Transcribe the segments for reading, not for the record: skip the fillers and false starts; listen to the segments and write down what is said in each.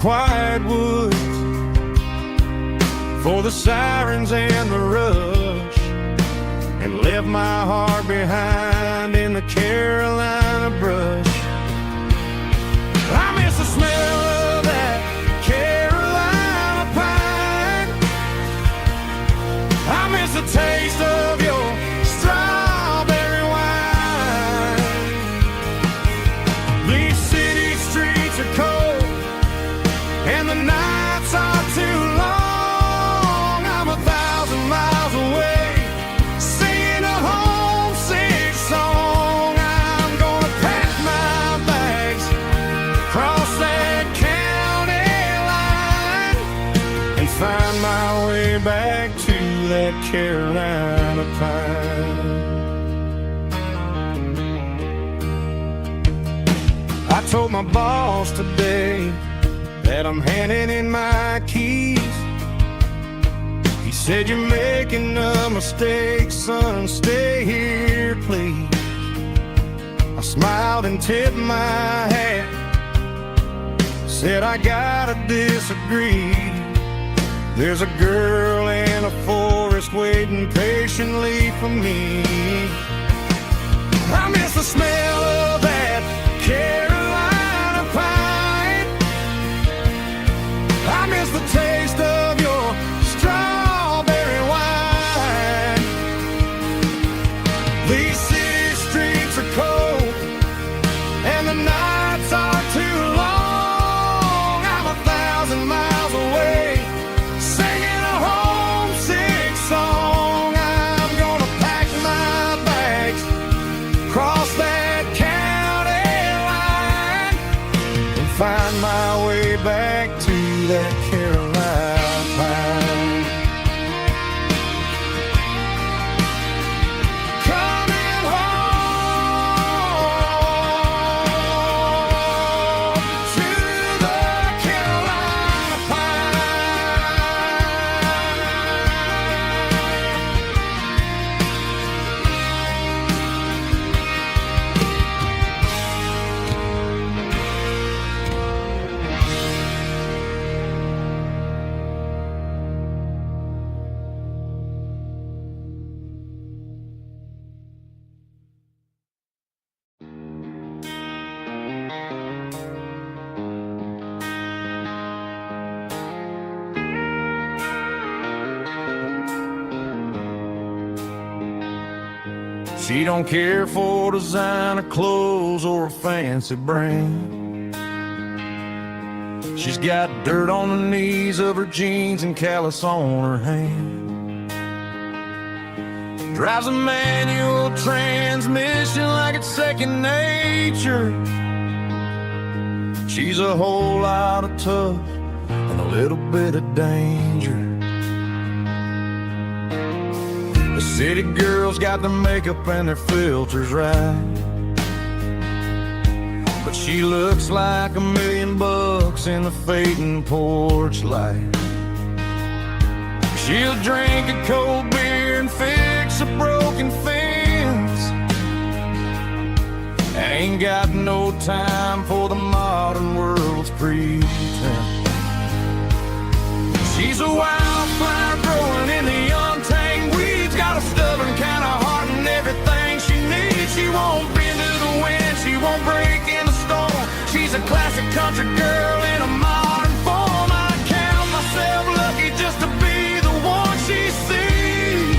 quiet woods for the sirens and the rush, and left my heart behind in the Carolina brush. I miss the smell of that Carolina pine. I miss the taste of your strawberry wine. These city streets are cold and the nights are too long. I'm 1,000 miles away, singing a homesick song. I'm gonna pack my bags, cross that county line, and find my way back to that Carolina pine. I told my boss today that I'm handing in my keys. He said, "You're making a mistake, son, stay here, please." I smiled and tipped my hat, said, "I gotta disagree. There's a girl in a forest waiting patiently for me." I miss the smell of that Carolina pine. I miss the taste of your strawberry wine. These city streets are cold and the nights are too long. I'm 1,000 miles away, singing a homesick song. I'm gonna pack my bags, cross that county line, and find my way back to that Carolina pine. Coming home to the Carolina She don't care for designer clothes or a fancy brand. She's got dirt on the knees of her jeans and callus on her hand. Drives a manual transmission like it's second nature. She's a whole lot of tough and a little bit of danger. The city girls got their makeup and their filters right, but she looks like $1,000,000 in the fading porch light. She'll drink a cold beer and fix a broken fence. Ain't got no time for the modern world's pretense. She's a wildflower growing in the untamed weeds. Got a stubborn kind of heart and everything she needs. She won't bend to the wind, she won't break in the storm. She's a classic country girl in a modern form. I count myself lucky just to be the one she sees.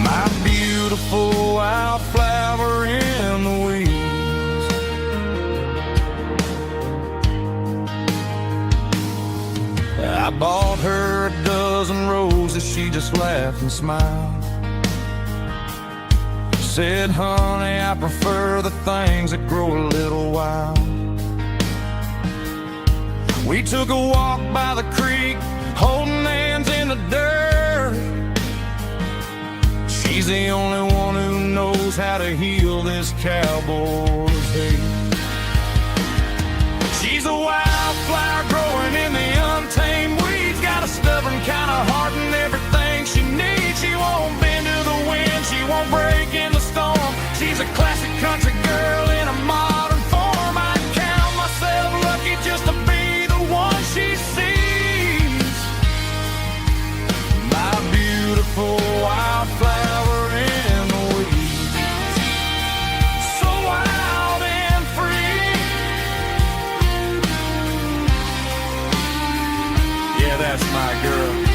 My beautiful wildflower in the weeds. I bought her a dozen roses, she just laughed and smiled. Said, "Honey, I prefer the things that grow a little wild." We took a walk by the creek, holding hands in the dirt. She's the only one who knows how to heal this cowboy's hate. She's a wildflower growing in the untamed weeds. Got a stubborn kind of heart and everything she needs. She won't bend to the wind, she won't break in the storm. She's a classic country girl in a modern form. I count myself lucky just That's my girl.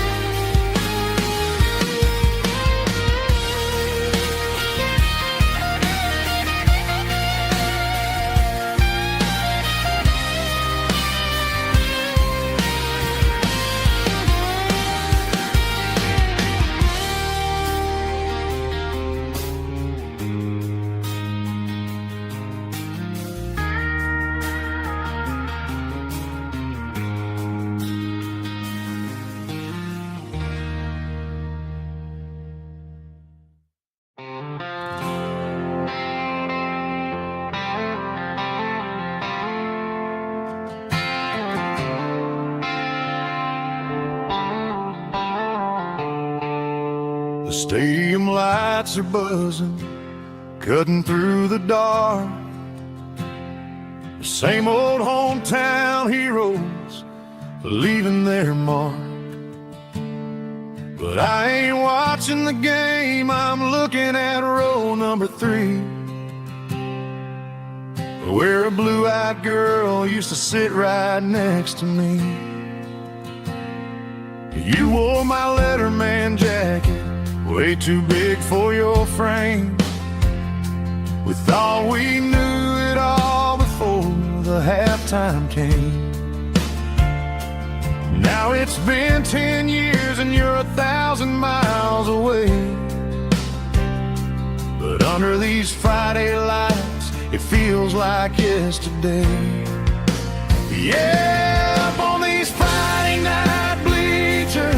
The stadium lights are buzzing, cutting through the dark. The same old hometown heroes leaving their mark. But I ain't watching the game, I'm looking at row number 3, where a blue-eyed girl used to sit right next to me. You wore my Letterman jacket, way too big for your frame. We thought we knew it all before the halftime came. Now it's been 10 years and you're 1,000 miles away. But under these Friday lights, it feels like yesterday. Yeah, up on these Friday night bleachers,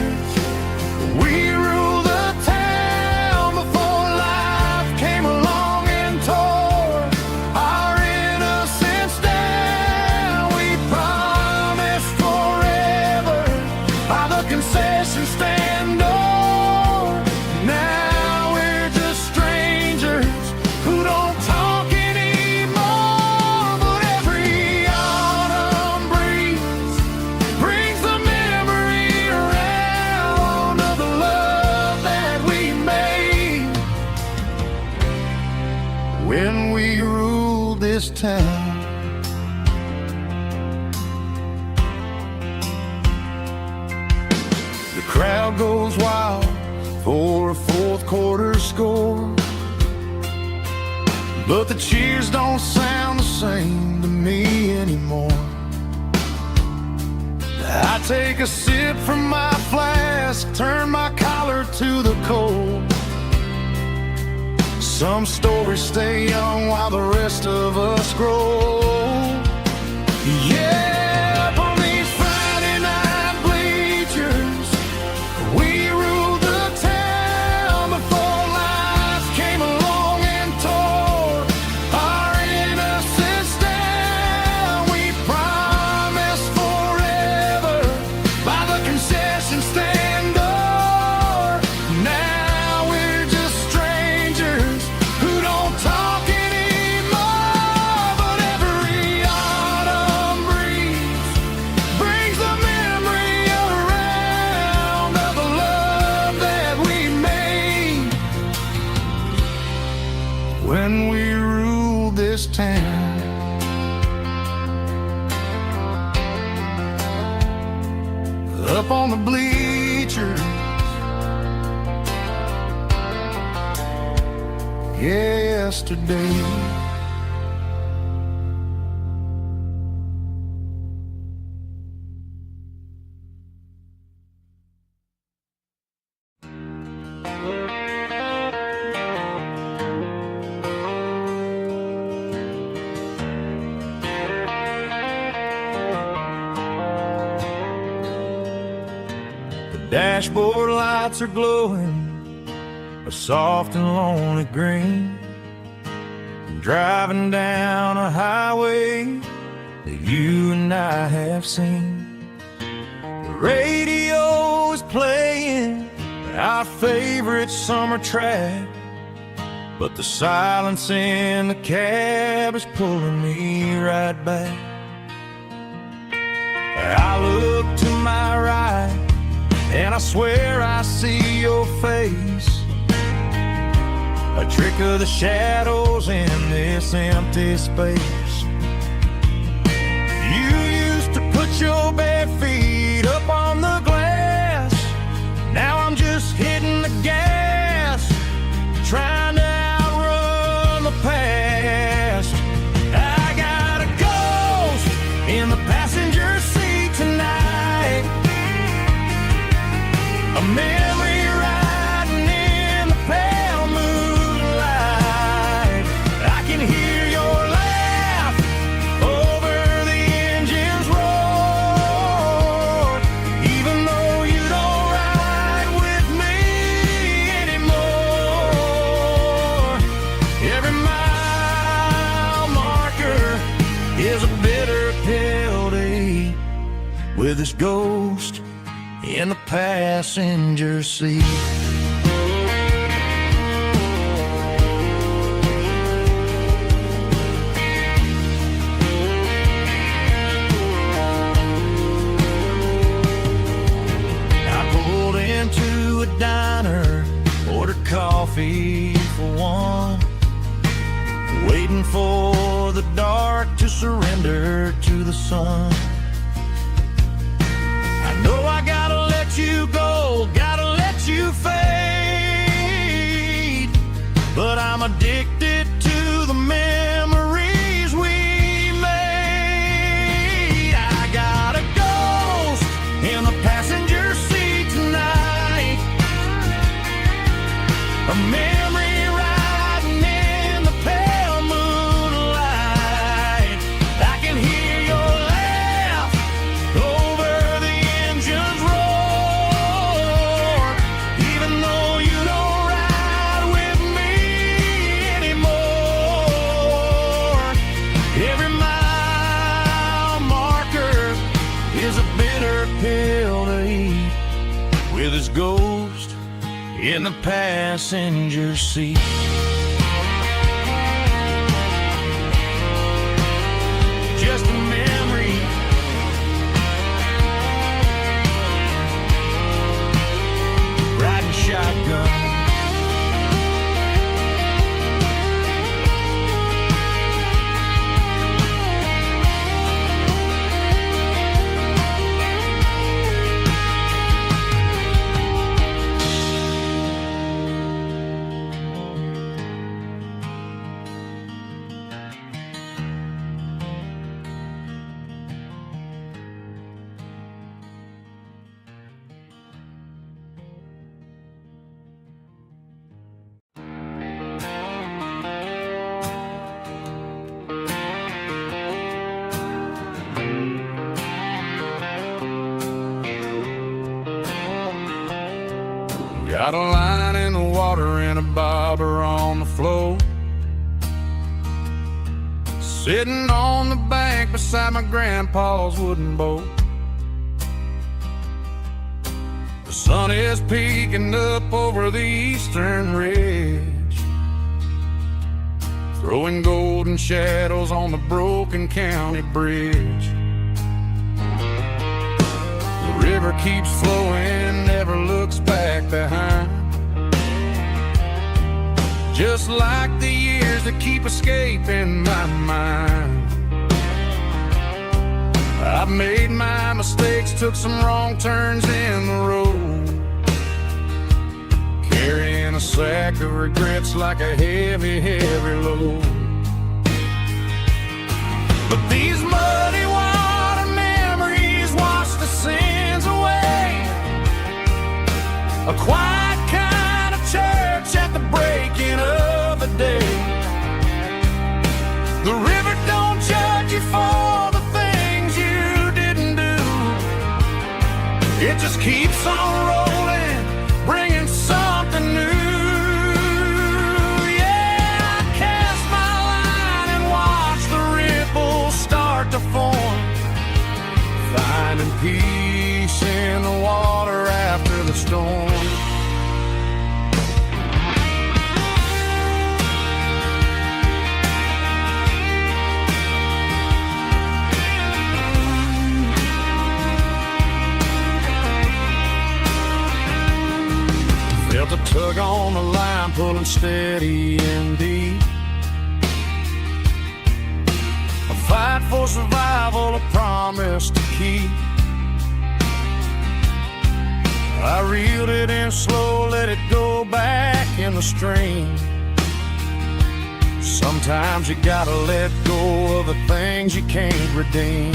we rule the town before life came along and tore our innocence down. We promised forever by the concession stand door. Now we're just strangers who don't talk anymore. But every autumn breeze brings the memory around of the love that we made when we ruled this town. The crowd goes wild for a fourth quarter score, but the cheers don't sound the same to me anymore. I take a sip from my flask, turn my collar to the cold. Some stories stay young while the rest of us grow. Yeah, up on these Friday night bleachers, we ruled the town before life came along and tore our innocence down. We promised forever by the concession stand door. Now we're just strangers who don't talk anymore. But every autumn breeze brings the memory around of the love that we made when we ruled this town. Up on the bleachers, yesterday. The dashboard lights are glowing a soft and lonely green. I'm driving down a highway that you and I have seen. The radio is playing our favorite summer track, but the silence in the cab is pulling me right back. I look to my right and I swear I see your face, a trick of the shadows in this empty space. You used to put your bare feet up on the glass passenger seat tonight. A memory riding in the pale moonlight. I can hear your laugh over the engine's roar, even though you don't ride with me anymore. Every mile marker is a bitter pill to eat, with this ghost in the passenger seat. I pulled into a diner, ordered coffee for one, waiting for the dark to surrender to the sun. I know I gotta let you go, gotta let you fade, but I'm addicted to the memories we made. I got a ghost in the passenger seat tonight, a memory riding in the pale moonlight. I can hear your laugh over the engine's roar, even though you don't ride with me anymore. Every mile marker is a bitter pill to eat, with his ghost in the passenger seat. Just a memory, riding shotgun. Got a line in the water and a bobber on the floor, sitting on the bank beside my grandpa's wooden boat. The sun is peeking up over the eastern ridge, throwing golden shadows on the broken county bridge. The river keeps flowing, never looks back behind, just like the years that keep escaping my mind. I've made my mistakes, took some wrong turns in the road, carrying a sack of regrets like a heavy, heavy load. But these muddy water memories wash the sins away. A quiet kind of church at the breaking of the day. The river don't judge you for the things you didn't do. It just keeps on rolling, bringing something new. Yeah, I cast my line and watch the ripples start to form, finding peace in the water after the storm. Felt a tug on the line, pulling steady and deep. A fight for survival, a promise to keep. I reeled it in slow, let it go back in the stream. Sometimes you gotta let go of the things you can't redeem.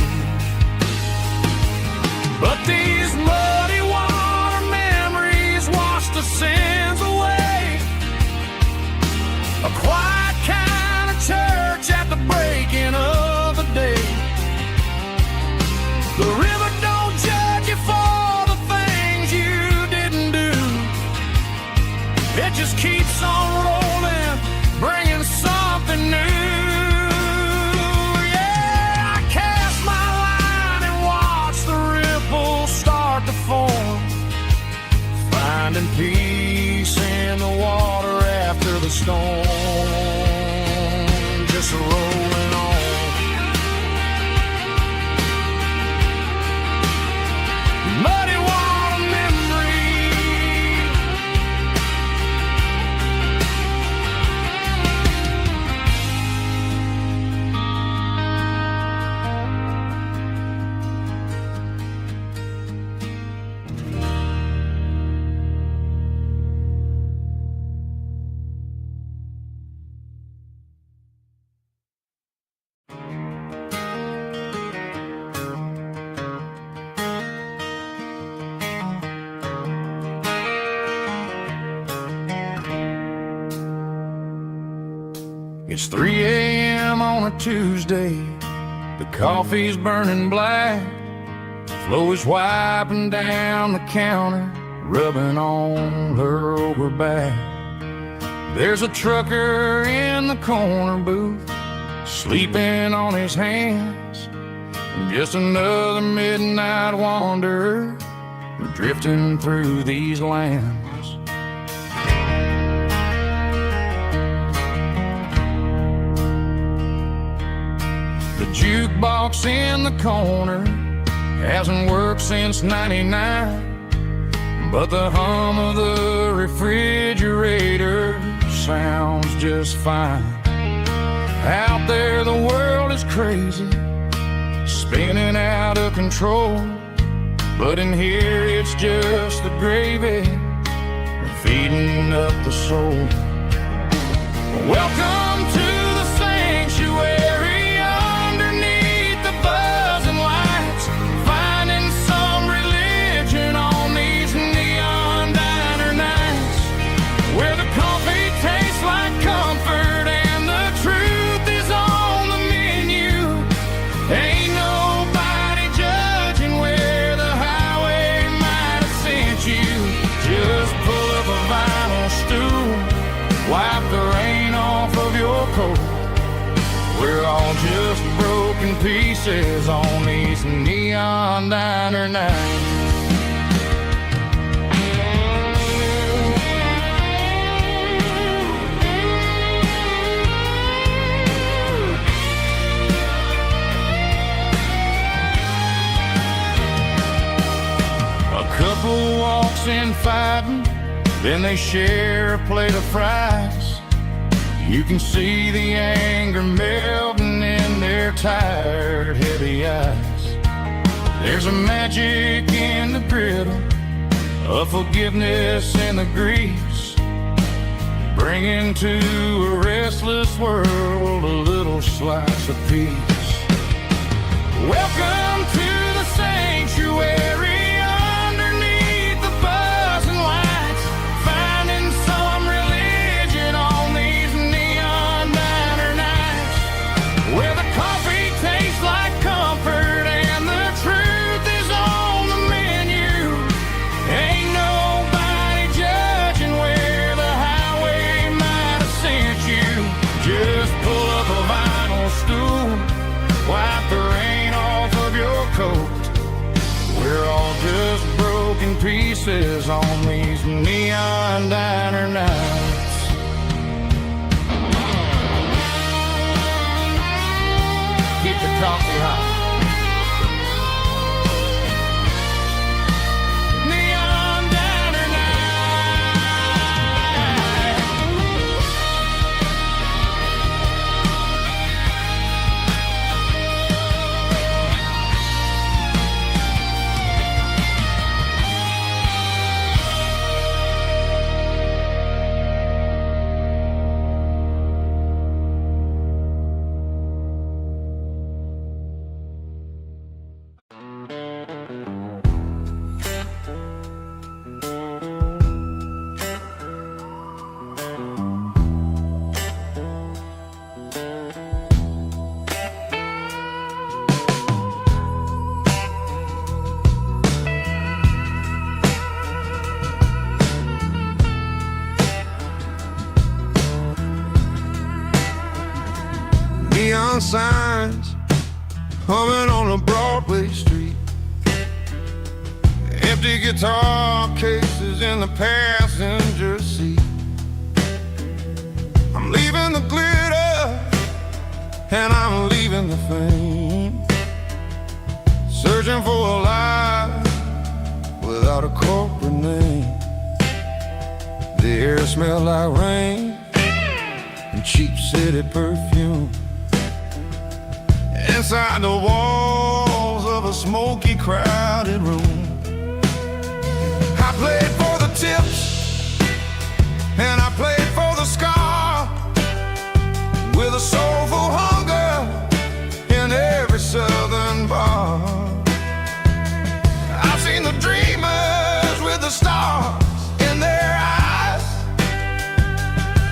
The river don't judge you for the things you didn't do. It just keeps on rolling, bringing something new. Yeah, I cast my line and watch the ripples start to form, finding peace in the water after the storm. Just rolling on. Muddy water memory. It's 3 a.m. on a Tuesday. The coffee's burning black. Chloe's wiping down the counter, rubbing on her over back. There's a trucker in the corner booth, sleeping on his hands. Just another midnight wanderer, drifting through these lands. The jukebox in the corner hasn't worked since '99, but the hum of the refrigerator sounds just fine. Out there the world is crazy, spinning out of control, but in here it's just the gravy feeding up the soul. Welcome to the sanctuary. Wipe the rain off of your coat. We're all just broken pieces on these neon diner nights. A couple walks in fighting, then they share a plate of fries. You can see the anger melting in their tired, heavy eyes. There's a magic in the griddle, a forgiveness in the grease, bringing to a restless world a little slice of peace. Welcome to the sanctuary. Wipe the rain off of your coat. We're all just broken pieces on these neon diner nights. Keep the coffee hot. signs humming on a Broadway street. Empty guitar cases in the passenger seat. I'm leaving the glitter and I'm leaving the fame, searching for a life without a corporate name. The air smells like rain and cheap city perfume. Inside the walls of a smoky, crowded room, I played for the tips and I played for the scar, with a soulful hunger in every southern bar. I've seen the dreamers with the stars in their eyes,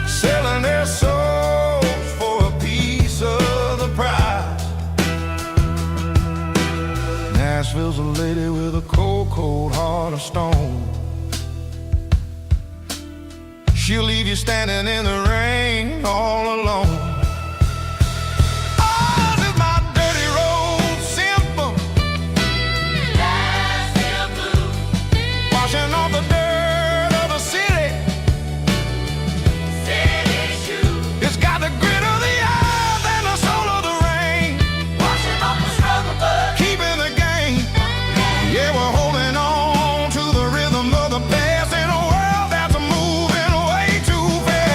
selling their souls for a piece of the prize. Nashville's a lady with a cold, cold heart of stone. She'll leave you standing in the rain all alone. Oh, this is my dirty road symphony, Nashville blues, washing off the dirt of the city, city shoes. It's got the grit of the earth and the soul of the rain, washing off the struggle but keeping the game. Yeah, we're holding on to the rhythm of the past in a world that's moving way too fast.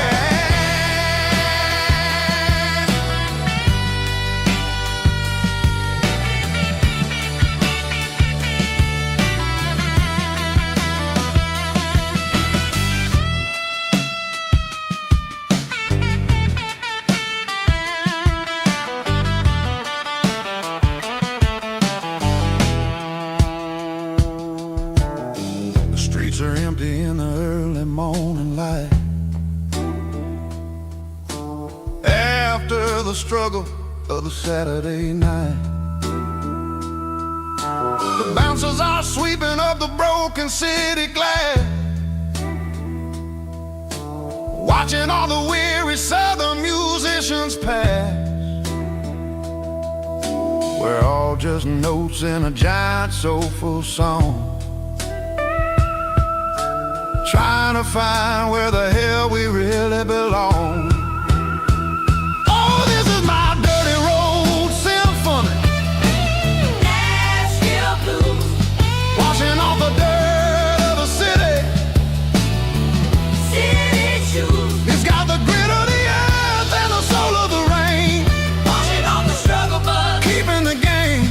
The streets are empty in the early morning light, after the struggle of the Saturday night. The bouncers are sweeping up the broken city glass, watching all the weary southern musicians pass. We're all just notes in a giant soulful song, trying to find where the hell we really belong. Oh, this is my dirty road symphony, Nashville blues, washing off the dirt of the city, city shoes. It's got the grit of the earth and the soul of the rain, washing off the struggle but keeping the game.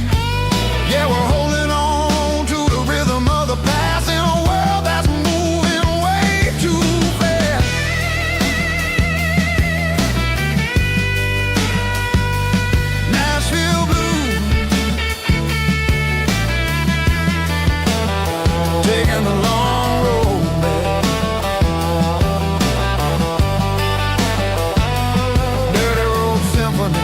Yeah, we're holding on to the rhythm of the past in a world that's moving way too fast. Nashville blues, taking the long road back. Dirty road symphony.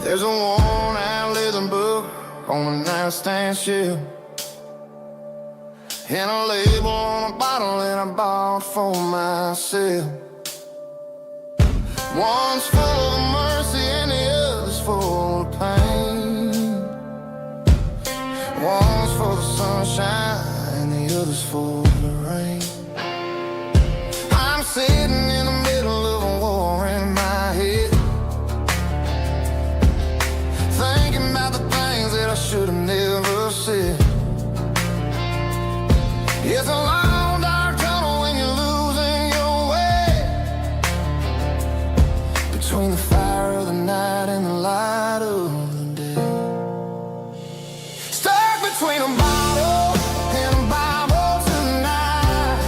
There's a worn-out leather book on the nightstand shelf, and a label on a bottle that I bought for myself. One's full of mercy and the other's full of pain. One's for the sunshine and the other's for the rain. I'm sitting in the middle of a war in my head, thinking about the things that I should have never said. It's a long dark tunnel when you're losing your way, between the fire of the night and the light of the day. Stuck between a bottle and a Bible tonight,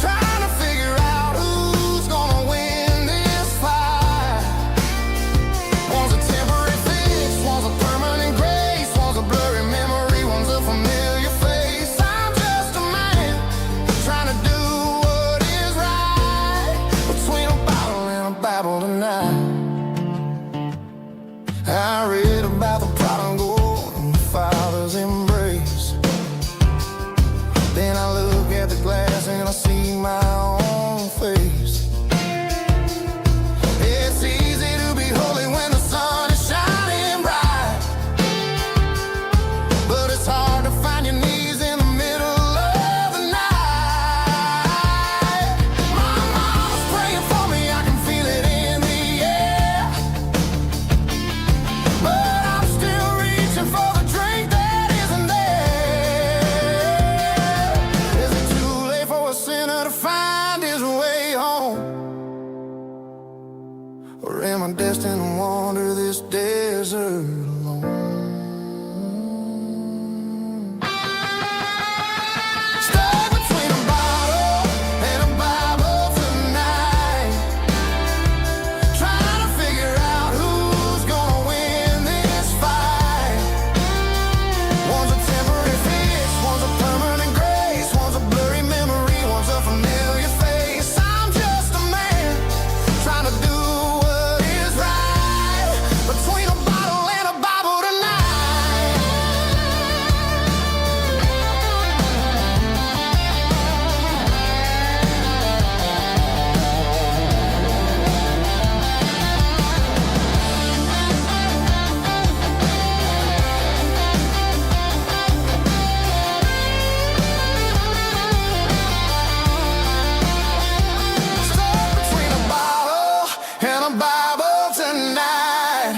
trying to figure out wander this desert alone. Stuck between a bottle and a Bible tonight, trying to figure out who's gonna win this fight. One's a temporary fix, one's a permanent grace, one's a blurry memory, one's a familiar face. I'm just a man trying to do what is right, between a bottle and a Bible tonight. Stuck between a bottle and a Bible tonight,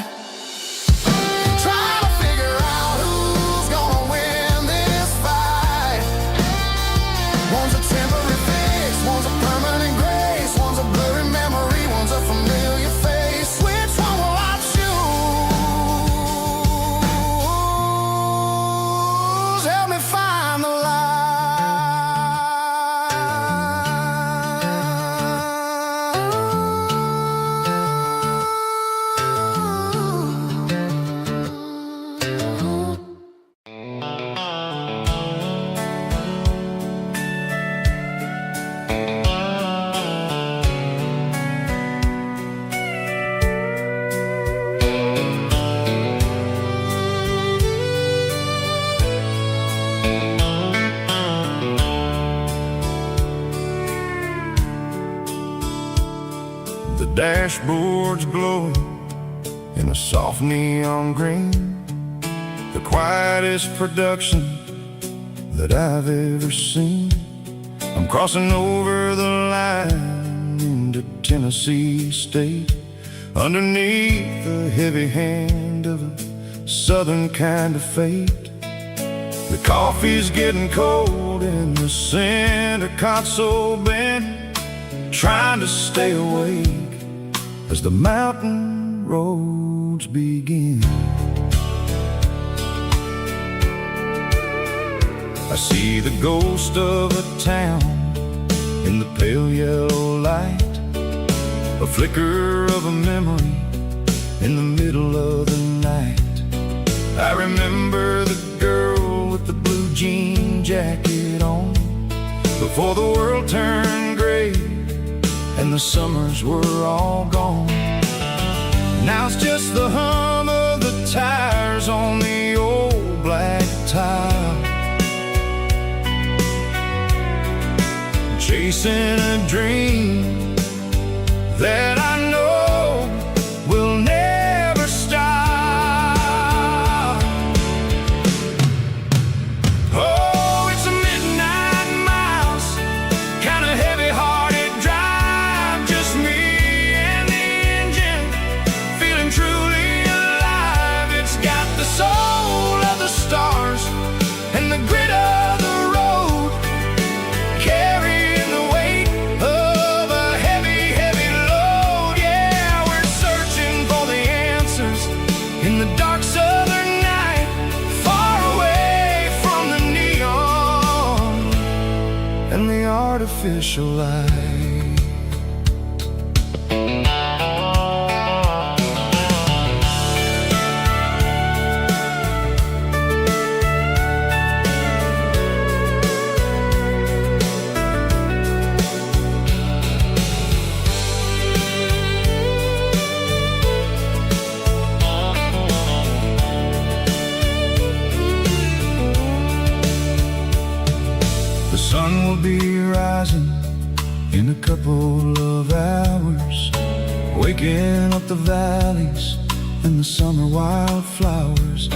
trying to figure out who's gonna win this fight. One's a temporary fix, one's a permanent grace, one's a blurry memory, one's a familiar face. Which one will I choose? Help me find the The dashboard's glowing in a soft neon green, the quietest production that I've ever seen. I'm crossing over the line into Tennessee State, underneath the heavy hand of a southern kind of fate. The coffee's getting cold in the center console bin, trying to stay awake as the mountain roads begin. I see the ghost of a town in the pale yellow light, a flicker of a memory in the middle of the night. I remember the girl with the blue jean jacket on, before the world turned gray and the summers were all gone. Now it's just the hum of the tires on the old black tile, chasing a dream that I know will never stop. Oh, it's a midnight miles, kind of heavy-hearted drive, just me and the engine, feeling truly alive. It's got the soul of the stars and the grit of the road, carrying the weight of a heavy, heavy load. Yeah, we're searching for the answers in the dark southern night, far away from the neon and the artificial light. The sun will be rising in a couple of hours, waking up the valleys and the summer wildflowers.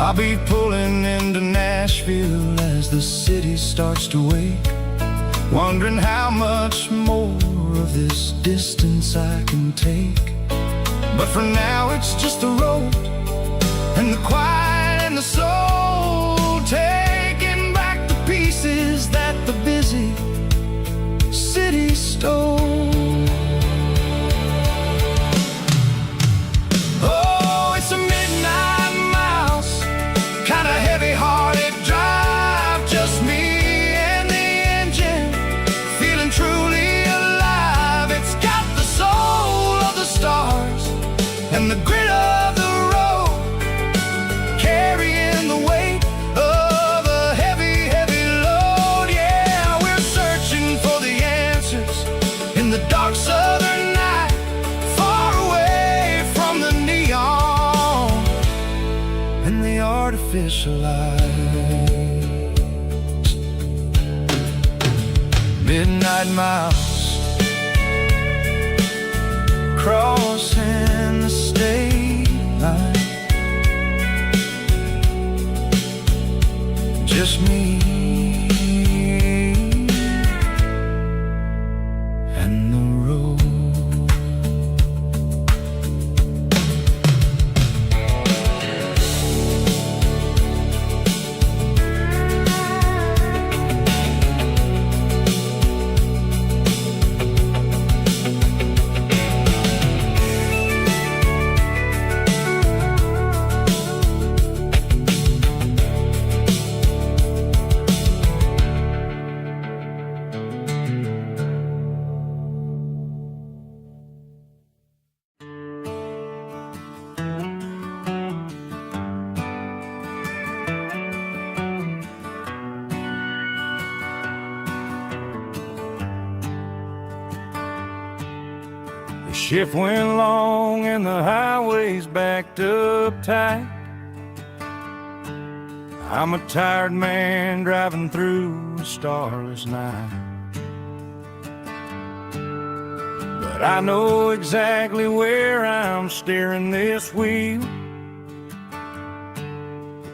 I'll be pulling into Nashville as the city starts to wake, wondering how much more of this distance I can take. But for now it's just the road and the quiet and the soul, taking back the pieces that the busy city stole. and the grit of the road, carrying the weight of a heavy, heavy load. Yeah, we're searching for the answers in the dark southern night, far away from the neon and the artificial lights. Midnight miles, crossing the state line, just me and the road. Shift went long and the highway's backed up tight. I'm a tired man driving through a starless night, but I know exactly where I'm steering this wheel,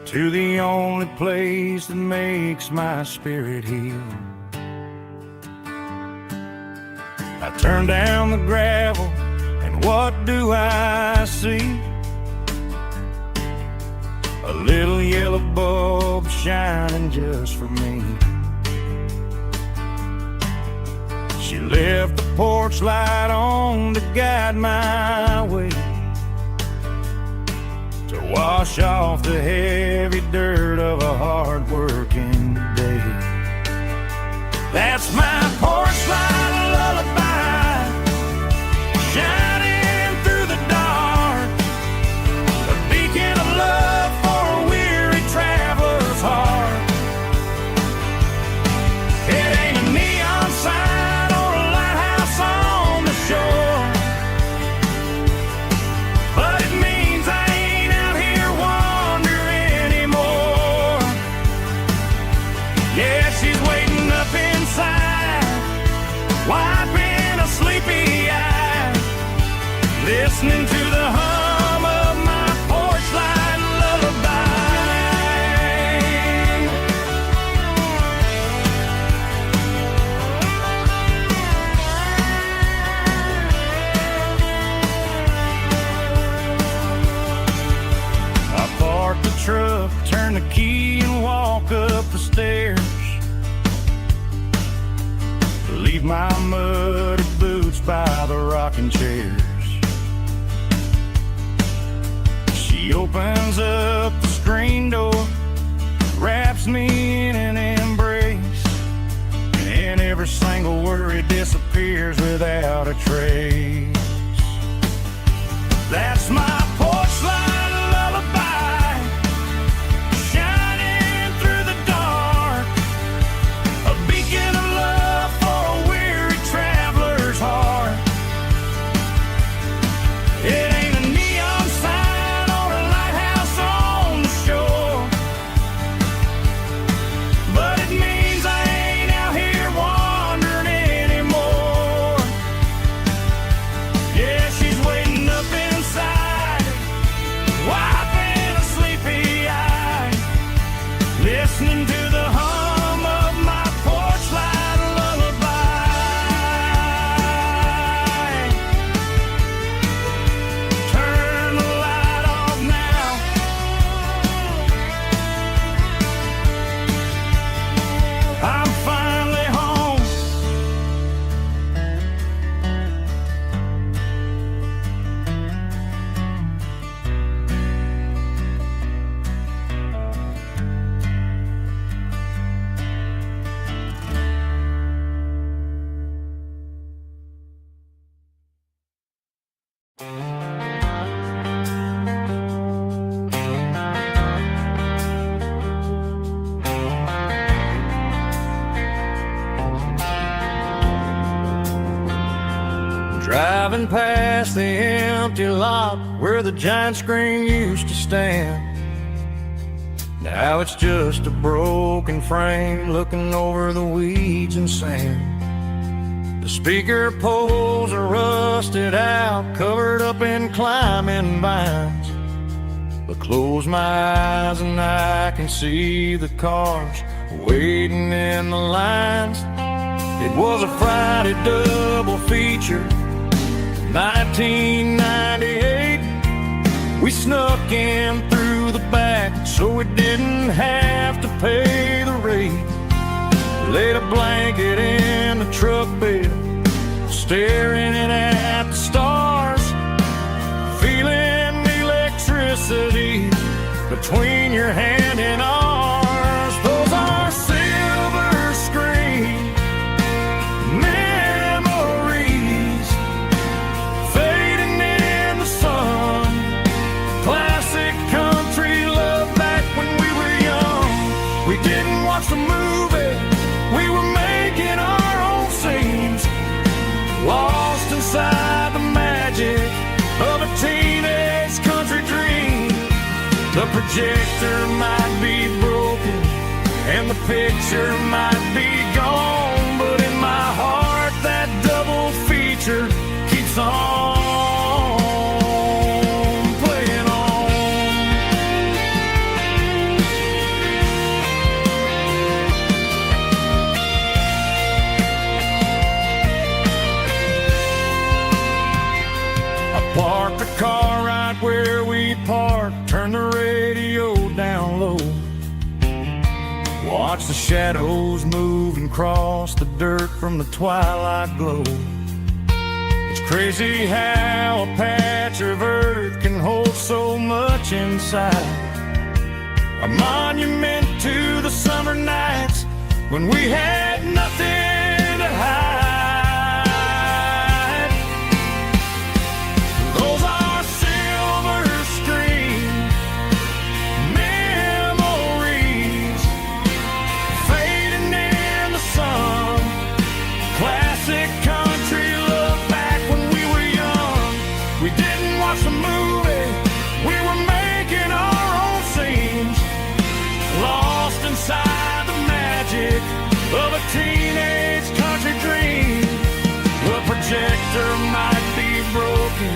to the only place that makes my spirit heal. I turn down the gravel, and what do I see? A little yellow bulb shining just for me. She left the porch light on to guide my way, to wash off the heavy dirt of a hard-working day. That's my porch light lullaby, shining through the dark, a beacon of love for a weary traveler's heart. It ain't a neon sign or a lighthouse on the shore, but it means I ain't out here wandering anymore. Yeah, she's waiting up inside, wiping a sleepy eye, listening to the hum of my porch light lullaby. I park the truck, turn the key and walk up the stairs, leave my muddy boots by the rocking chairs. She opens up the screen door, wraps me in an embrace, and every single worry disappears without a trace. That's my porch light lullaby, shining through the dark, a beacon of love for a weary traveler's heart. It ain't a neon sign or a lighthouse on the shore, but it means I ain't out here wandering anymore. Yeah, she's waiting up inside, wiping a sleepy eye, listening to the hum of my porch light lullaby. Turn the light off now, I'm finally home. Driving past the empty lot where the giant screen used to stand. Now it's just a broken frame looking over the weeds and sand. The speaker poles are rusted out, covered up in climbing vines. But close my eyes and I can see the cars waiting in the lines. It was a Friday double feature, 1998. We snuck in through the back so we didn't have to pay the rate. Laid a blanket in the truck bed, staring at the stars, feeling the electricity between your hand and ours. Those are silver screen memories fading in the sun. Classic country love back when we were young. We didn't watch the movie, we were making our own scenes, lost inside the magic of a teenage country dream. The projector might be broken and the picture might be gone, but in my heart that double feature keeps on playing on. I parked the car right where we parked, turned the radio down low, watch the shadows move and cross the dirt from the twilight glow. It's crazy how a patch of earth can hold so much inside. A monument to the summer nights when we had nothing to hide. Those are silver screen memories fading in the sun. Classic country love back when we were young. We didn't watch the movie, we were making our own scenes, lost inside the magic of a teenage country dream. The projector might be broken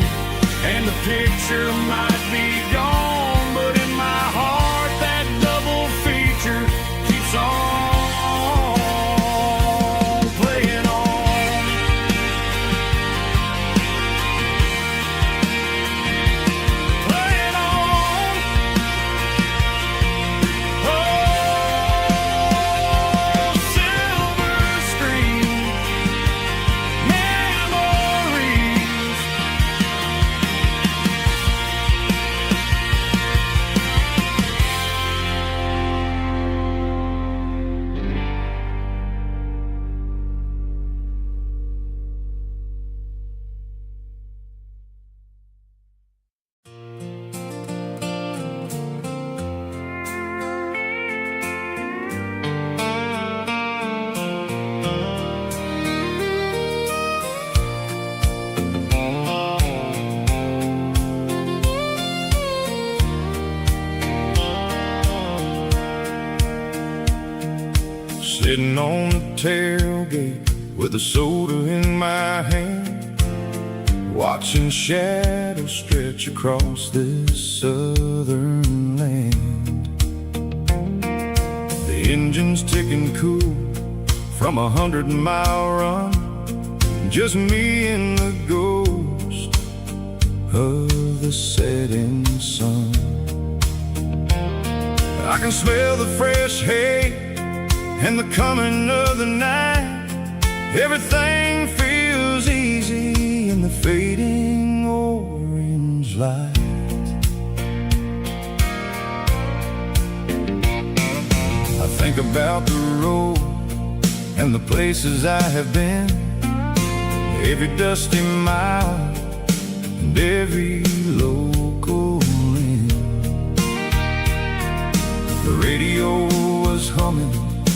and the picture might be gone, but in my heart that double feature keeps on playing on. Playing on. Oh, silver screen memories. Sitting on the tailgate with a soda in my hand, watching shadows stretch across this southern land. The engine's ticking cool from 100-mile run, just me and the ghost of the setting sun. I can smell the fresh hay and the coming of the night. Everything feels easy in the fading orange light. I think about the road and the places I have been, every dusty mile and every local inn. The radio was humming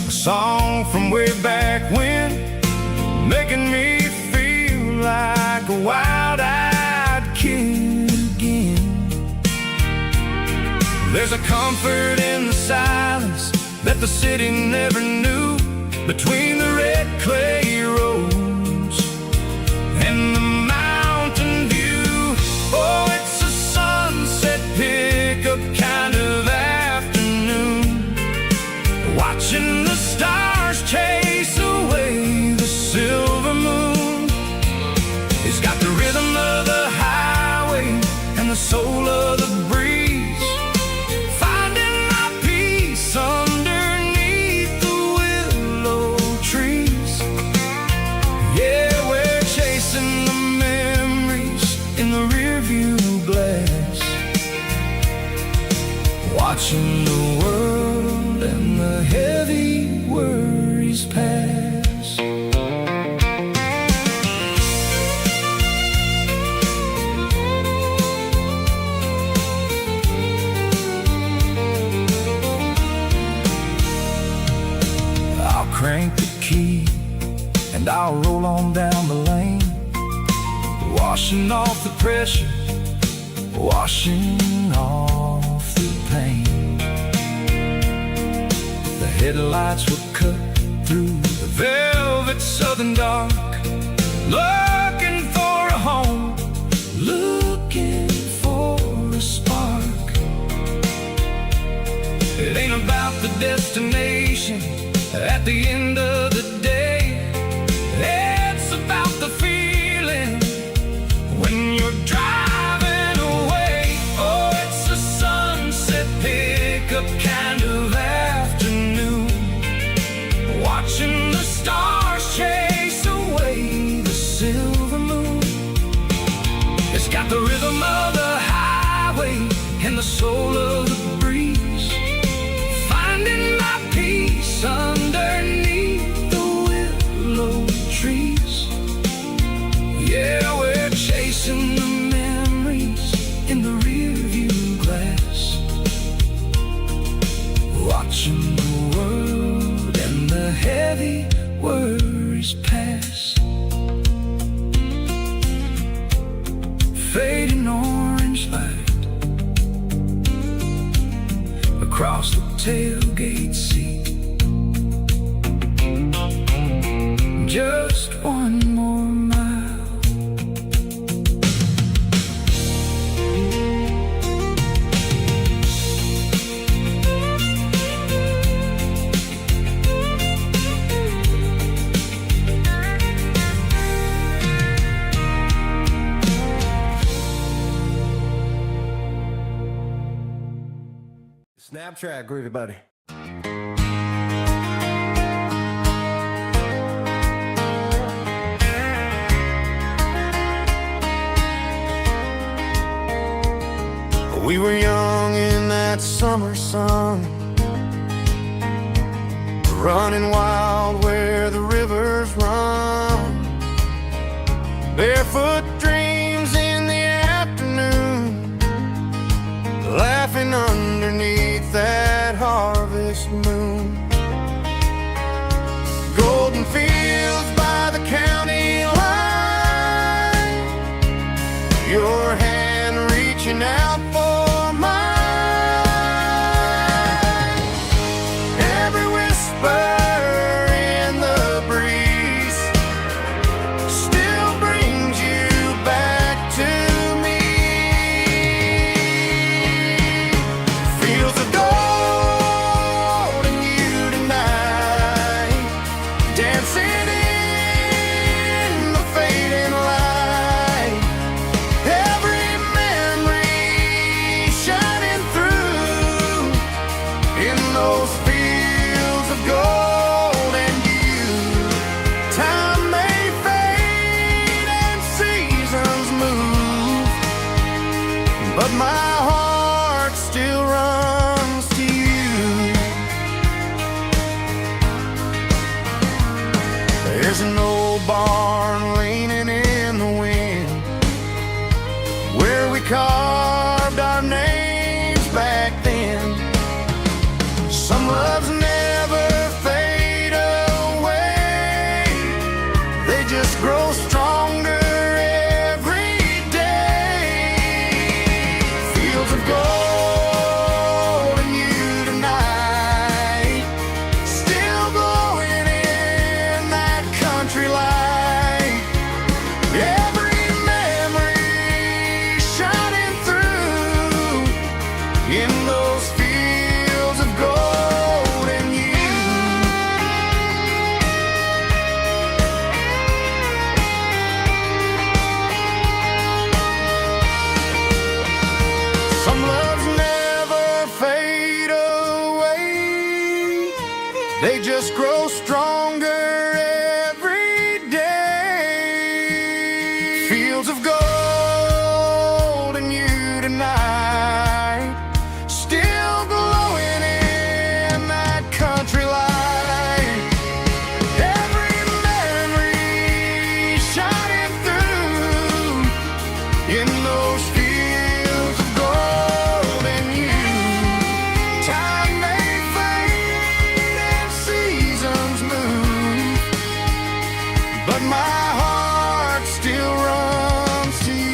a song from way back when, making me feel like a wild There's a comfort in the silence that the city never knew, between the red clay roads and the mountain view. Oh, it's a sunset pickup kind of afternoon, watching the stars chase away the silver moon. It's got the rhythm of the highway and the soul of the breeze, finding my peace underneath the willow trees. Yeah, we're chasing the memories in the rearview glass, watching the world and the heavy worries pass. Crank the key and I'll roll on down the lane, washing off the pressure, washing off the pain. The headlights will cut through the velvet southern dark, looking for a home, looking for a spark. It ain't about the destination at the end of the day, it's about the feeling when you're driving away. Oh, it's a sunset pickup kind of afternoon, watching the stars chase away the silver moon. It's got the rhythm of the highway and the soul of the breeze, finding my peace underneath the willow trees. Yeah, we're chasing the memories in the rearview glass, watching the world and the heavy worries pass. Fading orange light across the tailgate seat, just one more mile. Snapchat, groovy buddy. We were young in that summer sun, running wild where the rivers run, barefoot dreams in the afternoon, laughing underneath that harvest moon. Golden fields by the county line, your hand reaching out for mine. Every whisper in the breeze still brings you in those fields of gold and you. Some loves never fade away, they just grow stronger every day. Fields of gold and you tonight, still glowing in that country light. Every memory shining through in those fields of gold and you. Time may fade and seasons move, but my heart still runs to you.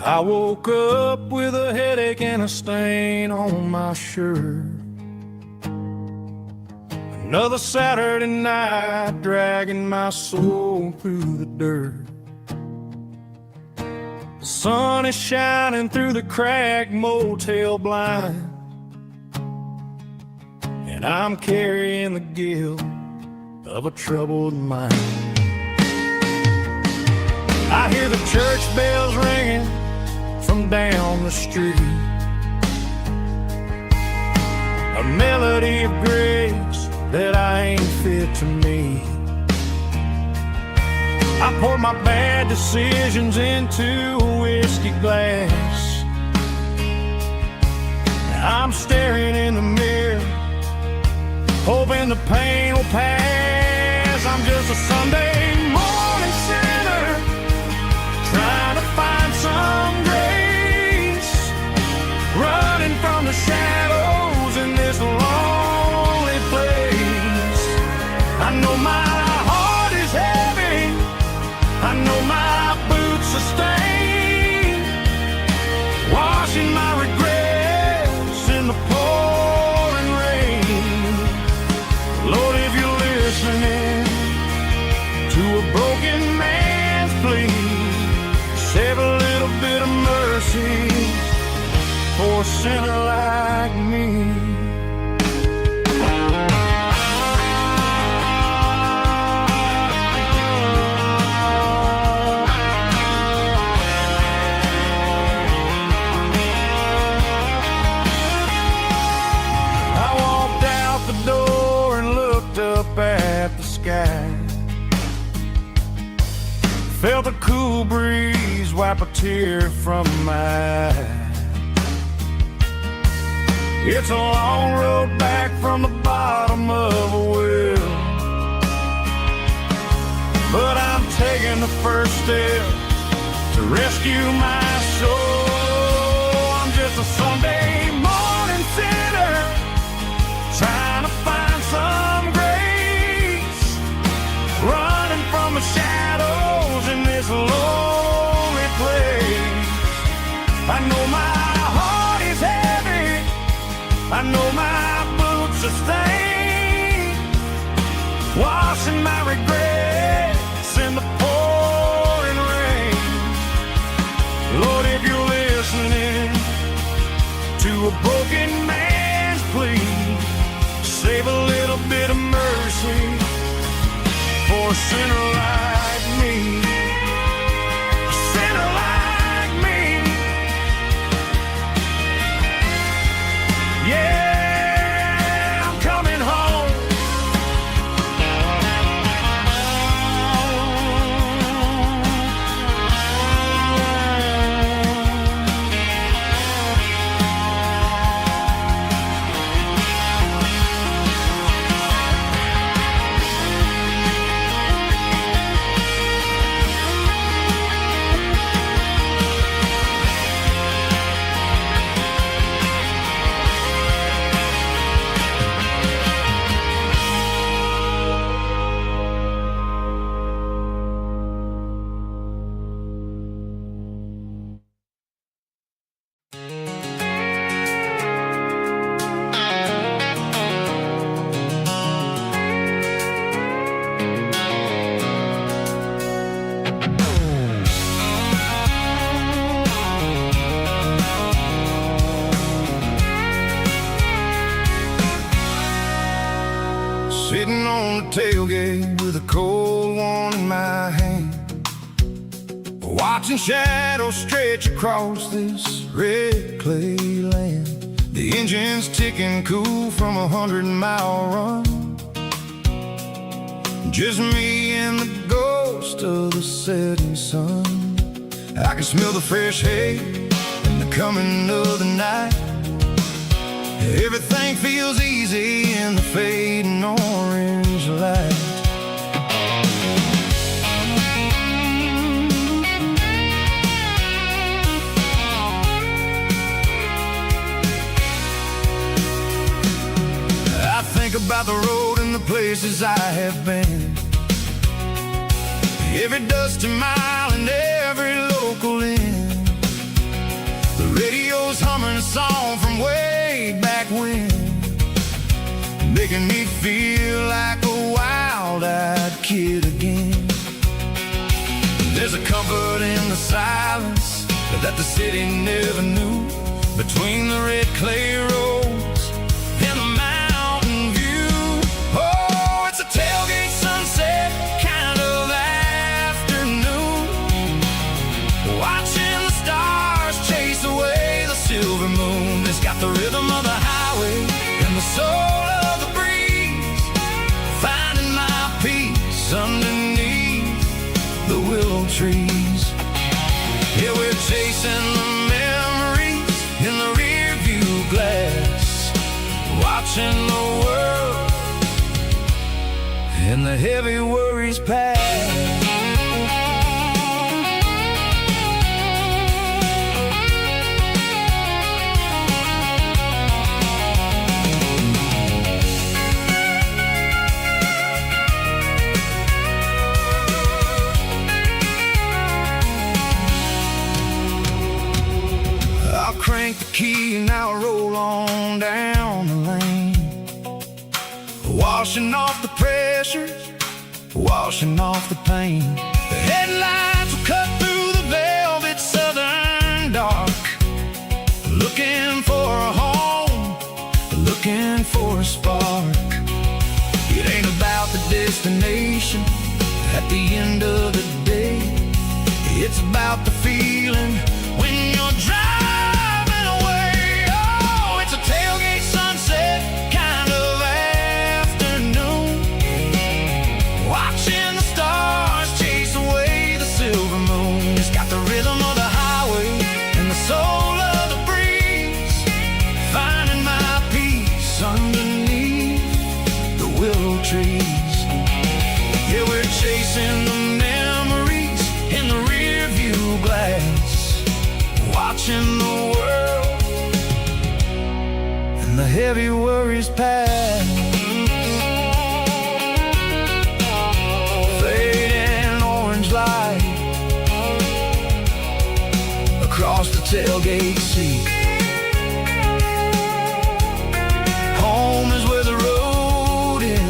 I woke up with a headache and a stain on my shirt. Another Saturday night dragging my soul through the dirt. The sun is shining through the cracked motel blind, and I'm carrying the guilt of a troubled mind. I hear the church bells ringing from down the street, a melody of grace that I ain't fit to meet. I poured my bad decisions into a whiskey glass. Now I'm staring in the mirror, hoping the pain will pass. I'm just a Sunday morning sinner, trying to find some grace, running from the shadows in this lonely place. I know my heart is heavy, I know my boots are stained, washing my regrets in the pouring rain. Lord, if you're listening to a broken man's plea, save a little bit of mercy for a sinner like me. I walked out the door and looked up at the sky, felt a cool breeze wipe a tear from my eye. It's a long road back from the bottom of a well, but I'm taking the first step to rescue my soul. I'm just a Sunday morning sinner, trying to find some grace, running from the shadows in this lonely place. I know my heart is heavy, I know my boots are stained, washing my regrets in the pouring rain. Lord, if you're listening to a broken man's plea, save a little bit of mercy for a sinner like me. A sinner like me. Yeah, I'm coming home. tailgate with a cold one in my hand, watching shadows stretch across this red clay land. The engine's ticking cool from 100-mile run. Just me and the ghost of the setting sun. I can smell the fresh hay and the coming of the night. Everything feels easy in the fading orange light. I think about the road and the places I have been, every dusty mile and every local inn. The radio's humming a song from way back when, making me feel like a wild-eyed kid again. There's a comfort in the silence that the city never knew, between the red clay roads and the mountain view. Oh, it's a tailgate sunset kind of afternoon, watching the stars chase away the silver moon. It's got the rhythm of the highway and the soul of the breeze, finding my peace underneath the willow trees. Yeah, we're chasing the memories in the rear view glass, watching the world and the heavy worries pass. Crank the key and I'll roll on down the lane, washing off the pressure, washing off the pain. The headlights will cut through the velvet southern dark, looking for a home, looking for a spark. It ain't about the destination at the end of the day, it's about the feeling when you're driving. Tailgate sunset kind of afternoon, watching the stars chase away the silver moon. It's got the rhythm of the highway and the soul of the breeze, finding my peace underneath the willow trees. Yeah, we're chasing the memories in the rear view glass, watching the world the heavy worries pass. Fading orange light across the tailgate seat. Home is where the road ends.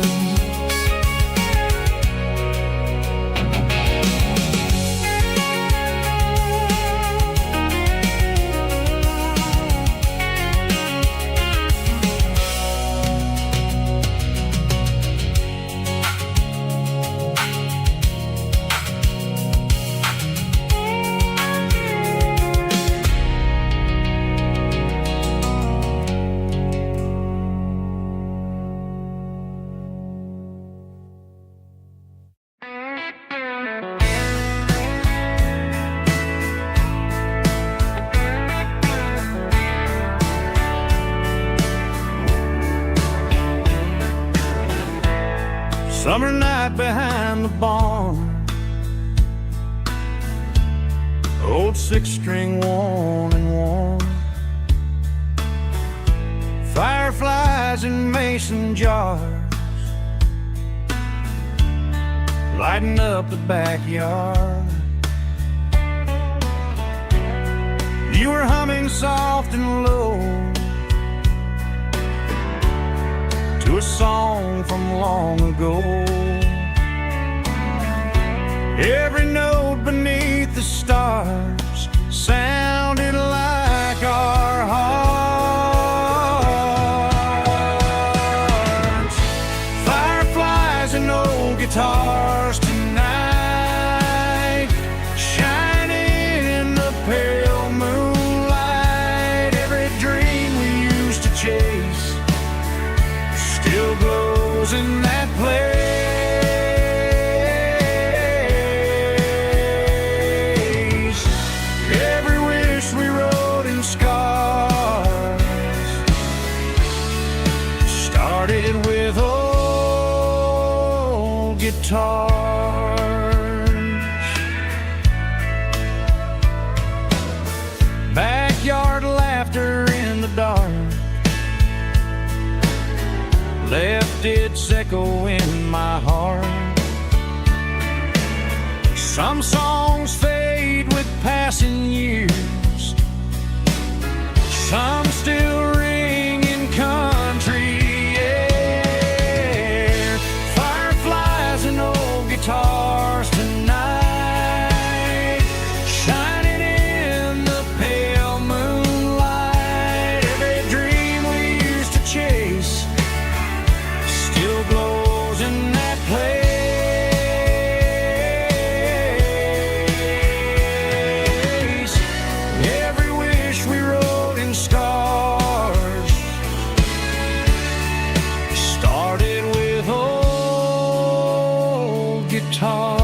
Summer night behind the barn, old 6-string worn and worn, fireflies in mason jars, lighting up the backyard. You were humming soft and low to a song from long ago. Every note beneath the stars sounded like our hearts. Fireflies in guitars. Backyard laughter in the dark left its echo in my heart. Some songs fade with passing years, some still ring in country air. Fireflies and old guitars tonight, shining in the pale moonlight. Every dream we used to chase still glows in that place. Every wish we wrote in scars started with old guitars.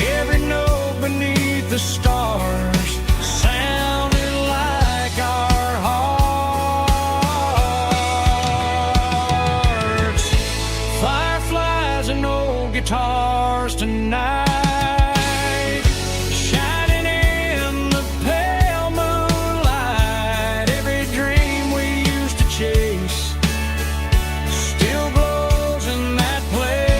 Every note beneath the stars sounded like our hearts. Fireflies and old guitars tonight, shining in the pale moonlight. Every dream we used to chase still glows in that place.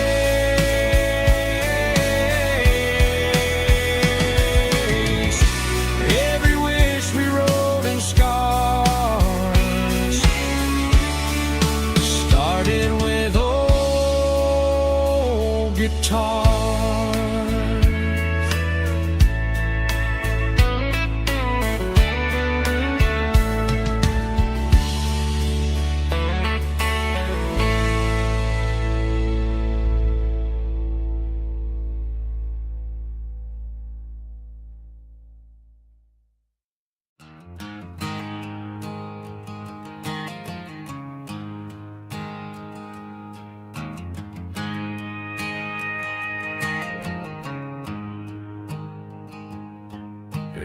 Every wish we wrote in scars started with old guitars.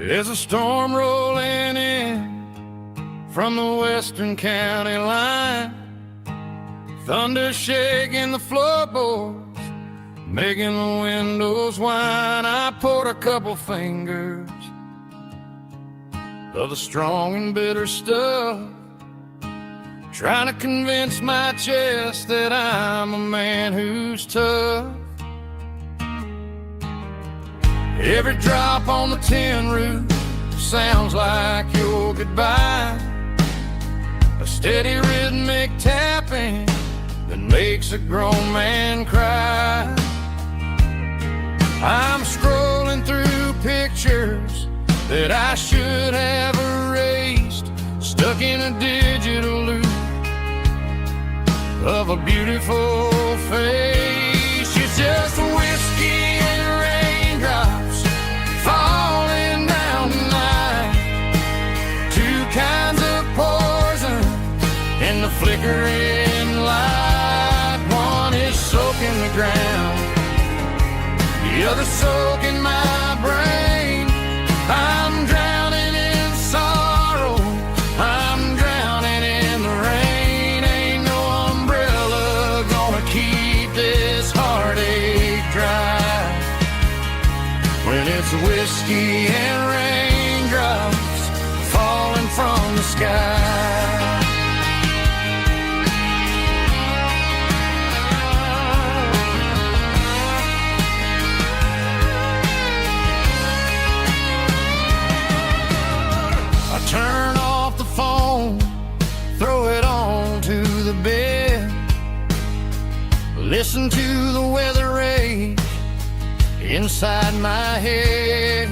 There's a storm rolling in from the western county line, thunder shaking the floorboards, making the windows whine. I poured a couple fingers of the strong and bitter stuff, trying to convince my chest that I'm a man who's tough. Every drop on the tin roof sounds like your goodbye, a steady rhythmic tapping that makes a grown man cry. I'm scrolling through pictures that I should have erased, stuck in a digital loop of a beautiful face. It's just whiskey and raindrops falling down tonight, two kinds of poison in the flickering light. One is soaking the ground, the other soaking my brain. I'm drowning in sorrow, I'm drowning in the rain. Ain't no umbrella gonna keep this heartache dry when it's whiskey and raindrops falling from the sky. Turn off the phone, throw it on to the bed, listen to the weather rage inside my head.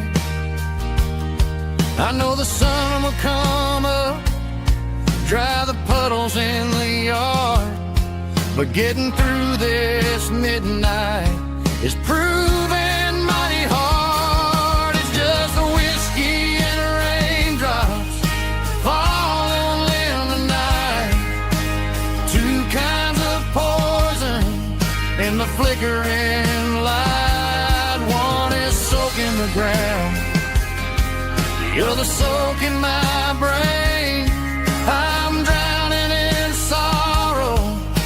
I know the sun will come up, dry the puddles in the yard, but getting through this midnight is proving mighty hard. It's just the whiskey and raindrops falling in the night, two kinds of poison in the flickering light. You're the soak in my brain. I'm drowning in sorrow.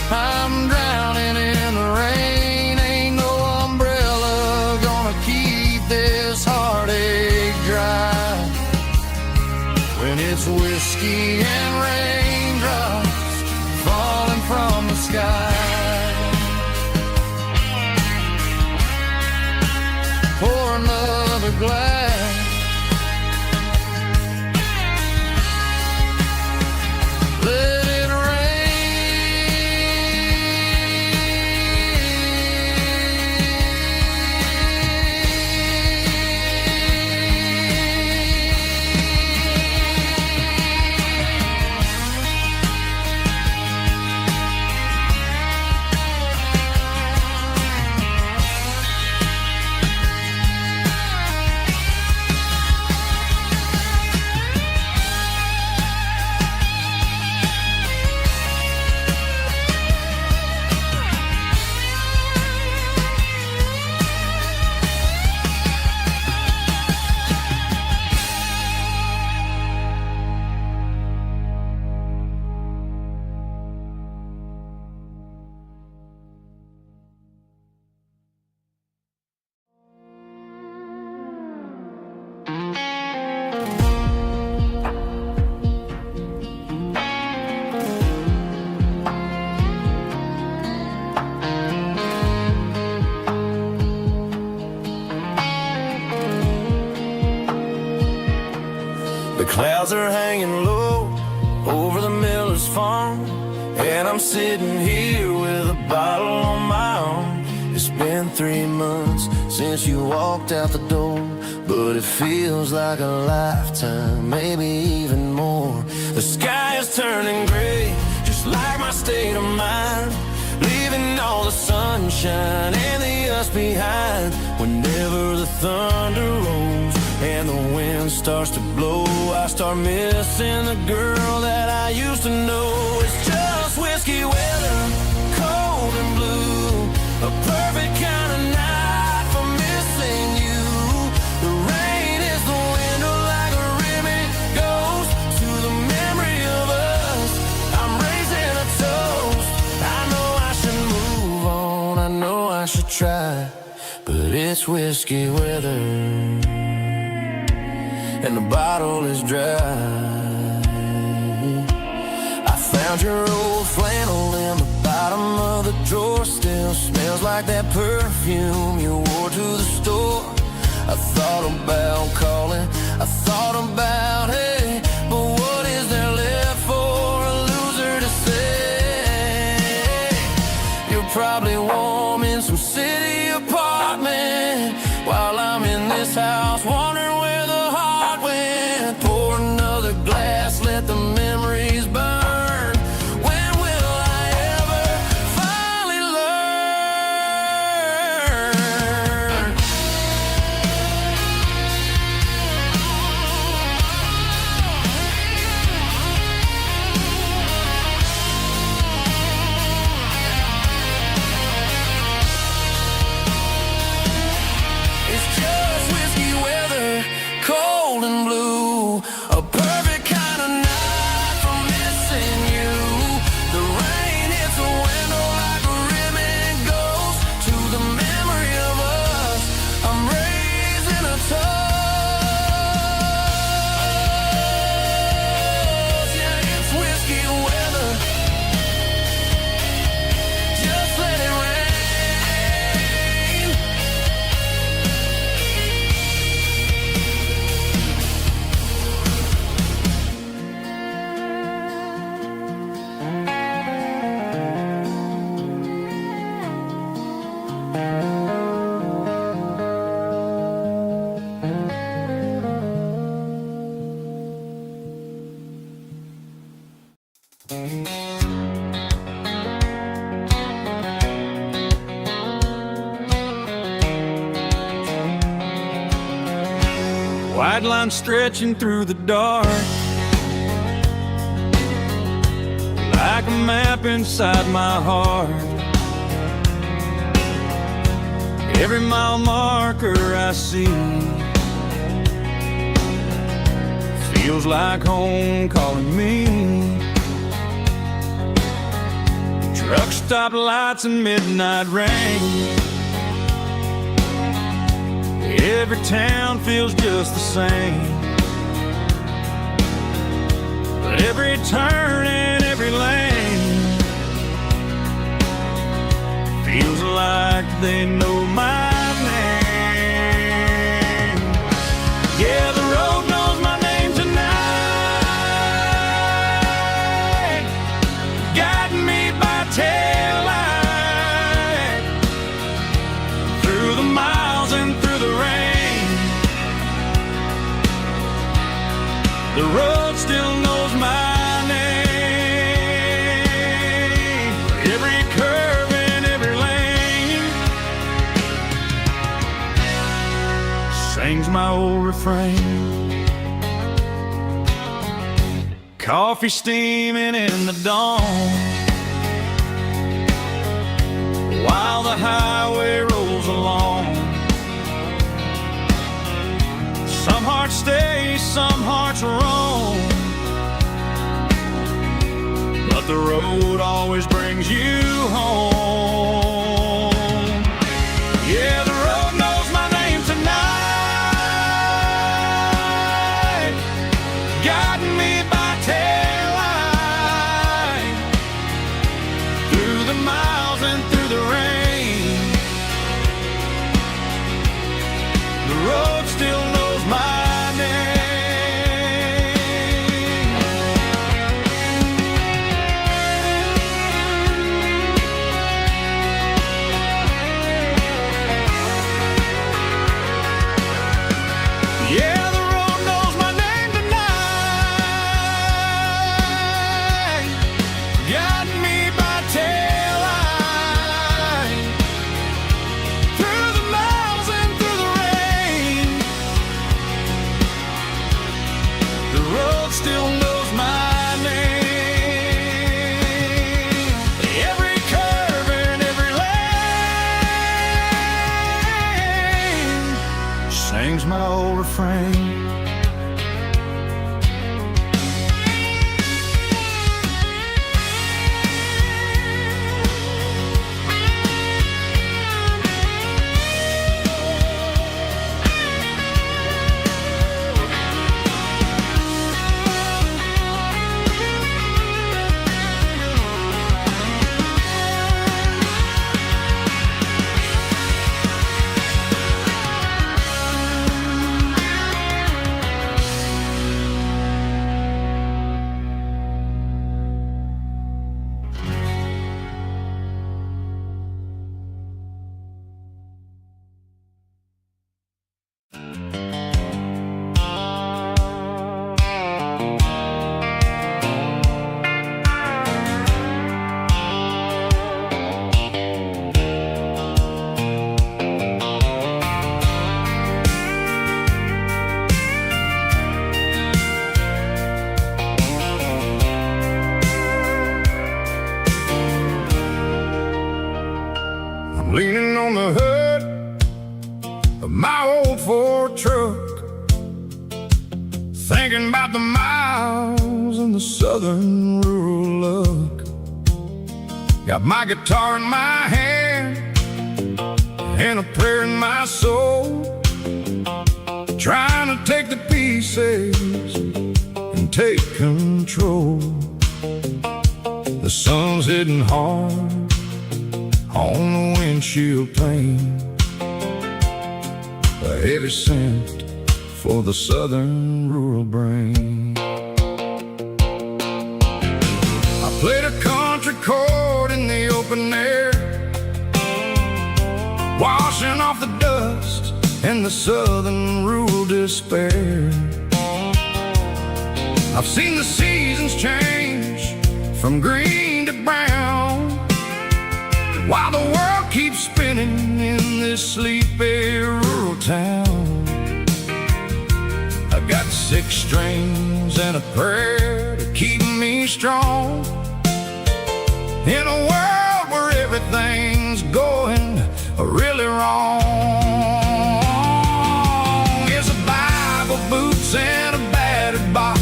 I'm drowning in the rain. Ain't no umbrella gonna keep this heartache dry. When it's whiskey and raindrops falling from the sky. Pour another glass. Let it clouds are hanging low over the miller's farm, and I'm sitting here with a bottle on my arm. It's been 3 months since you walked out the door, but it feels like a lifetime, maybe even more. The sky is turning gray, just like my state of mind, leaving all the sunshine and the us behind. Whenever the thunder rolls and the wind starts to blow, I start missing the girl that I used to know. It's just whiskey weather, cold and blue, a perfect kind of night for missing you. The rain is the window like a ribbon goes to the memory of us. I'm raising a toast. I know I should move on, I know I should try, but it's whiskey weather and the bottle is dry. I found your old flannel in the bottom of the drawer. Still smells like that perfume you wore to the store. I thought about calling, I thought about, hey, but what is there left for a loser to say? You're probably warm in some city apartment while I'm in this house wondering where the heart went. Pour another glass, let the memories burn. When will I ever finally learn? It's just whiskey weather, cold and blue, a perfect kind of night for missing you. The rain hits the window like a ribbon goes to the memory of us. I'm raising a toast. Yeah, it's whiskey weather. Just let it rain. White line stretching through the dark, like a map inside my heart. Every mile marker I see feels like home calling me. Truck stop lights and midnight rain. Every town feels just the same, but every turn and every lane feels like they know my name. Yeah, the road knows my name tonight, guiding me by taillight through the miles and through the rain. The road still knows my name. Every curve and every lane sings my old refrain. Coffee steaming in the dawn, while the highway rolls along. Some hearts stay, some hearts roam, but the road always brings you home. Yeah, the road knows my name tonight, guiding me by taillight through the miles and through the rain. The road still knows my still knows my name. Every curve and every lane sings my old refrain. Leaning on the hood of my old Ford truck, thinking about the miles and the southern rural look. Got my guitar in my hand and a prayer in my soul, trying to take the pieces and take control. The sun's hitting hard on the windshield pane, a heavy scent for the southern rural brain. I played a country chord in the open air, washing off the dust and the southern rural despair. I've seen the seasons change from green to brown, while the world keeps spinning in this sleepy rural town. I've got 6 strings and a prayer to keep me strong, in a world where everything's going really wrong. Here's a Bible, boots, and a battered box,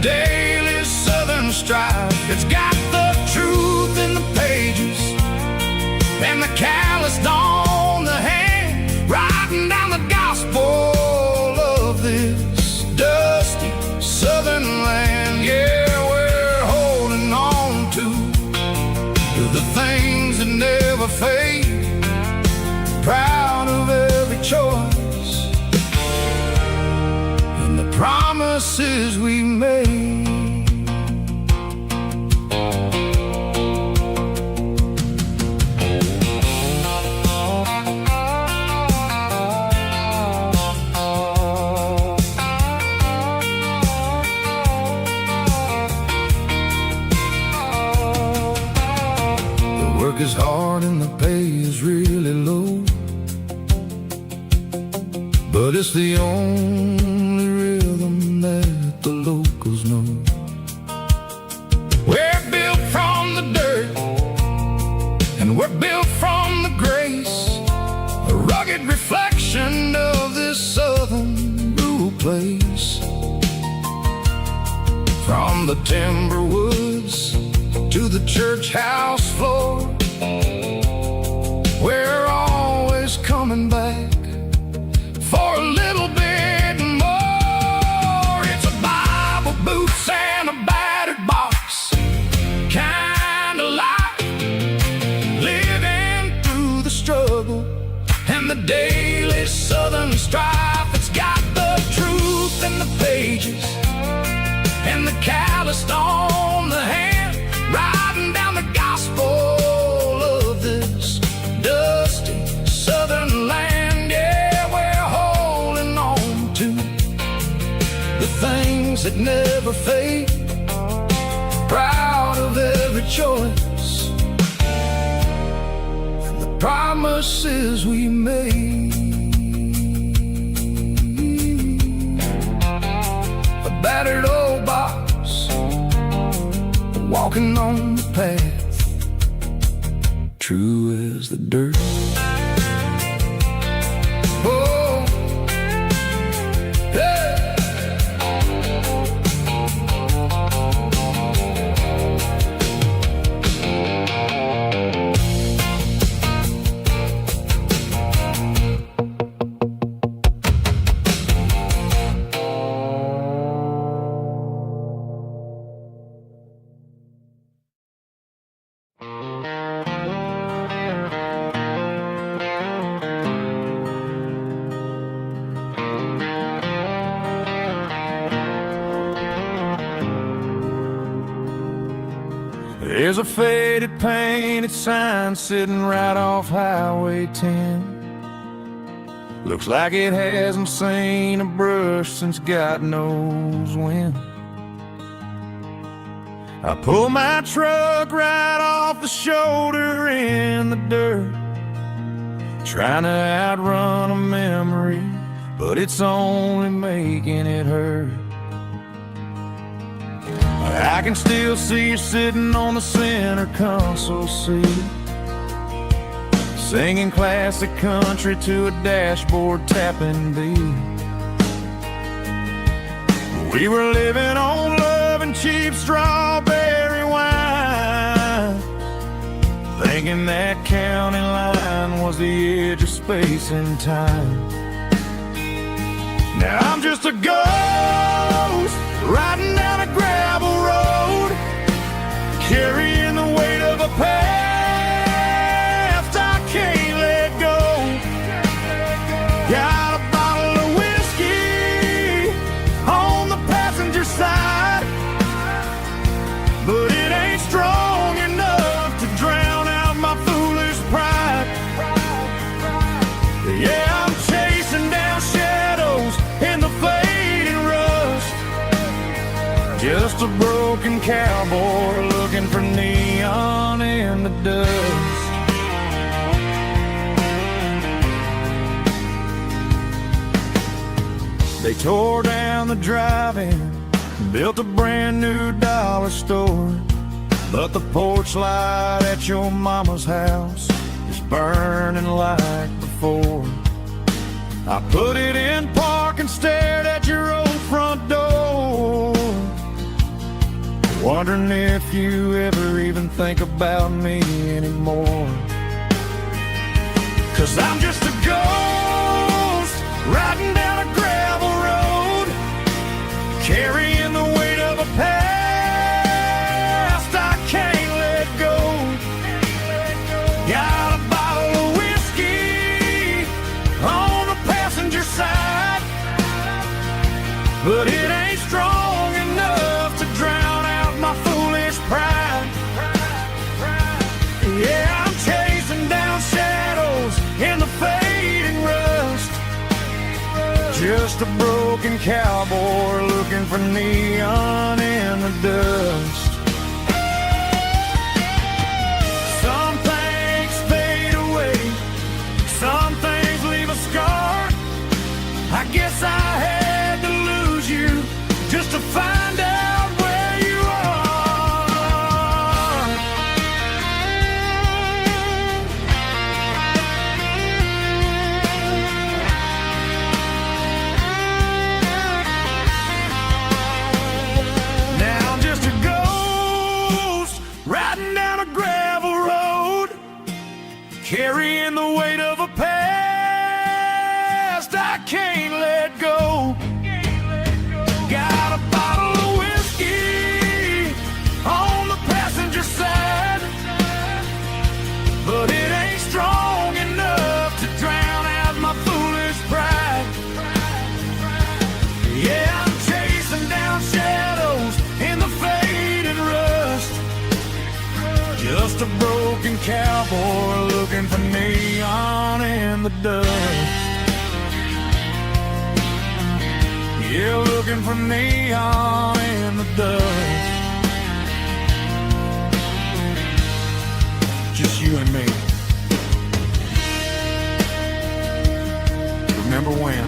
daily Southern strife. It's got the truth in the pages and the calloused on the hand, writing down the gospel of this dusty Southern land. Yeah, we're holding on to the things that never fade, proud of every choice and the promises we made. Work is hard and the pay is really low, but it's the only rhythm that the locals know. We're built from the dirt and we're built from the grace, a rugged reflection of this southern rural place. From the timber woods to the church house floor, we're always coming back for a little bit more. It's a Bible, boots, and a battered box kind of life, living through the struggle and the daily Southern strife. It's got the truth in the pages and the calloused on the hand, writing down the gospel of this dusty Southern land. Yeah, we're holding on to the things that never fade, proud of every choice and the promises we made. A battered old box, walking on the path, true as the dirt. Oh, yeah. There's a faded painted sign sitting right off Highway 10. Looks like it hasn't seen a brush since God knows when. I pull my truck right off the shoulder in the dirt, trying to outrun a memory, but it's only making it hurt. I can still see you sitting on the center console seat, singing classic country to a dashboard tapping beat. We were living on love and cheap strawberry wine, thinking that county line was the edge of space and time. Now I'm just a ghost riding down a gravel road, carrying the weight of a past I can't let go. Got a bottle of whiskey on the passenger side, but it ain't strong enough to drown out my foolish pride. Yeah, I'm chasing down shadows in the fading rust, just a broken cowboy looking for neon in the dust. They tore down the drive-in, built a brand new dollar store, but the porch light at your mama's house is burning like before. I put it in park and stared at your old front door, wondering if you ever even think about me anymore. 'Cause I'm just a ghost riding down a gravel road, carrying the weight of a past I can't let go. Got a bottle of whiskey on the passenger side, but it ain't strong enough to drown out my foolish pride. Yeah, I'm chasing down shadows in the fading rust, just a broken cowboy looking for neon in the dust. Some things fade away, some things leave a scar. I guess I had to lose you just to find out where you are. Now I'm just a ghost riding down a gravel road, carrying the weight of a past I can't let go. Got a bottle of whiskey on the passenger side, but it ain't strong enough to drown out my foolish pride. Yeah, I'm chasing down shadows in the faded rust, just a broken cowboy looking for neon in the dust. Yeah, looking for neon in the dust. Just you and me. Remember when?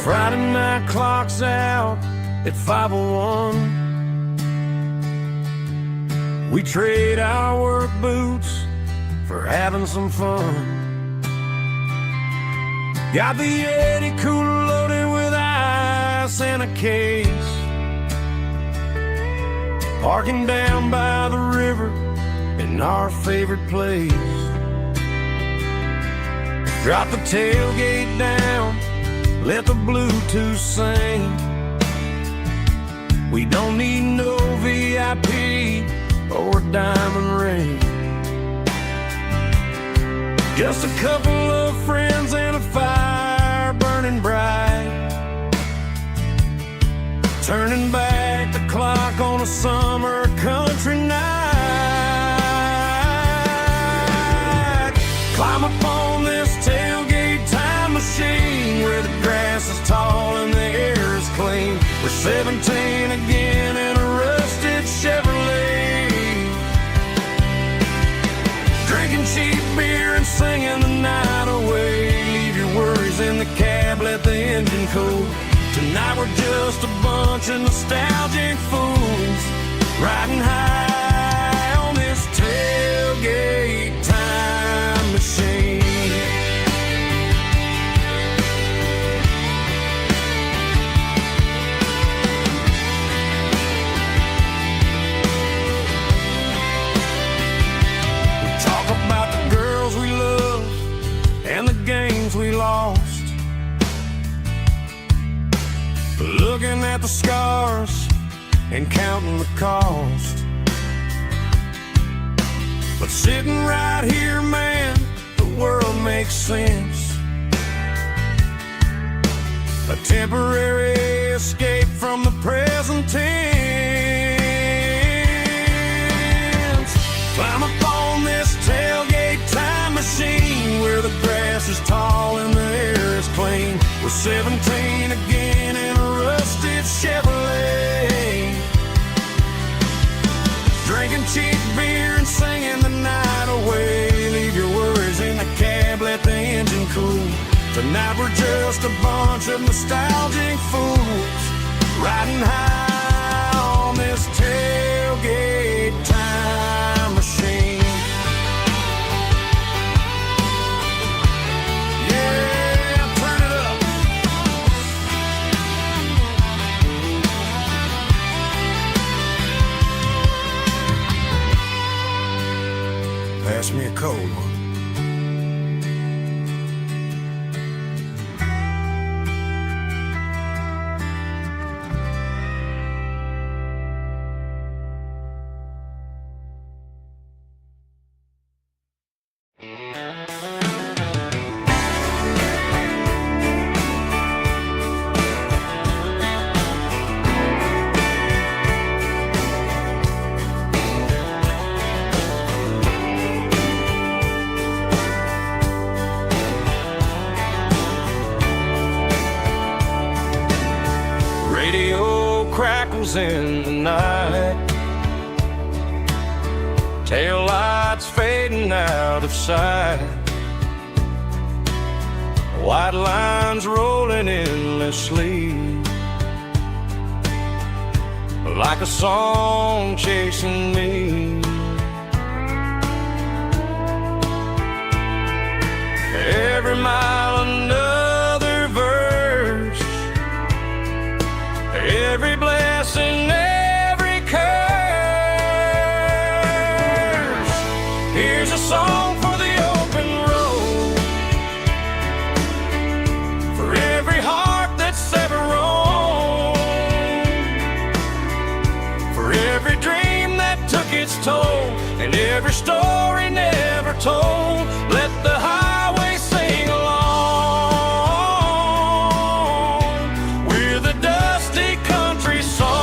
Friday night clock's out at 5:01. We trade our work boots for having some fun. Got the Yeti cooler loaded with ice and a case, parking down by the river in our favorite place. Drop the tailgate down, let the Bluetooth sing. We don't need no VIP or a diamond ring, just a couple of friends and a fire burning bright, turning back the clock on a summer country night. Climb up on this tailgate time machine where the grass is tall and the air is clean. We're 17 again in a rusted Chevrolet, drinking cheap beer and singing the night away. Leave your worries in the cab, let the engine cool. Tonight we're just a bunch of nostalgic fools riding high on this tailgate time machine. We lost, looking at the scars and counting the cost. But sitting right here, man, the world makes sense. A temporary escape from the present tense. Climb up on this tailgate time machine where the grass is tall and the drinking cheap beer and singing the night away. Leave your worries in the cab, let the engine cool. Tonight we're just a bunch of nostalgic fools riding high on this tailgate time machine. Yeah, turn it up. Pass me a cold one. Crackles in the night, tail lights fading out of sight, white lines rolling endlessly, like a song chasing me. Every mile another verse, every blessing, every curse. Here's a song for the open road, for every heart that's ever roamed, for every dream that took its toll, and every story never told. Let the highway sing along with a dusty country song.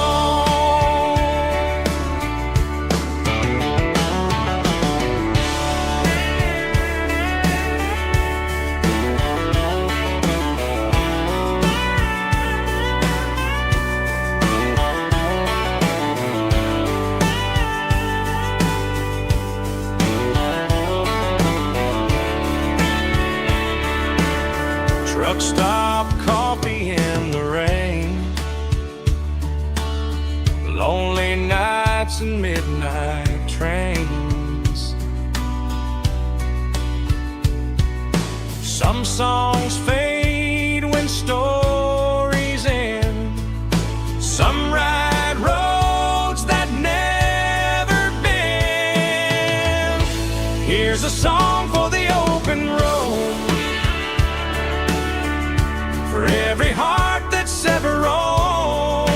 Truck stop, coffee in the rain, lonely nights and midnight trains. Some songs fade when stories end, some ride roads that never bend. Here's a song for the open road, for every heart that's ever roamed,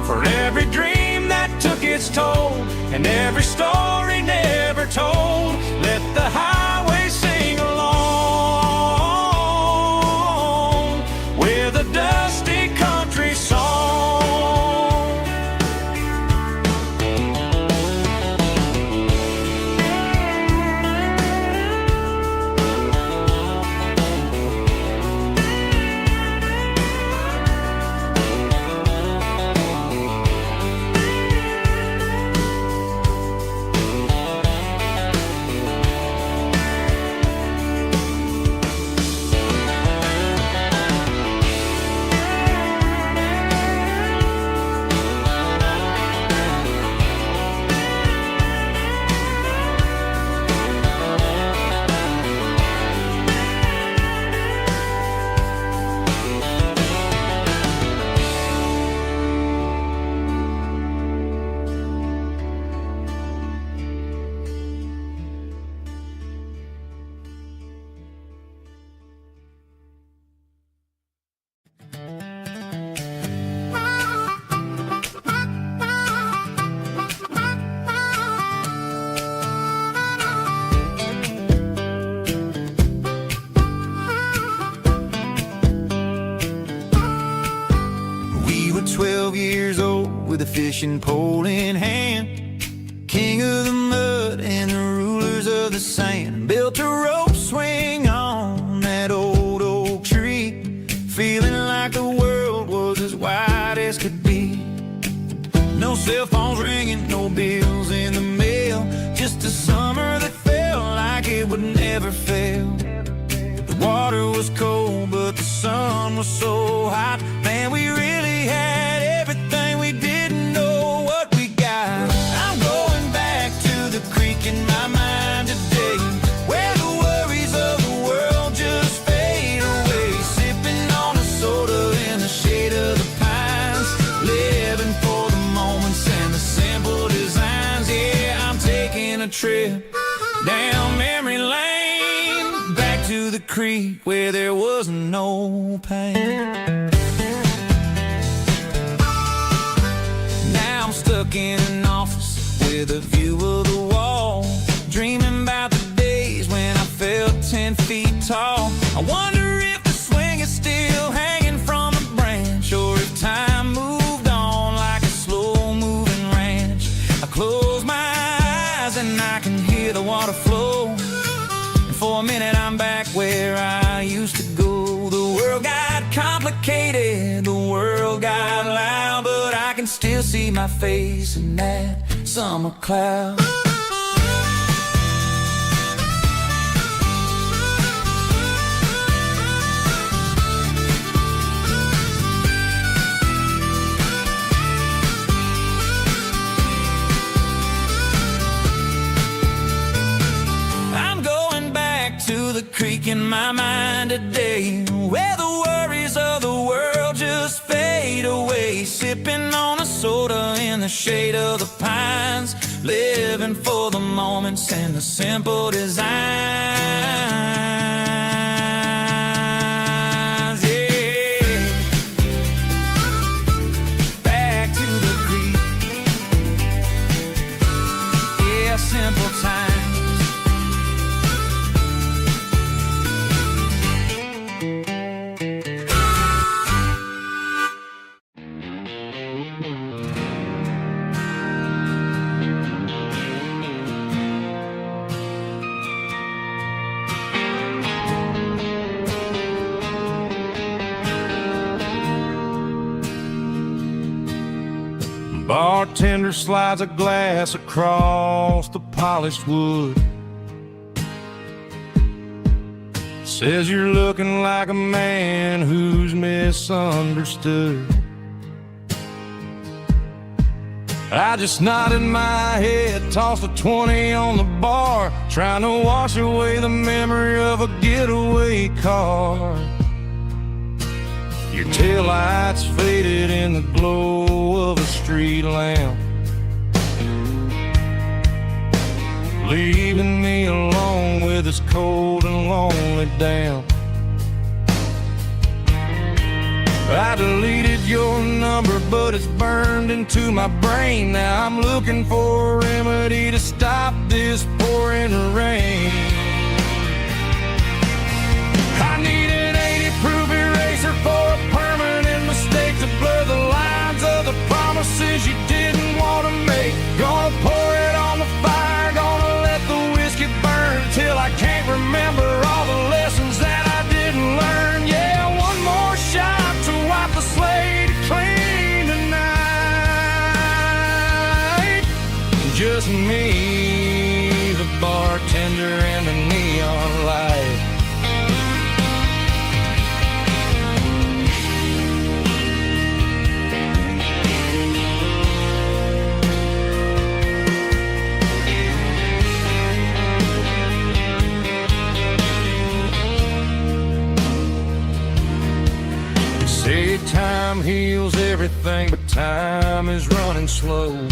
for every dream that took its toll, and every story never told. Let the highway sing along with a dusty country song. We were 12 years old with a fishing pole in hand, king of the mud and the rulers of the sand. Built a rope swing on that old oak tree, feeling like the world was as wide as could be. No cell phones phones ringing, no bills in the mail. Just a summer that felt like it would never fail. The water was cold, but the sun was so hot. Man, we really had everything, we didn't know what we got. I'm going back to the creek in my mind today, where the worries of the world just fade away. Sipping on a soda in the shade of the pines, living for the moments and the simple designs. Yeah, I'm taking a trip down memory lane, back to the creek where there was no pain. Now I'm stuck in an office with a view of the wall, dreaming about the days when I felt 10 feet tall. I wonder if the swing is still hanging from a branch, or if time moved on like a slow-moving ranch. I close my eyes and I can hear the water flow, and for a minute I'm back where I used to go. The world got complicated, the world got loud, but I can still see my face in that summer cloud. To the creek in my mind today, where the worries of the world just fade away. Sipping on a soda in the shade of the pines, living for the moments and the simple designs. Yeah, back to the creek. Yeah, simple times. Bartender slides a glass across the polished wood, says you're looking like a man who's misunderstood. I just nodded my head, tossed a 20 on the bar, trying to wash away the memory of a getaway car. Your taillights faded in the glow of a street lamp, leaving me alone with this cold and lonely damp. I deleted your number, but it's burned into my brain. Now I'm looking for a remedy to stop this pouring rain. I need an 80-proof eraser for a permanent mistake, to blur the lines of the promises you didn't want to make. Gonna pour it on the fire, gonna let the whiskey burn till I can't remember all the lessons that I didn't learn. Yeah, one more shot to wipe the slate clean tonight. Just me, the bartender, and the neon light. Say time heals everything, but time is running slow.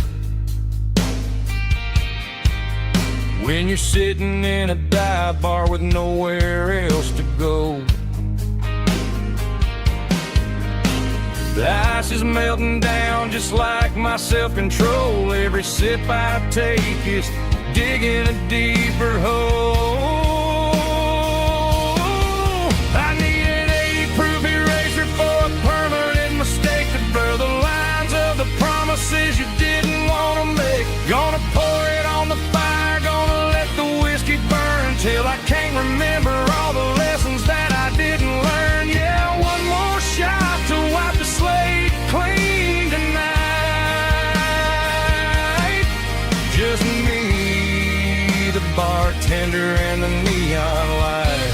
When you're sitting in a dive bar with nowhere else to go, the ice is melting down just like my self-control. Every sip I take is digging a deeper hole. I need an 80-proof eraser for a permanent mistake, to blur the lines of the promises you didn't want to make. Gonna pour it on the fire, gonna let the whiskey burn till I can't remember all the lessons that I didn't learn. Yeah, one more shot to wipe the slate clean tonight. bartender and the neon light.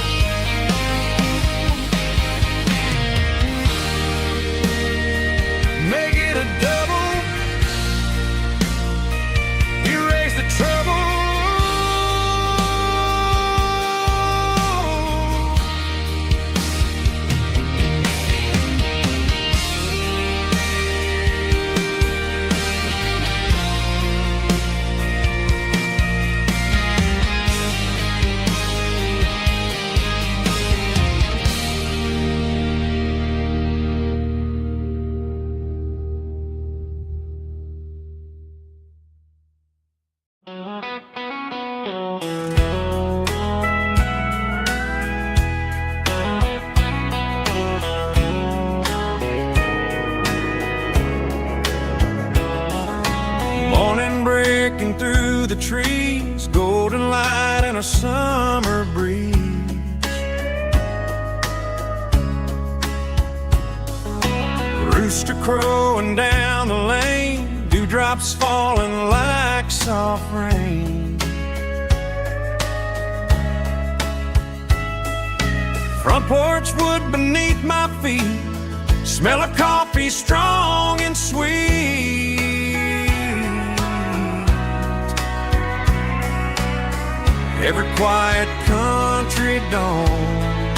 Make it a double, erase the trouble. Through the trees, golden light and a summer breeze. Rooster crowing down the lane, dewdrops falling like soft rain. Front porch wood beneath my feet, smell of coffee strong and sweet. Every quiet country dawn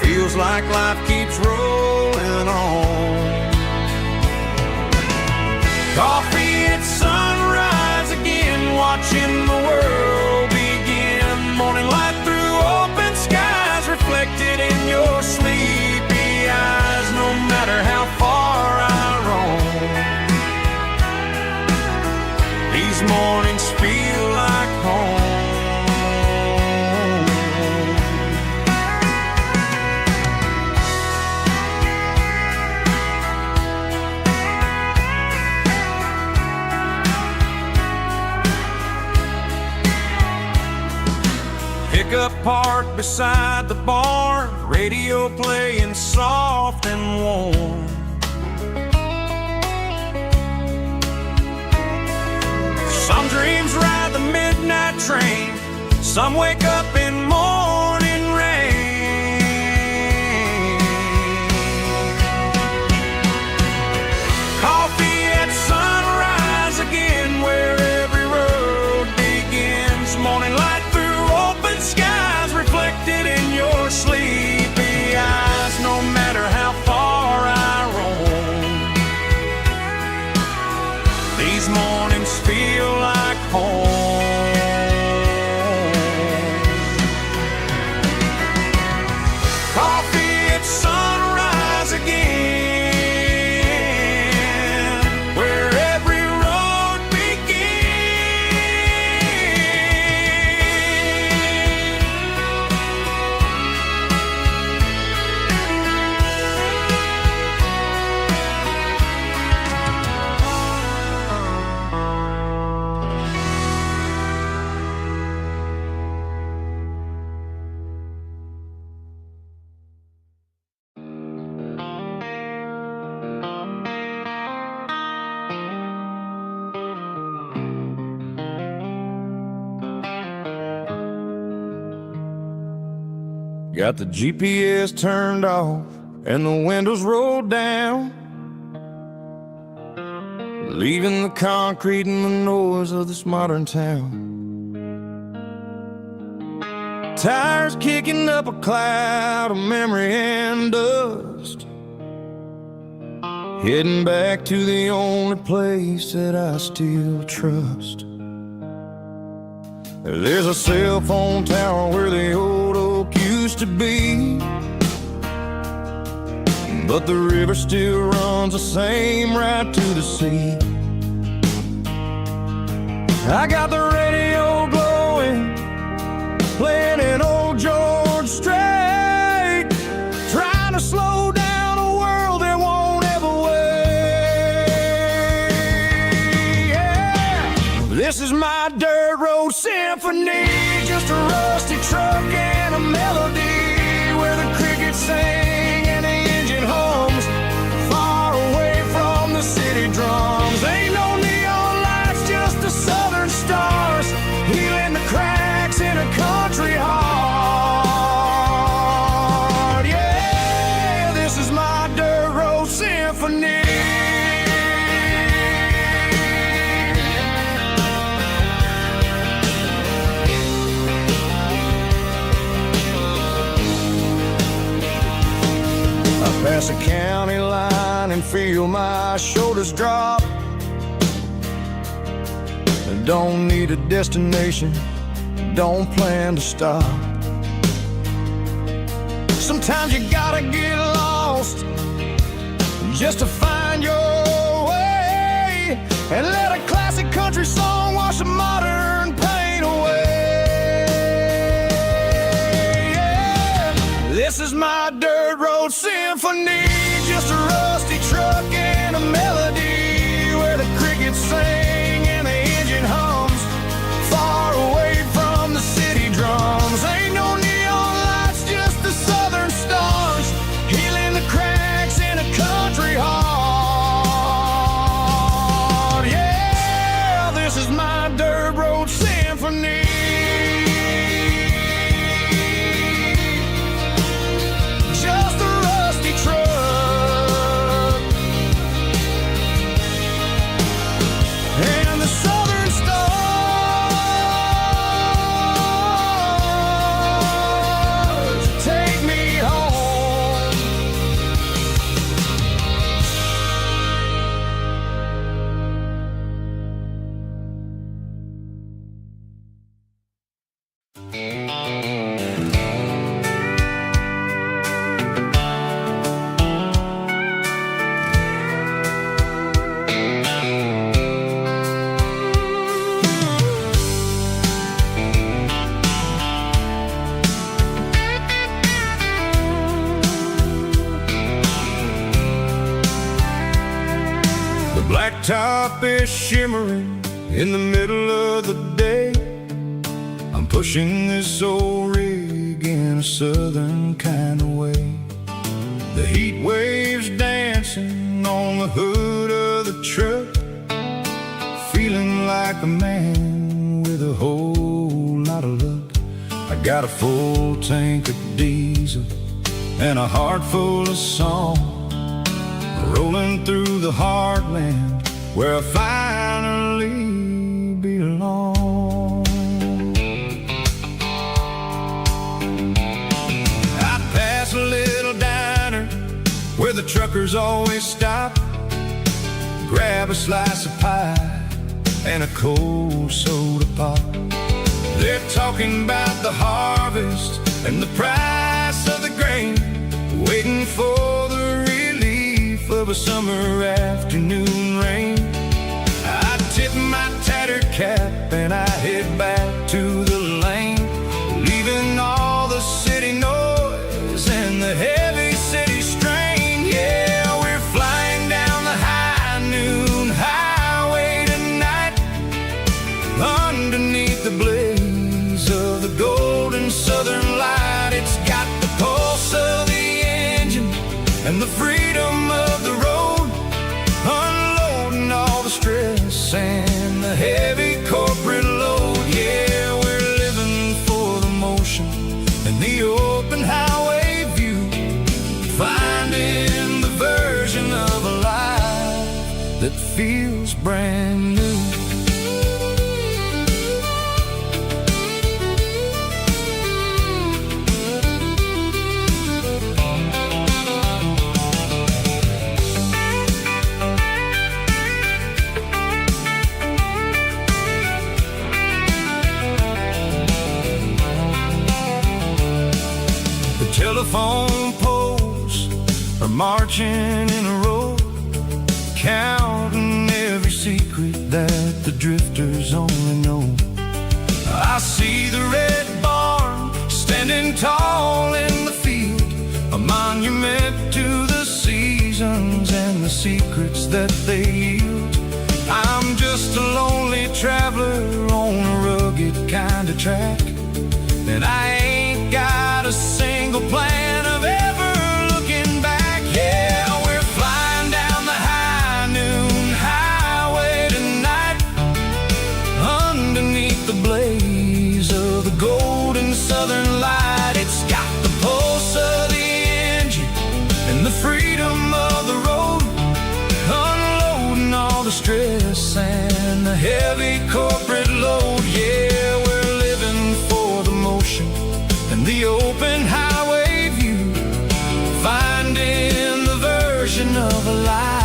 feels like life keeps rolling on. Coffee at sunrise again, watching the world begin. Morning light through open skies, reflected in your sleepy eyes. No matter how far I roam, these mornings feel like home. Pickup parked beside the barn, radio playing soft and warm. Some dreams ride the midnight train, some wake up in morning rain. Coffee at sunrise again, where every road begins. Morning light through open skies, reflected in your sleepy eyes. No matter how far I roam, these mornings feel like home. Coffee at sunrise again, where every road Got the GPS turned off and the windows rolled down, leaving the concrete and the noise of this modern town. Tires kicking up a cloud of memory and dust, heading back to the only place that I still trust. There's a cell phone tower where the old oak used to be, but the river still runs the same right to the sea. I got the radio glowing, playing an old George Strait, trying to slow down a world that won't ever wait. Yeah. This is my dirt road symphony, just a rusty truck and a melody, where the crickets sing and the engine hums, far away from the city drums. Ain't no neon lights, just the southern stars, healing can feel my shoulders drop. I don't need a destination, don't plan to stop. Sometimes you gotta get lost just to find your way, and let a classic country song wash the modern pain away. Yeah. This is my dirt road symphony, just a rusty truck and a melody where the crickets sing and the engine hums, far away from the city drums. Ain't no neon lights, just the southern stars, healing the cracks in a country heart. Yeah, this is my dirt road symphony. Just a rusty truck and the southern stars take me home. The blacktop is shimmering in the middle of the day. I'm pushing this old rig in a southern kind of way. The heat waves dancing on the hood of the truck, feeling like a man with a whole lot of luck. I got a full tank of diesel and a heart full of song, rolling through the heartland where I finally belong. I'd pass a little diner where the truckers always stop, grab a slice of pie and a cold soda pop. They're talking about the harvest and the price of the grain, waiting for the relief of a summer afternoon rain. I tip my tattered cap and I head back to the lane, leaving all the city noise and the heavy city strain. Yeah, we're flying down the high noon highway tonight, underneath the blaze of the golden southern light. It's got the pulse of the engine and the freedom of the road, unloading all the stress and the heavy corporate load. Yeah, we're living for the motion and the open highway view, finding the version of a life that feels brand new. Telephone poles are marching in a row, counting every secret that the drifters only know. I see the red barn standing tall in the field, a monument to the seasons and the secrets that they yield. I'm just a lonely traveler on a rugged kind of track, and I ain't got a single plan of ever looking back. Yeah, we're flying down the high noon highway tonight, underneath the blaze of the golden southern light. It's got the pulse of the engine and the freedom of the road, unloading all the stress and the heavy corporate load. Yeah, we're living for the motion and the open highway view, finding the version of a life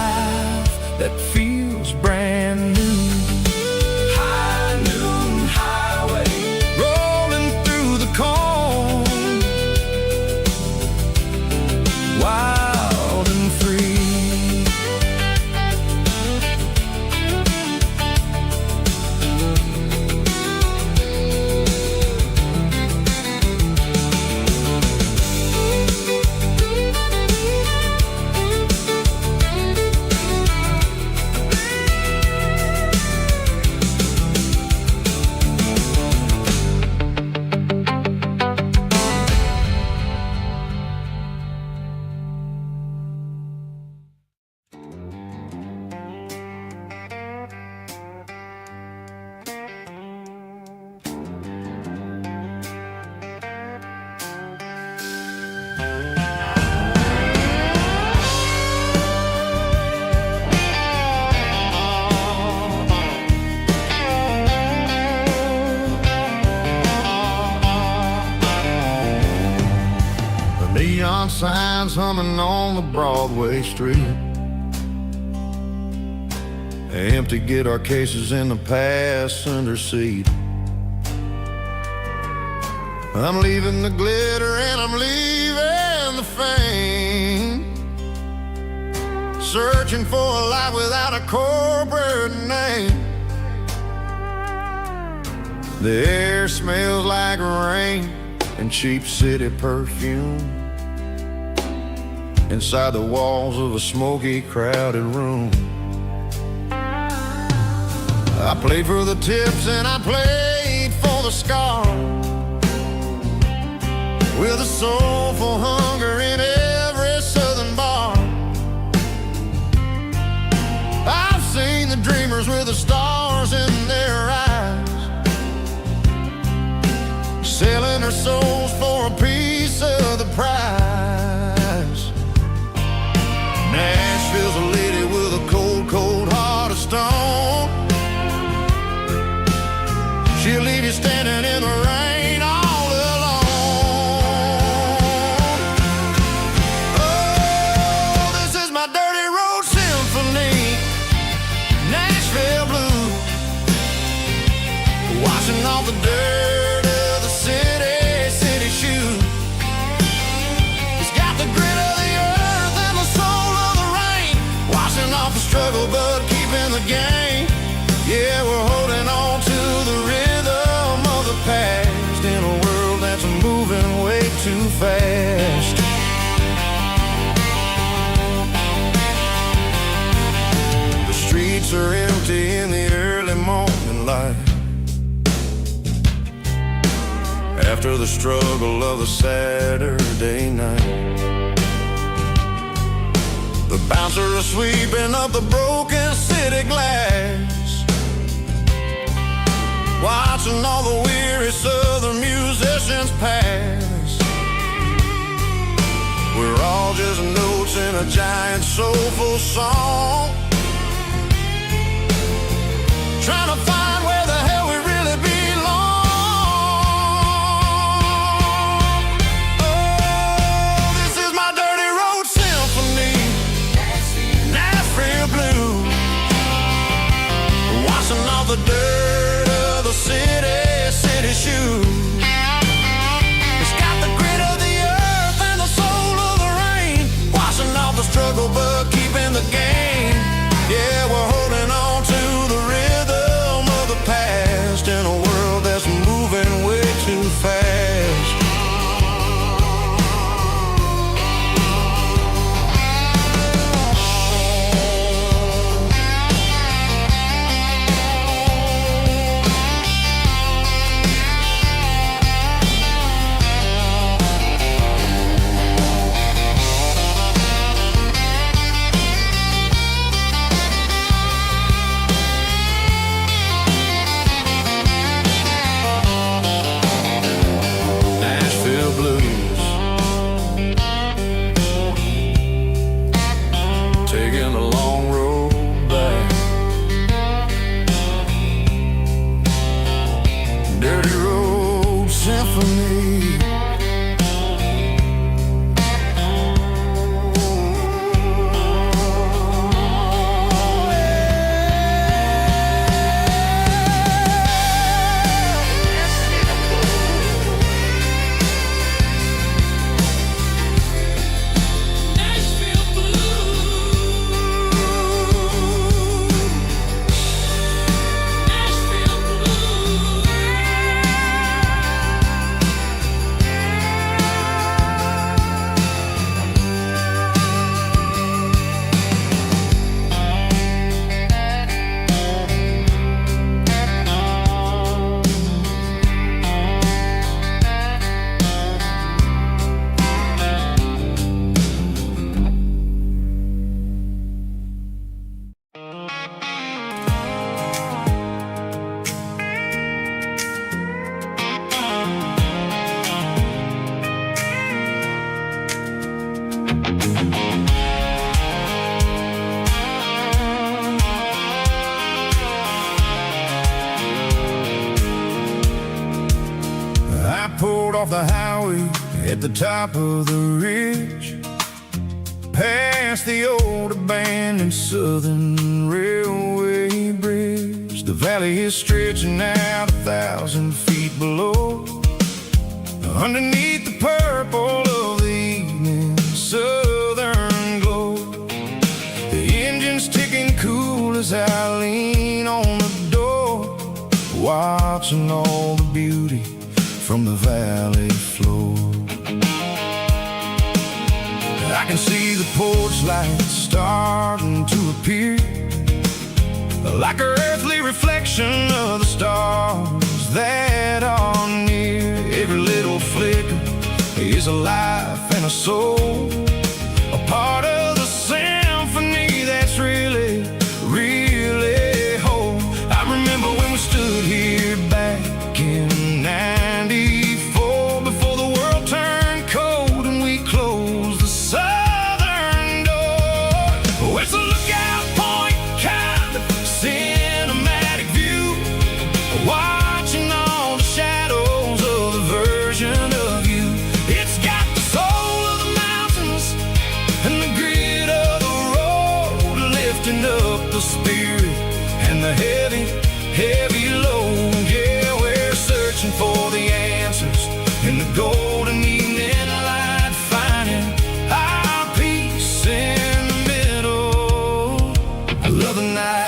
signs humming on the Broadway street. Empty guitar cases in the passenger seat. I'm leaving the glitter and I'm leaving the fame, searching for a life without a corporate name. The air smells like rain and cheap city perfume inside the walls of a smoky, crowded room. I played for the tips and I played for the scars, with a soulful hunger in every southern bar. I've seen the dreamers with the stars in their eyes, selling their souls for a piece of the prize. Nashville's a lady with a cold, cold heart of stone. She'll leave you standing in the rain all alone. Oh, this is my dirty road symphony, Nashville blue, washing off the dirt of the city shoe. It's got the grit of the earth and the soul of the rain, washing off the struggle but keeping the game. Yeah, we're holding on to the rhythm of the past in a world that's moving way too fast. The streets are empty in the early morning light, after the struggle of the Saturday night. The bouncers are sweeping up the broken city glass, watching all the weary southern musicians pass. We're all just notes in a giant soulful song, trying to find where the hell we really belong. Oh, this is my dirty road symphony, Nashville blue, washing off the dirt of the city shoe. It's got the grit of the earth and the soul of the rain, washing off the struggle but keeping the game. Yeah, we're holding on to the rhythm of the past in a world that's moving way too fast. Nashville blues, taking the long road back. Dirty road symphony. I pulled off the highway at the top of the ridge, past the old abandoned Southern Railway bridge. The valley is stretching out 1,000 feet below, underneath the purple of the evening southern glow. The engine's ticking cool as I lean on the door, watching all the beauty from the valley floor. I can see the porch lights starting to appear, like an earthly reflection of the stars that are near. Every little flicker is a life and a soul, a part of the symphony that's really, really whole. I remember when we stood here back in '94, before the world turned cold and we closed the southern door. Oh, it's a lookout point, kind of cinematic view, watching all the shadows of the version of you. It's got the soul of the mountains and the grit of the road, lifting up the spirit and the heavy, heavy load. Yeah, we're searching for the answers in the golden evening light, finding our peace in the middle of the night.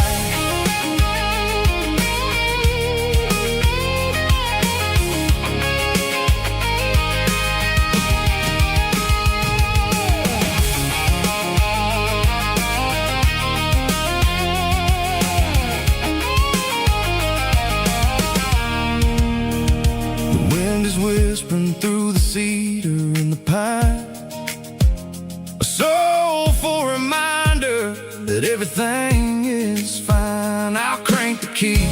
The wind is whispering through the cedar and the pine, a soulful reminder that everything is fine. I'll crank the key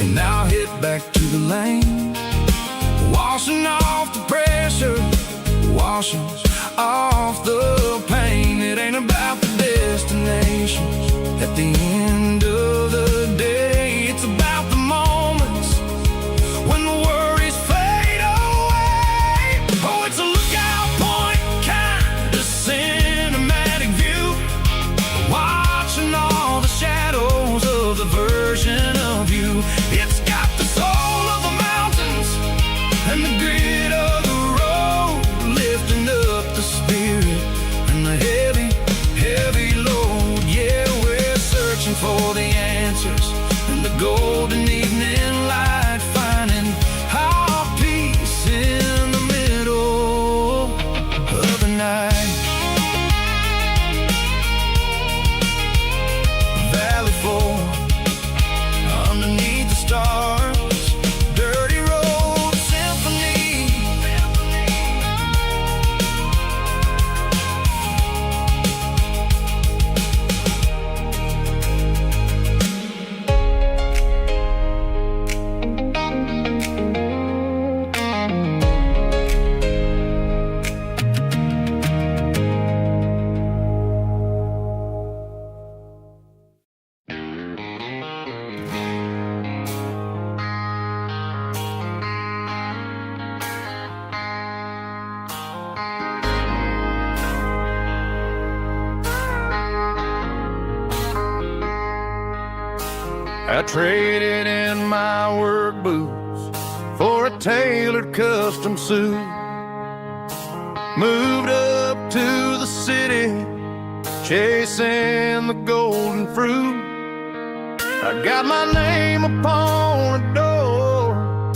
and I'll head back to the lane, washing off the pressure, washing off the pain. It ain't about the destinations at the end of the day, it's about the moments when the worries fade away. Oh, it's a lookout point, kind of cinematic view, watching all the shadows of the version of you. It's got the soul of the mountains and the grit of the road, lifting up the spirit and the heavy, heavy load. Yeah, we're searching for the answers in the golden evening light, finding our peace in the middle of the night. Valley floor, underneath the stars, dirty road symphony. I traded in my work boots for a tailored custom suit, moved up to the city, chasing the golden fruit. I got my name upon a door,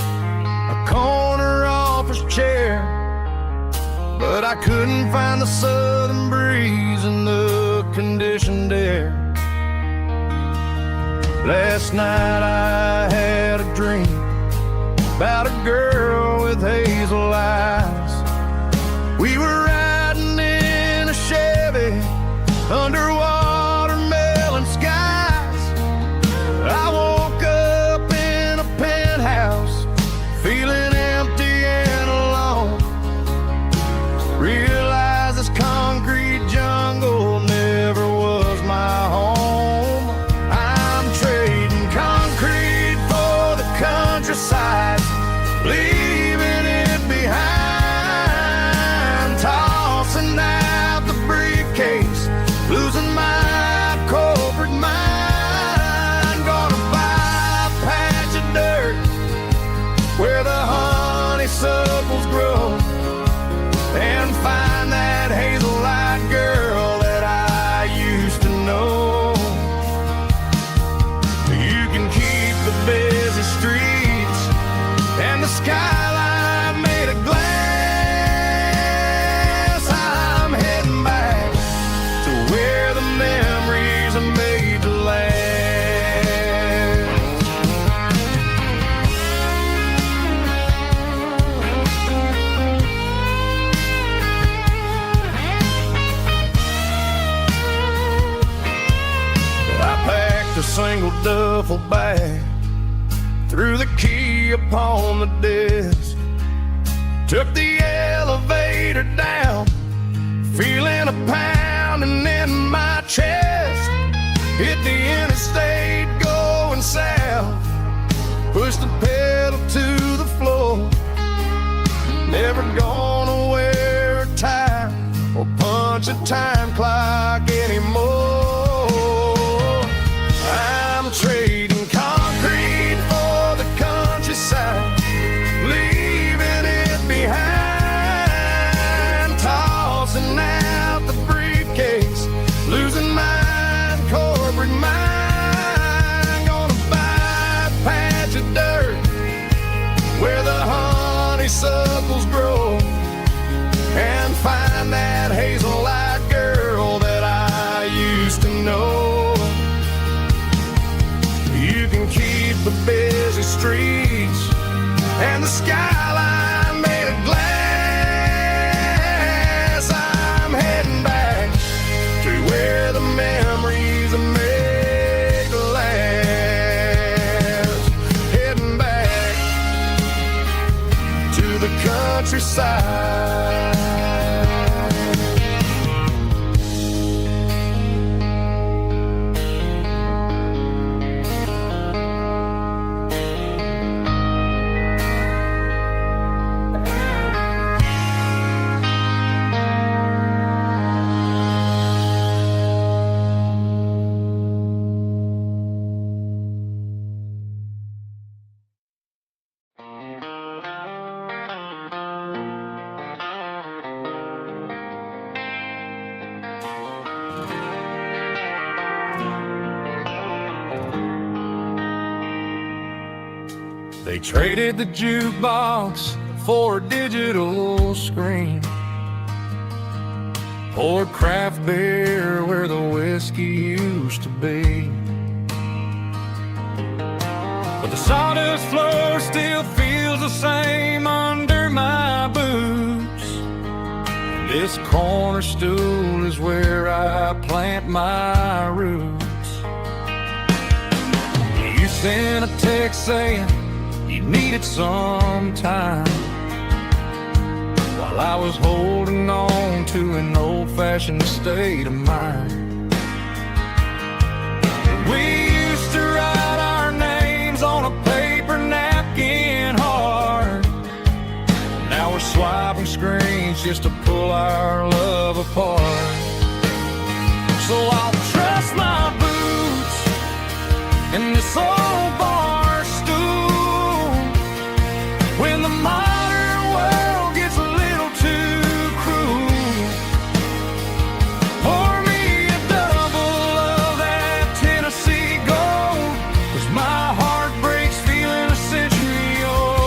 a corner office chair, but I couldn't find the southern breeze in the conditioned air. Last night I had a dream about a girl with hazel eyes. We were riding in a Chevy under watermelon skies. I woke up in a penthouse feeling empty and alone. Realized this concrete jungle never was my home. Countryside, leaving it behind. back, threw the key upon the desk, took the elevator down, feeling a pounding in my chest. Hit the interstate going south, pushed the pedal to the floor. Never gonna wear a tie or punch a time clock anymore. I'm trading concrete for the countryside, leaving it behind, tossing out the briefcase, losing my corporate mind. Gonna buy a patch of dirt where the honeysuckles grow, and find that hazel-eyed girl that I used to know. You can keep the busy streets and the skyline made of glass. I'm heading back to where the memories are made to last. Heading back to the countryside. They traded the jukebox for a digital screen, poured craft beer where the whiskey used to be. But the sawdust floor still feels the same under my boots. This corner stool is where I plant my roots. You sent a text saying you needed some time, while I was holding on to an old-fashioned state of mind. We used to write our names on a paper napkin hard. Now we're swiping screens just to pull our love apart. So I'll trust my boots in this old bar stool when the modern world gets a little too cruel. Pour me a double of that Tennessee Gold, 'cause my heart breaks feeling a century old.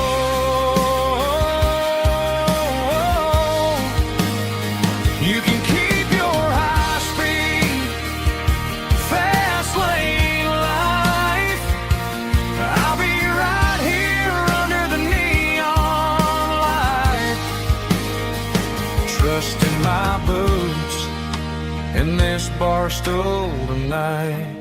You can keep your high-speed, fast lane life. I'll be right here under the neon light, trusting my boots in this bar stool tonight.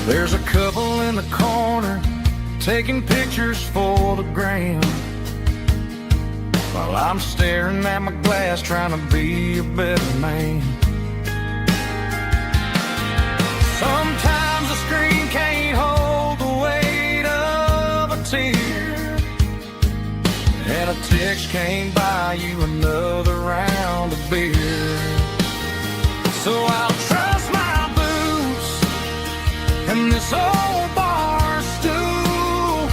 There's a couple in the corner taking pictures for the gram, while I'm staring at my glass trying to be a better man. Sometimes the screen can't hold the weight of a tear, and a text can't buy you another round of beer. So I'll trust my boots and this old bar stool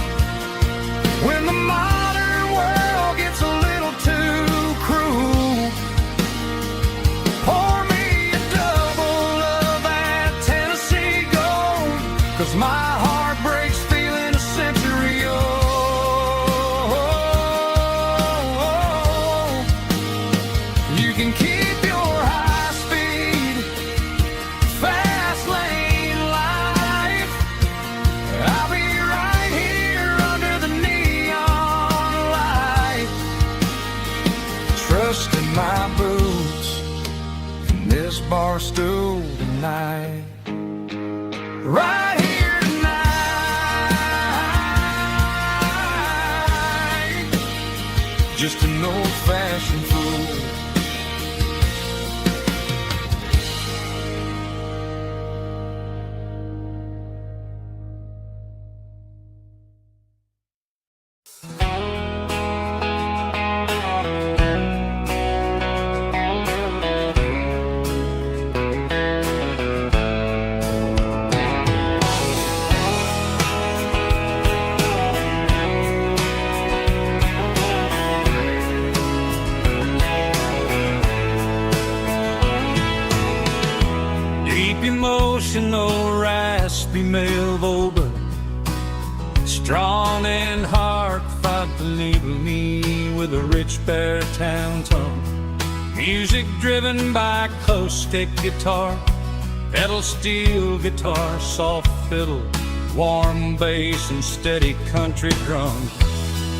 when the modern world gets a little too cruel. Pour me a double of that Tennessee Gold, 'cause my heart breaks feeling a century old. You can keep your high-speed, fast lane life. bar stool tonight. Right here tonight. Just an old-fashioned fool. Emotional, raspy male vulva, strong and heartfelt, believe me, with a rich baritone tone. Music driven by acoustic guitar, pedal steel guitar, soft fiddle, warm bass, and steady country drums.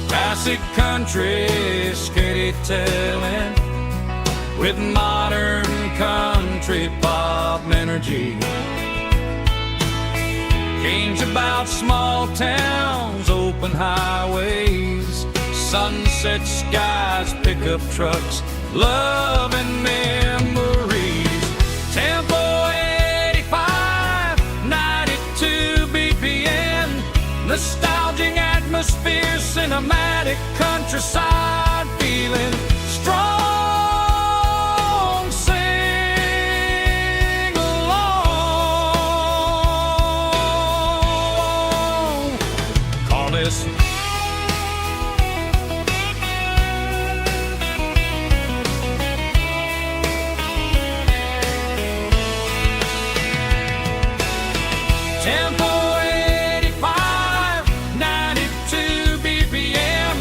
Classic country, storytelling with modern country pop energy. Games about small towns, open highways, sunset skies, pickup trucks, love and memories. Tempo 85, 92 BPM, nostalgic atmosphere, cinematic countryside feeling, strong. Tempo 85, 92 BPM,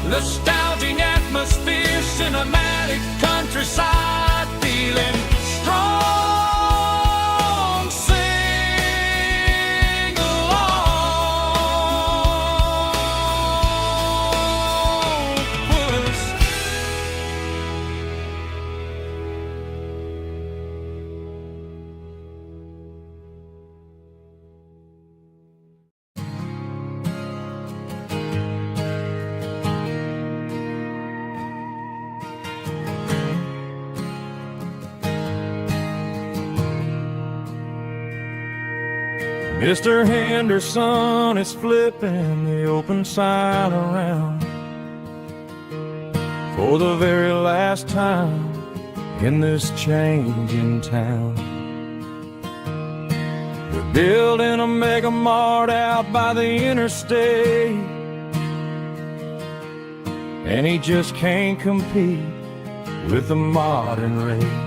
nostalgic atmosphere, cinematic countryside feeling, strong, sing along with us. Mr. Henderson is flipping the open sign around for the very last time in this changing town. They're building a mega mart out by the interstate, and he just can't compete with the modern rate.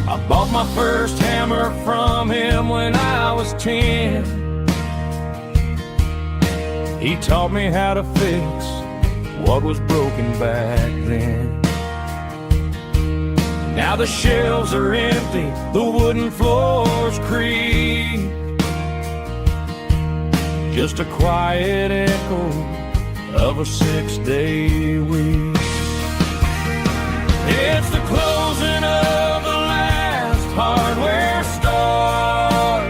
I bought my first hammer from him when I was 10. He taught me how to fix what was broken back then. Now the shelves are empty, the wooden floors creak, just a quiet echo of a 6-day week. It's the closing of the hardware store.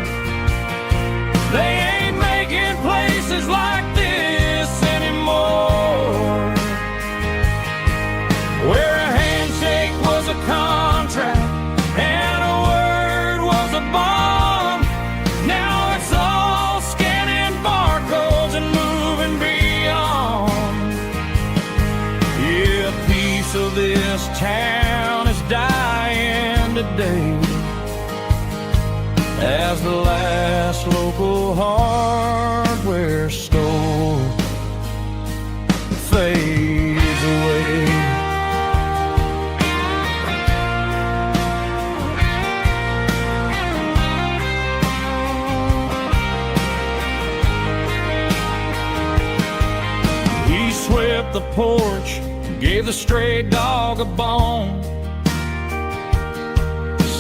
They ain't making places like this anymore, where a handshake was a contract and a word was a bond. Now it's all scanning barcodes and moving beyond. Yeah, a piece of this town is dying today as the last local hardware store fades away. He swept the porch, gave the stray dog a bone,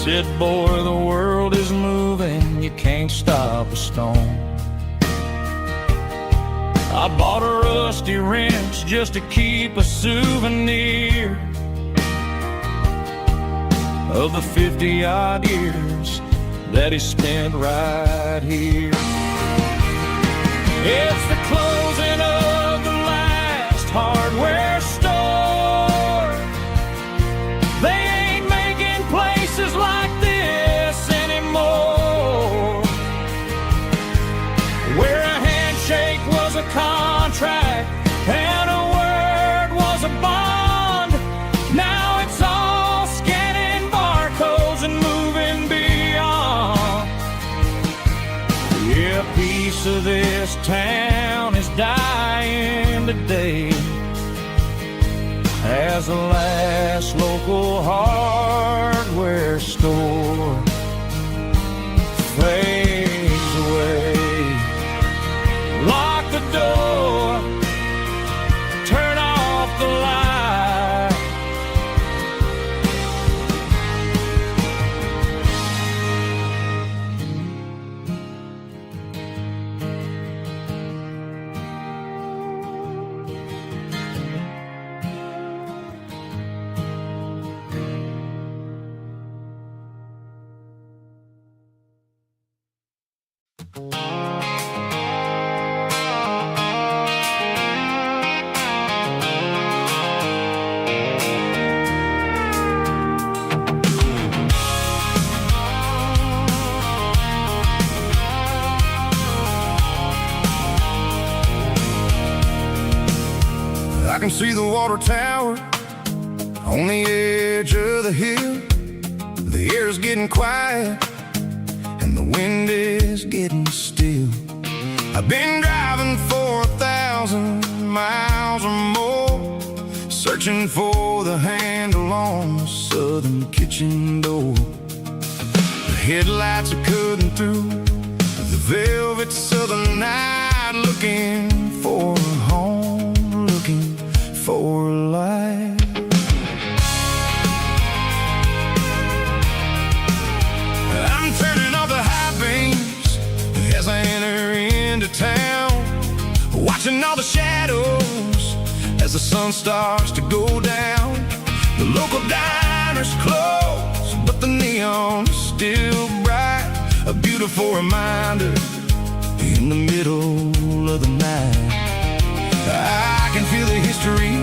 said, boy, the world is moving, you can't stop a stone. I bought a rusty wrench just to keep a souvenir. of the 50-odd years that he spent right here. It's the closing of the last hardware store. They ain't making places like this anymore, where a handshake was a contract and a word was a bond. Now it's all scanning barcodes and moving beyond. Yeah, a piece of this town is dying today as the last local hardware store fades away. Lock the door, turn off the light. I can see the water tower on the edge of the hill. The air's getting quiet and the wind is getting still. I've been driving for 1,000 miles or more, searching for the handle on the southern kitchen door. The headlights are cutting through the velvet southern night, looking for a home, looking for a life. I'm turning off the high beams as I enter into town, watching all the shadows as the sun starts to go down. The local diner's closed, but the neon is still bright, a beautiful reminder in the middle of the night. I can feel the history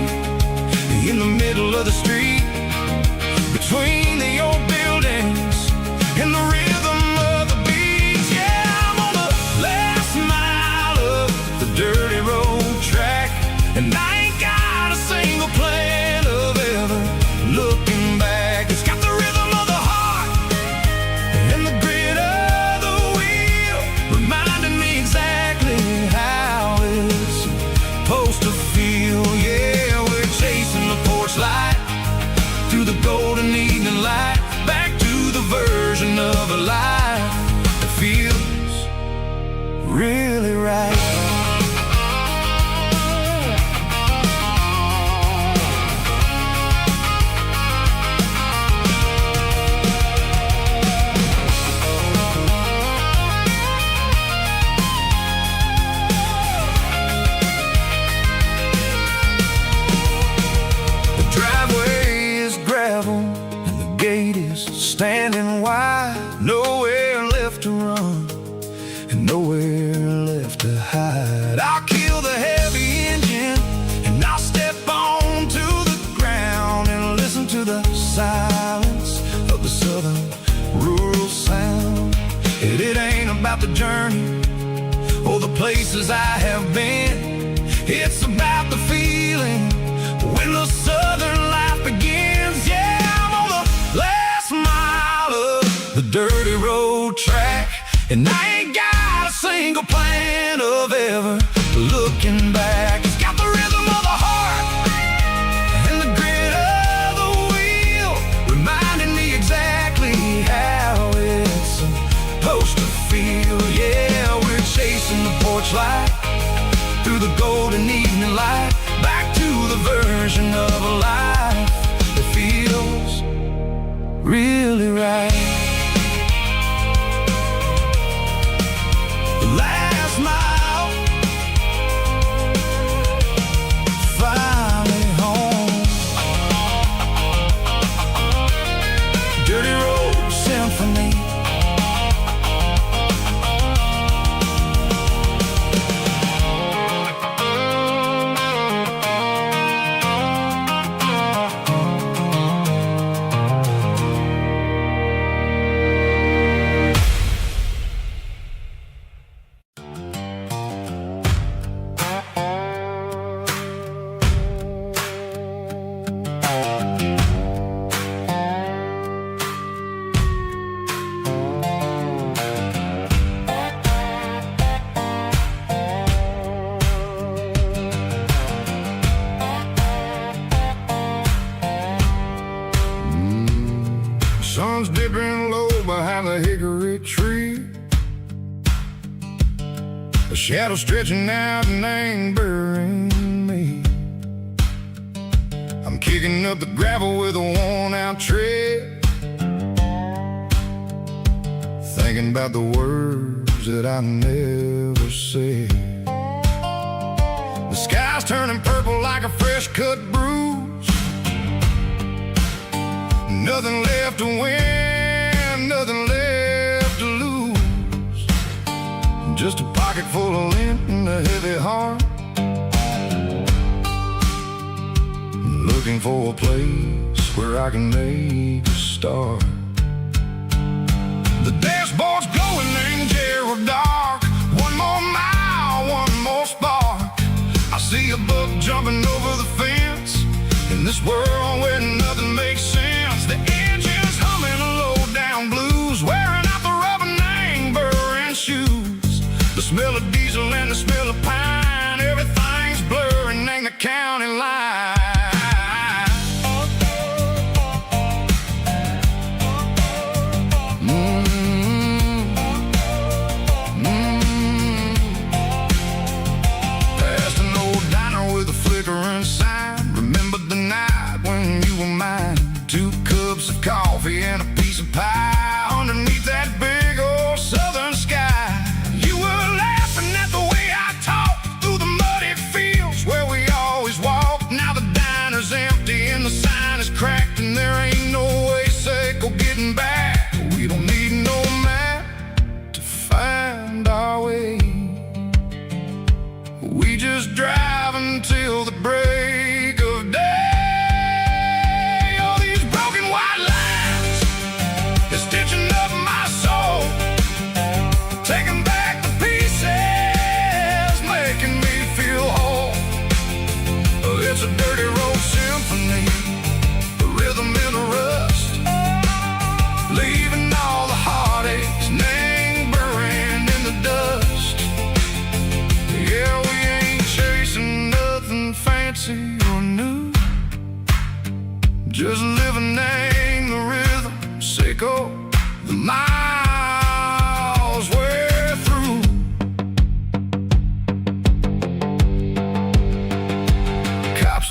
in the middle of the street, between the old buildings and the rhythm of the beats. Yeah, I'm on the last mile of the dirty road track, and I ain't got a single plan of ever looking back. It's got the rhythm of the heart and the grit of the wheel, reminding me exactly how it's supposed to feel. Yeah, we're chasing the porch light through the golden evening light, back to the version of a life that feels really right. Standing wide, nowhere left to run and nowhere left to hide. I'll kill the heavy engine and I'll step onto the ground and listen to the silence of the southern rural sound. It ain't about the journey or the places I have been, it's about the feeling when the southern life begins. Yeah, I'm on the last mile of the dirty road track, and I ain't got a single plan of ever looking back. It's got the rhythm of the heart and the grit of the wheel, reminding me exactly how it's supposed to feel. Yeah, we're chasing the porch light through the golden evening light, back to the version of a life that feels really right. The last mile, finally home. Dirty shadow stretching out and ain't burying me. I'm kicking up the gravel with a worn-out tread, thinking about the words that I never said. The sky's turning purple like a fresh-cut bruise. Nothing left to win, nothing left to lose. Just a pocket full of lint and a heavy heart, looking for a place where I can make a start. The dashboard's glowing, angel dark. One more mile, one more spark. I see a buck jumping over the fence in this world where nothing makes sense. The engine's humming a low-down blues, wearing out the rubber name burring shoes. The smell of diesel and the smell of pine, everything's blurring, ain't the county line. Coffee and a piece of pie underneath that big old southern sky. You were laughing at the way I talked through the muddy fields where we always walked. Now the diner's empty and the sign is cracked, and there ain't no way safe or getting back. We don't need no map to find our way. We just drive until the break of day. It's a dirty road symphony, a rhythm in the rust, leaving all the heartaches, name burning in the dust. Yeah, we ain't chasing nothing fancy or new, just living name the rhythm, sicko, the miles we're through.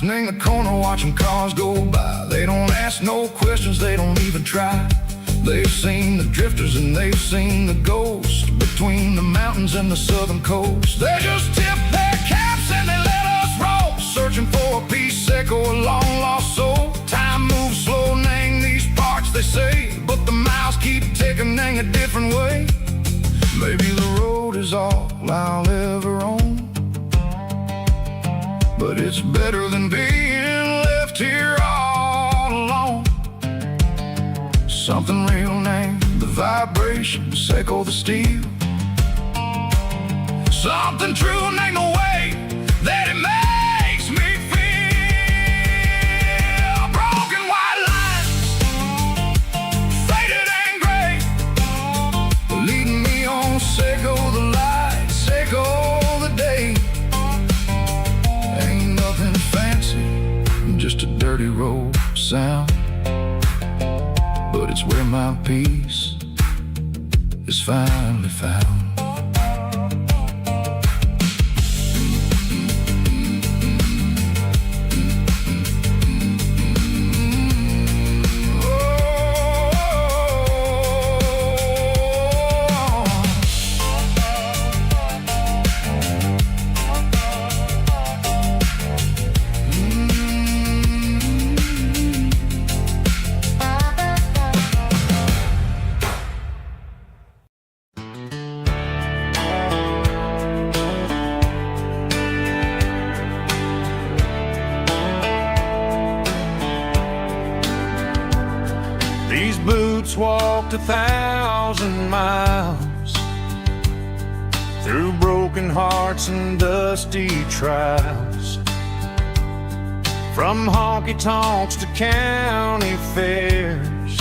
In the corner watching cars go by, they don't ask no questions, they don't even try. They've seen the drifters and they've seen the ghosts between the mountains and the southern coast. They just tip their caps and they let us roll, searching for a piece secco, a long lost soul. Time moves slow, name these parts they say, but the miles keep ticking, nang a different way. Maybe the road is all I'll ever own, but it's better than being left here all alone. Something real named the vibration, secco the steel. Something true named the way that it makes me feel. Broken white lines, faded and gray, leading me on, secco the light, secco the day. Just a dirty road sound, but it's where my peace is finally found. These boots walked 1,000 miles through broken hearts and dusty trials, from honky-tonks to county fairs,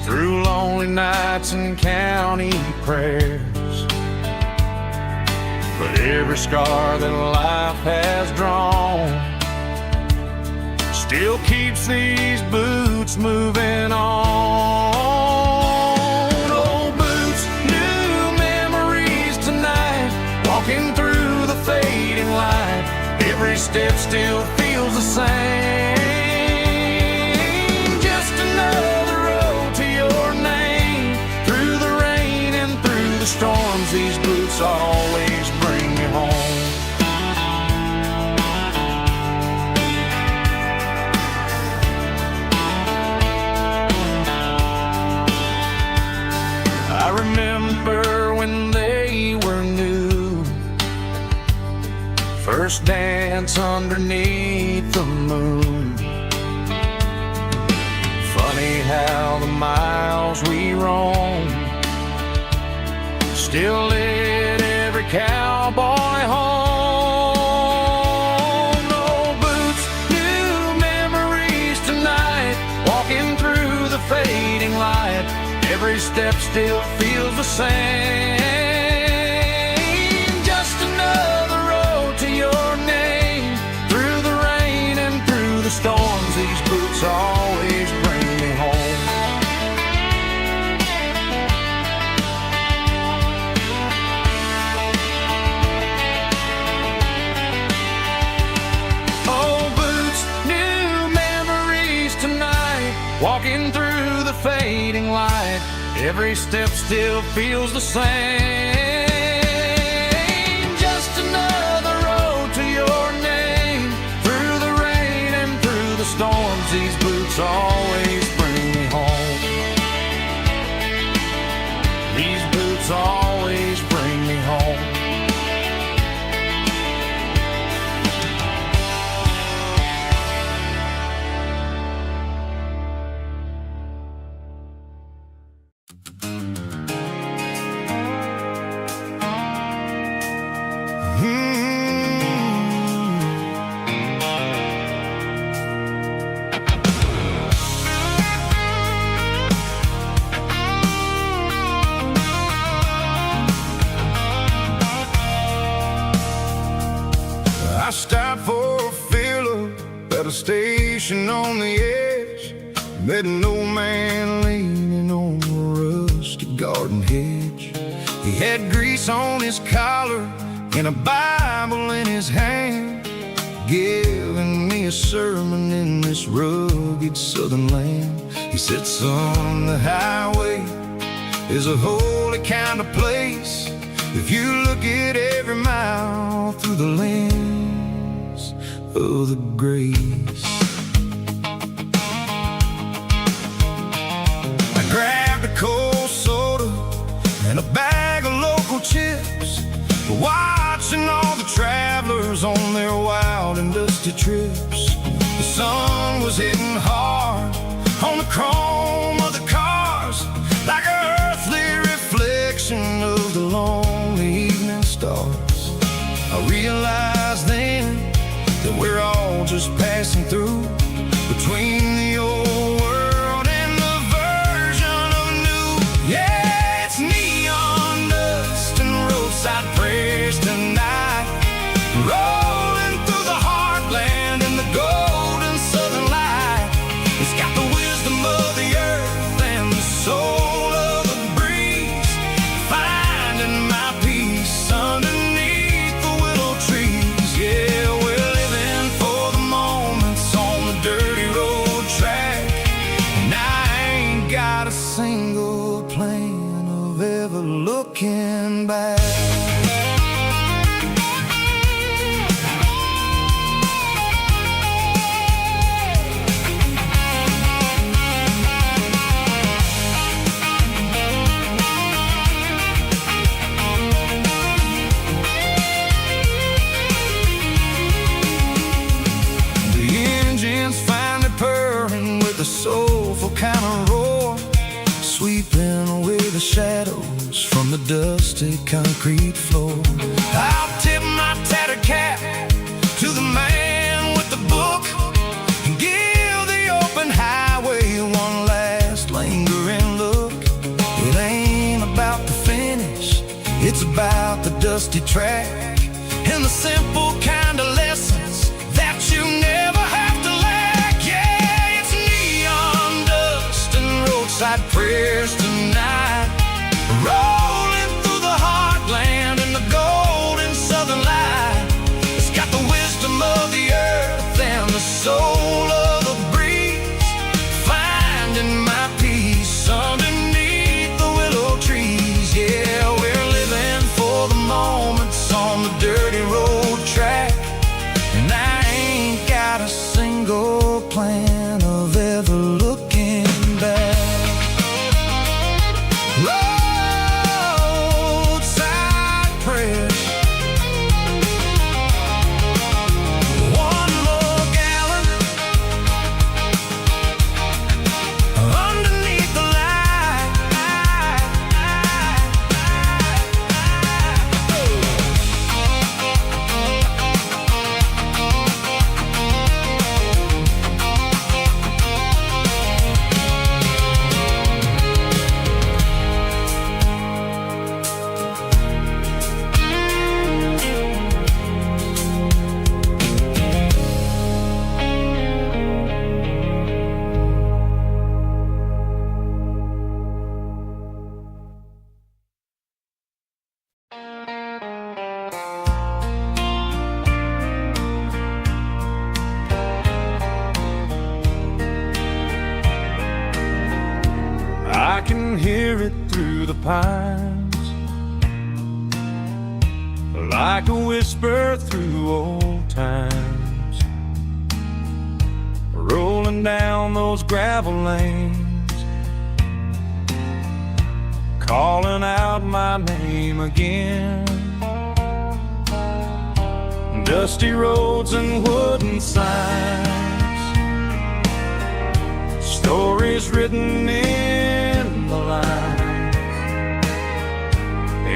through lonely nights and county prayers. But every scar that life has drawn still keeps these boots moving on. Old boots, new memories tonight. every step still feels the same. Just another road to your name. Through the rain and through the storms, these boots always bring me home. I remember when they were new, first dance underneath the moon. Funny how the miles we roam still lit every cowboy home. No boots, new memories tonight, walking through the fading light. Every step still feels the same. Just another road to your name. Through the rain and through the storms, these boots always bring me home. Oh, boots, new memories tonight, walking through the fading light. Every step still feels the same. Just another road to your name. Through the rain and through the storms, these boots always bring me home. These boots always bring me home. I stopped for a fill-up at a station on the edge. Met an old man leaning on a rusty garden hedge. He had grease on his collar and a Bible in his hand, giving me a sermon in this rugged southern land. He said, son, the highway is a holy kind of place if you look at every mile through the lens of the grace. I grabbed a cold soda and a bag of local chips, watching all the travelers on their wild and dusty trips. The sun was hitting hard on the chrome of the cars, like an earthly reflection of the lonely evening stars. I realized then that we're all just passing through, between the old world and the version of new. Yeah, it's neon dust and roadside prayers tonight, rolling through the heartland in the golden southern light. It's got the wisdom of the earth and the soul of the breeze, finding my peace underneath the willow trees. Yeah, we're living for the moments on the dirty road track, and I ain't got a single plan of ever looking back. The soulful kind of roar, sweeping away the shadows from the dusty concrete floor. I'll tip my tattered cap to the man with the book and give the open highway one last lingering look. It ain't about the finish, it's about the dusty track and the simple kind of lessons that you never have to lack. Yeah, it's neon dust and roadside prayers tonight, rolling through the heartland in the golden southern light. It's got the wisdom of the dirty road track, and I ain't got a single plan of ever looking back. Roadside press, one more gallon underneath the light. I can hear it through the pines, like a whisper through old times, rolling down those gravel lanes, calling out my name again. Dusty roads and wooden signs, stories written in the lines.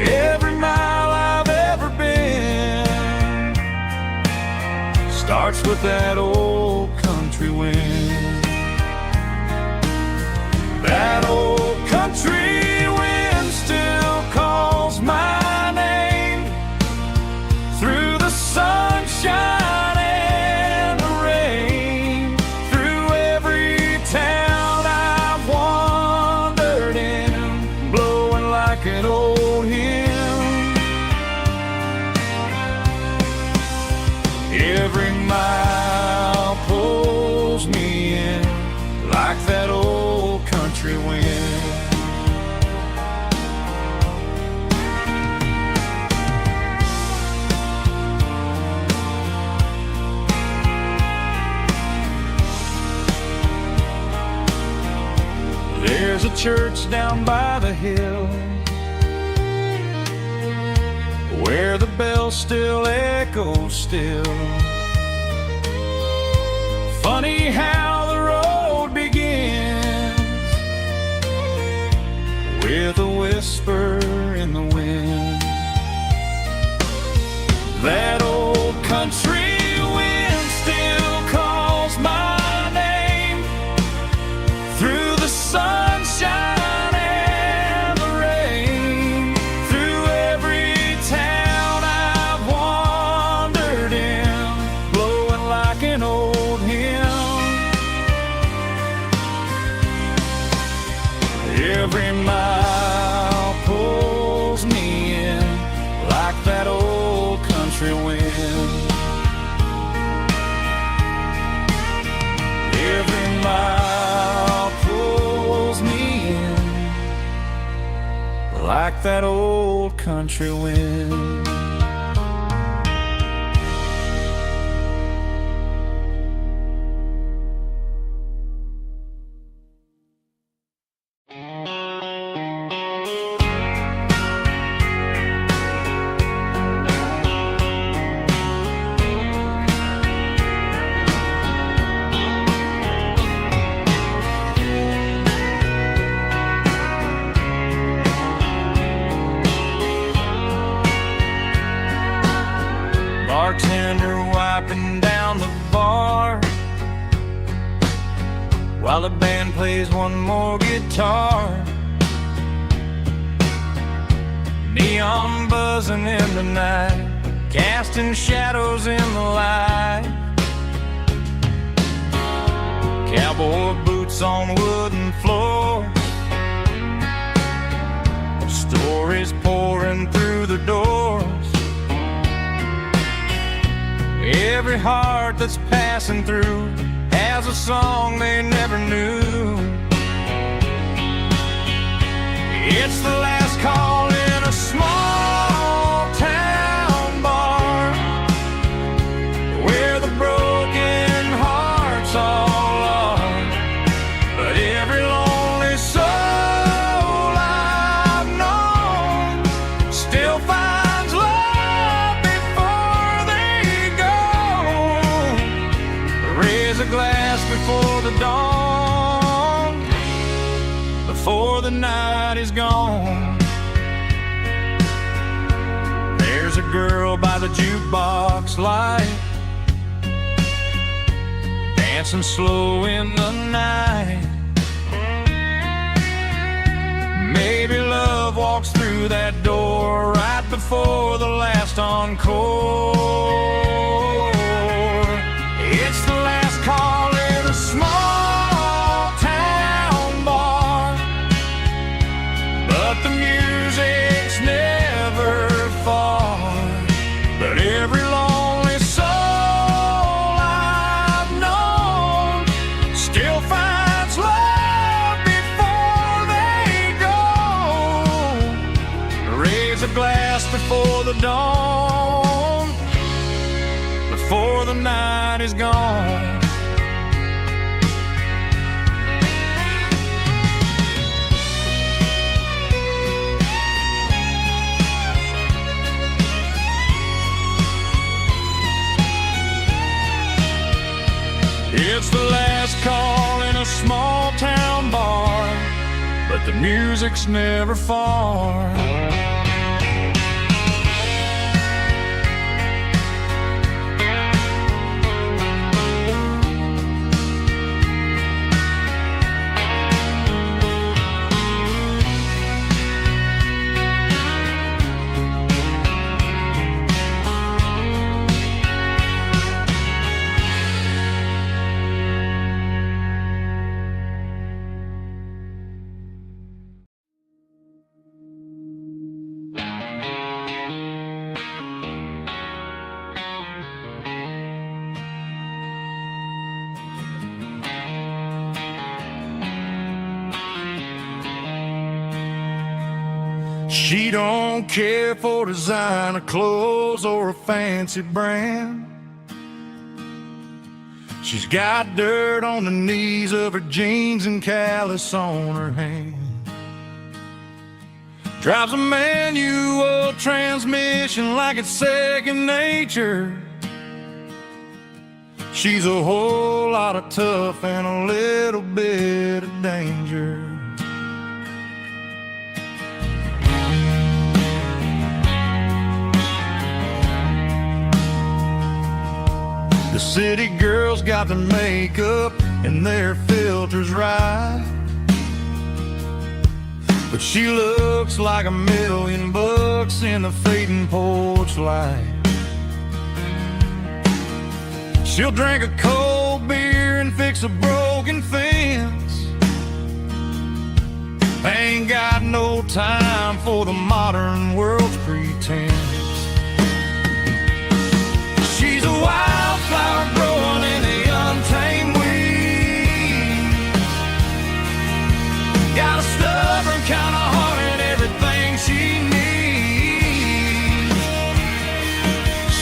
Every mile I've ever been starts with that old country wind. That old country wind still calls my name through the sunshine and the rain, through every town I've wandered in, blowing like an old hymn. Every mile pulls me in like that old country wind. There's a church down by the hill where the bell still echoes still. Funny how the road begins with a whisper in the wind. That old country wind still calls my name through the sunshine and the rain, through every town I've wandered in, blowing like an old hymn. Every mile pulls me in like that old country wind. Every mile pulls me in like that old country wind. Bartender wiping down the bar while the band plays one more guitar. Neon buzzing in the night, casting shadows in the light. Cowboy boots on wooden floors, stories pouring through the doors. Every heart that's passing through has a song they never knew. It's the last call in a small town bar. night is gone. There's a girl by the jukebox light, dancing slow in the night. Maybe love walks through that door right before the last encore. It's the last call in a small town bar, but the music's never far. But every lonely soul I've known still finds love before they go. Raise a glass before the dawn, before the night is gone. It's the last call in a small town bar, but the music's never far. She don't care for designer clothes or a fancy brand. She's got dirt on the knees of her jeans and callus on her hand. Drives a manual transmission like it's second nature. She's a whole lot of tough and a little bit of danger. The city girls got their makeup and their filters right, but she looks like $1,000,000 in the fading porch light. She'll drink a cold beer and fix a broken fence. Ain't got no time for the modern world's pretense. She's a wildflower growing in the untamed weeds. Got a stubborn kind of heart and everything she needs.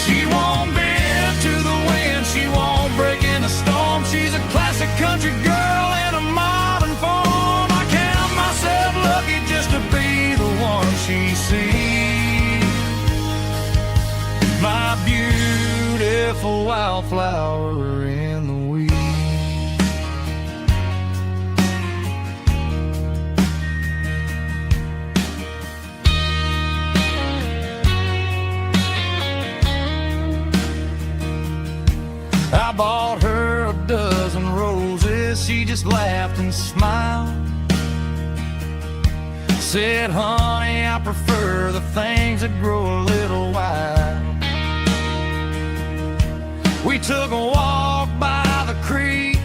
She won't bend to the wind, she won't break in a storm. She's a classic country girl in a modern form. I count myself lucky just to be the one she sees. My beautiful wildflower in the weeds. I bought her a dozen roses, she just laughed and smiled. Said, honey, I prefer the things that grow a little wild. We took a walk by the creek,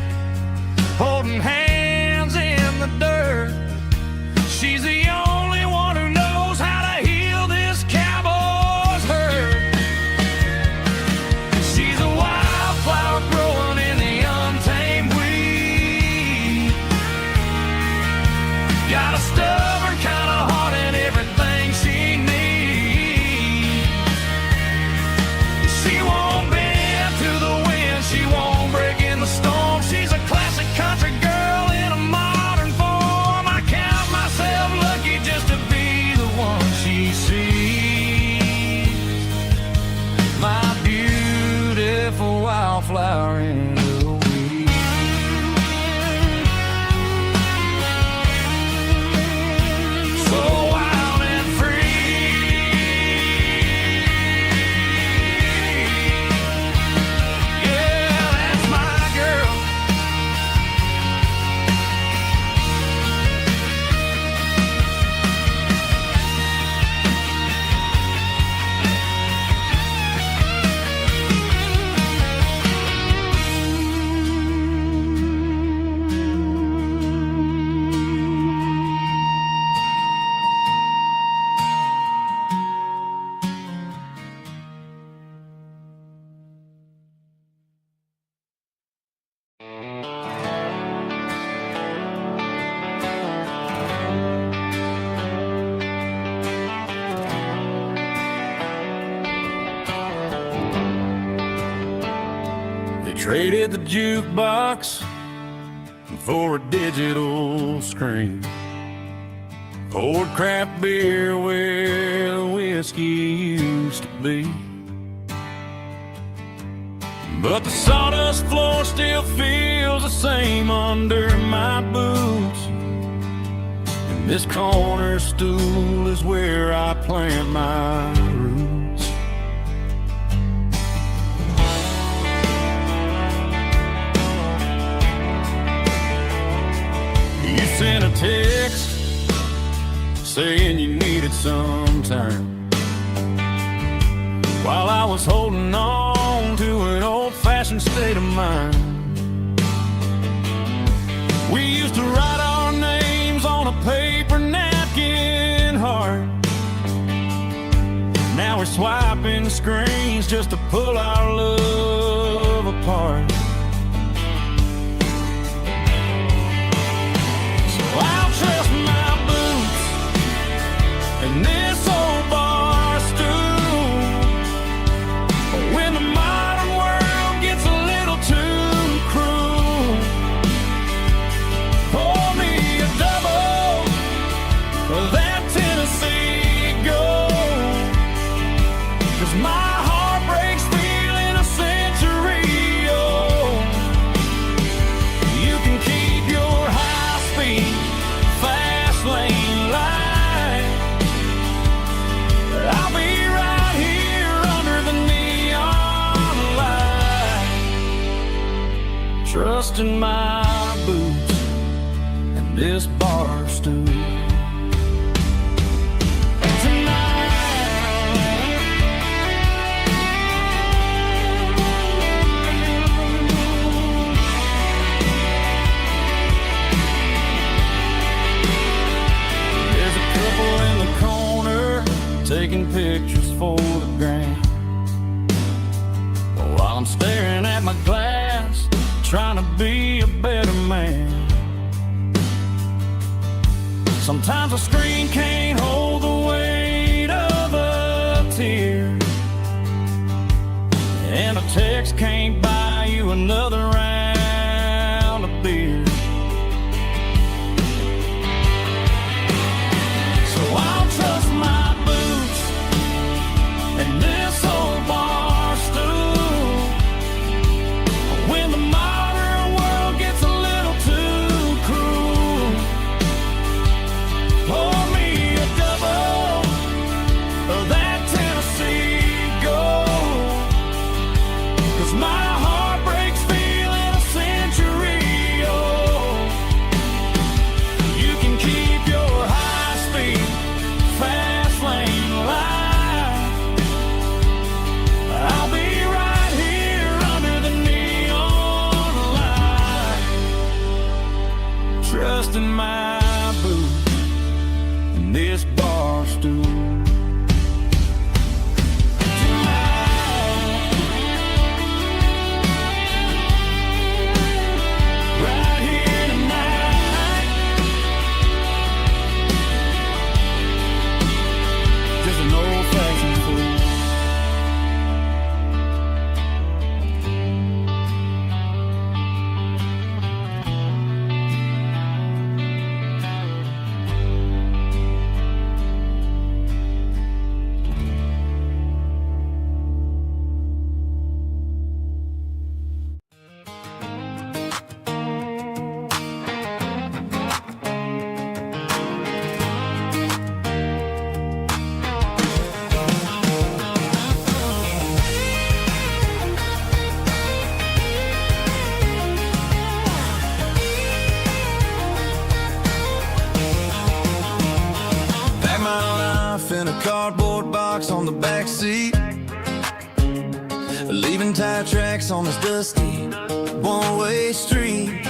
holding hands in the dirt. She's the only one who knows how to heal this cowboy's hurt. She's a wildflower growing in the untamed weed. Got a stubborn kind of heart and everything she needs. She won't bend to the wind, she Traded the jukebox for a digital screen. Poured craft beer where the whiskey used to be. But the sawdust floor still feels the same under my boots. And this corner stool is where I plant my roots. You sent a text saying you needed some time, while I was holding on to an old-fashioned state of mind. We used to write our names on a paper napkin heart. Now we're swiping screens just to pull our love apart. So I'll trust my boots and this old bar stool. When the modern world gets a little too cruel, pour me a double of that Tennessee Gold. 'Cause my heart breaks feeling a century old. You can keep your high-speed, fast lane light. I'll be right here under the neon light, trusting my boots and this bar stool. There's a couple in the corner taking pictures for the gram, while I'm staring at my glass, trying to be a better man. Sometimes a screen can't hold the weight of a tear, and a text can't buy you another round of beer. So I'll trust my boots and this old bar stool. When the modern world gets a little too cruel, pour me a double of that Tennessee Gold. 'Cause my heart breaks feeling a century old. You can keep your high-speed, fast lane light. I'll be right here under the neon light, trusting my boots and this bar stool. Right here tonight, just an old-fashioned fool. Pack my life in a cardboard box on the back seat, leaving tire tracks on this dusty one-way street.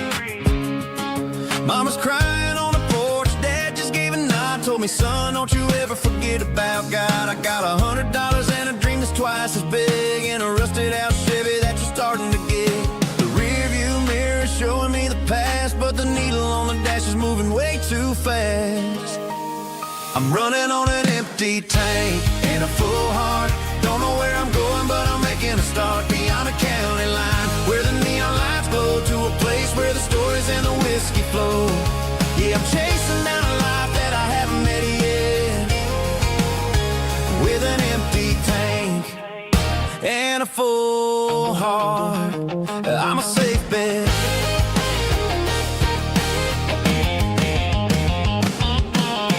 Mama's crying on the porch, Dad just gave a nod, told me, son, don't you ever forget about God. I got $100 and a dream that's twice as big, and a rusted out Chevy that you're starting to get. The rear view mirror is showing me the past, but the needle on the dash is moving way too fast. I'm running on an empty tank and a full heart. Don't know where I'm going, but I'm making a start beyond a county line where the a full heart, I'm a safe bet.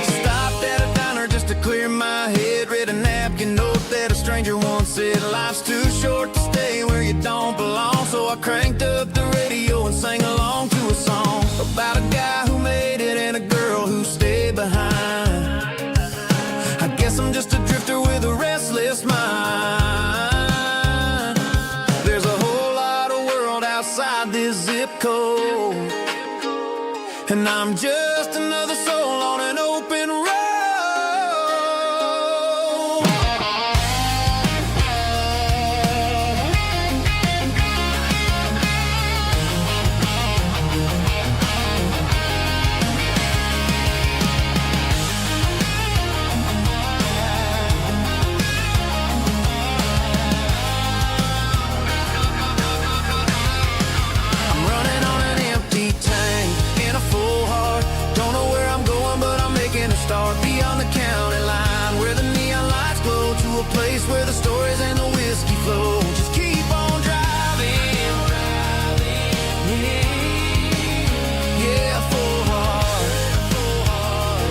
Stopped at a diner just to clear my head. Read a napkin note that a stranger once said, life's too short to stay where you don't belong. So I cranked up the radio and sang along to a song about a guy who made it and a girl who stayed behind. I guess I'm just a drifter with a restless mind. There's a whole lot of world outside this zip code, and I'm just another soul on an open road. Start beyond the county line, where the neon lights glow, to a place where the stories and the whiskey flow. Just keep on driving, yeah, full heart, full heart, full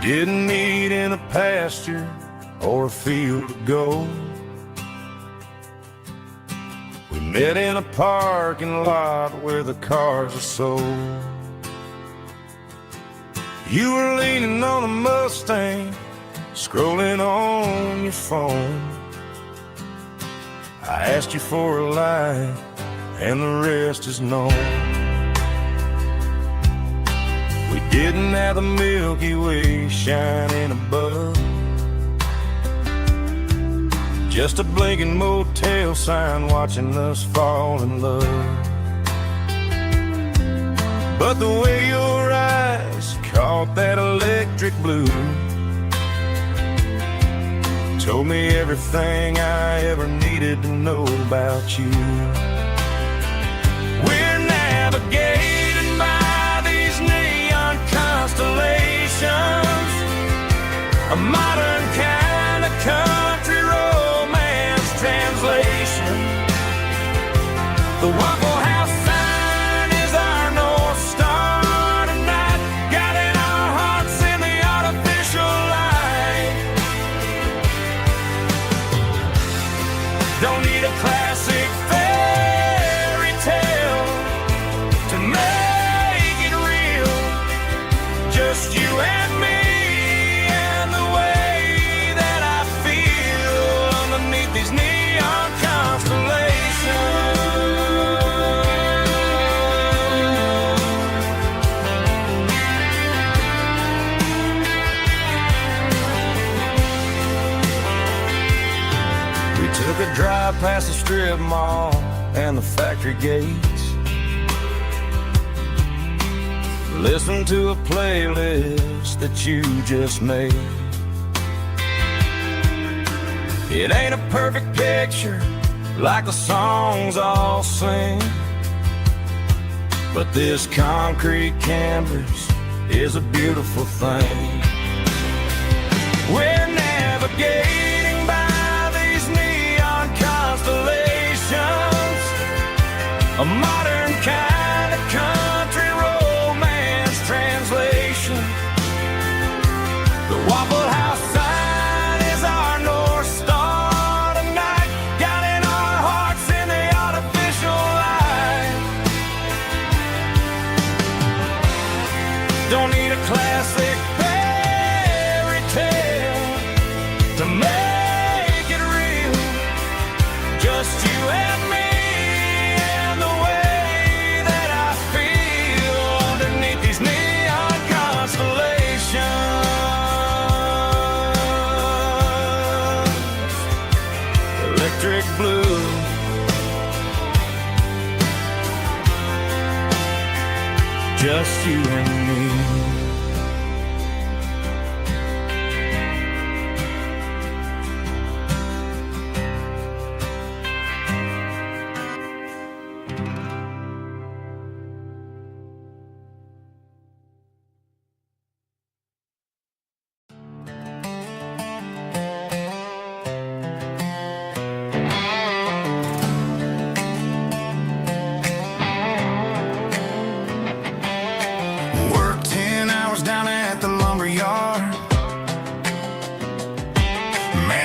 Didn't meet in a pasture or a field of gold. We met in a parking lot where the cars are sold. You were leaning on a Mustang, scrolling on your phone. I asked you for a light, and the rest is known. We didn't have the Milky Way shining above, just a blinking motel sign watching us fall in love. But the way your eyes caught that electric blue told me everything I ever needed to know about you. We're navigating by these neon constellations, a modern kind of country romance translation. The Waffle House sign is our North Star tonight, guiding our hearts in the artificial light. Don't need a classic fairy tale to make it real, just you and me and the way that I feel underneath these neon constellations. We took a drive past the strip mall and the factory gates, listened to a playlist that you just made. It ain't a perfect picture like the songs all sing, but this concrete canvas is a beautiful thing. We're navigating by these neon constellations, a modern kind of country romance translation. The Waffle House sign is our North Star tonight, guiding our hearts in the artificial light. Don't need a classic fairy tale to make it real, just you and me and the way that I feel underneath these neon constellations. Electric blue, just you and me.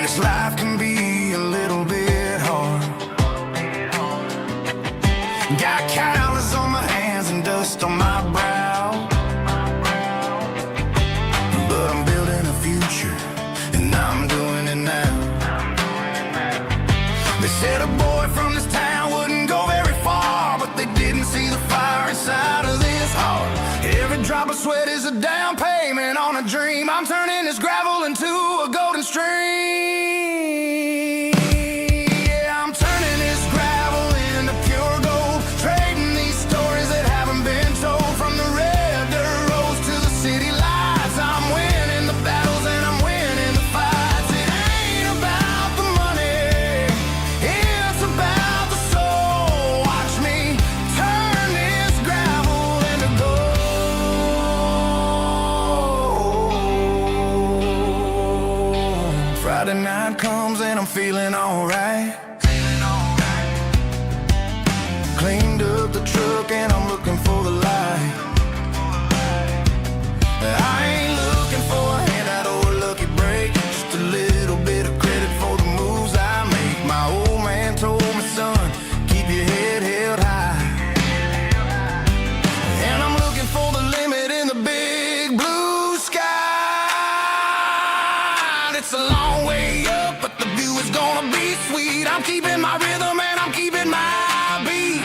this life can be a little bit hard. Got calluses on my hands and dust on my brow, but I'm building a future, and I'm doing it now. They said a boy from this town wouldn't go very far, but they didn't see the fire inside of this heart. Every drop of sweat is a down payment on a dream. I'm turning this gravel into a golden stream. Yeah, I'm turning this gravel into pure gold, trading these stories that haven't been told. From the red dirt roads to the city lights, I'm winning the battles and I'm winning the fights. It ain't about the money, it's about the soul. Watch me turn this gravel into gold. Friday night comes and I'm feeling alright. Cleaned up the truck and I'm looking for the light. I ain't looking for a handout or a lucky break, just a little bit of credit for the moves I make. My old man told me, son, keep your head held high. And I'm looking for the limit in the big blue sky. It's a long way up, but the view is gonna be sweet. I'm keeping my rhythm and I'm keeping my beat.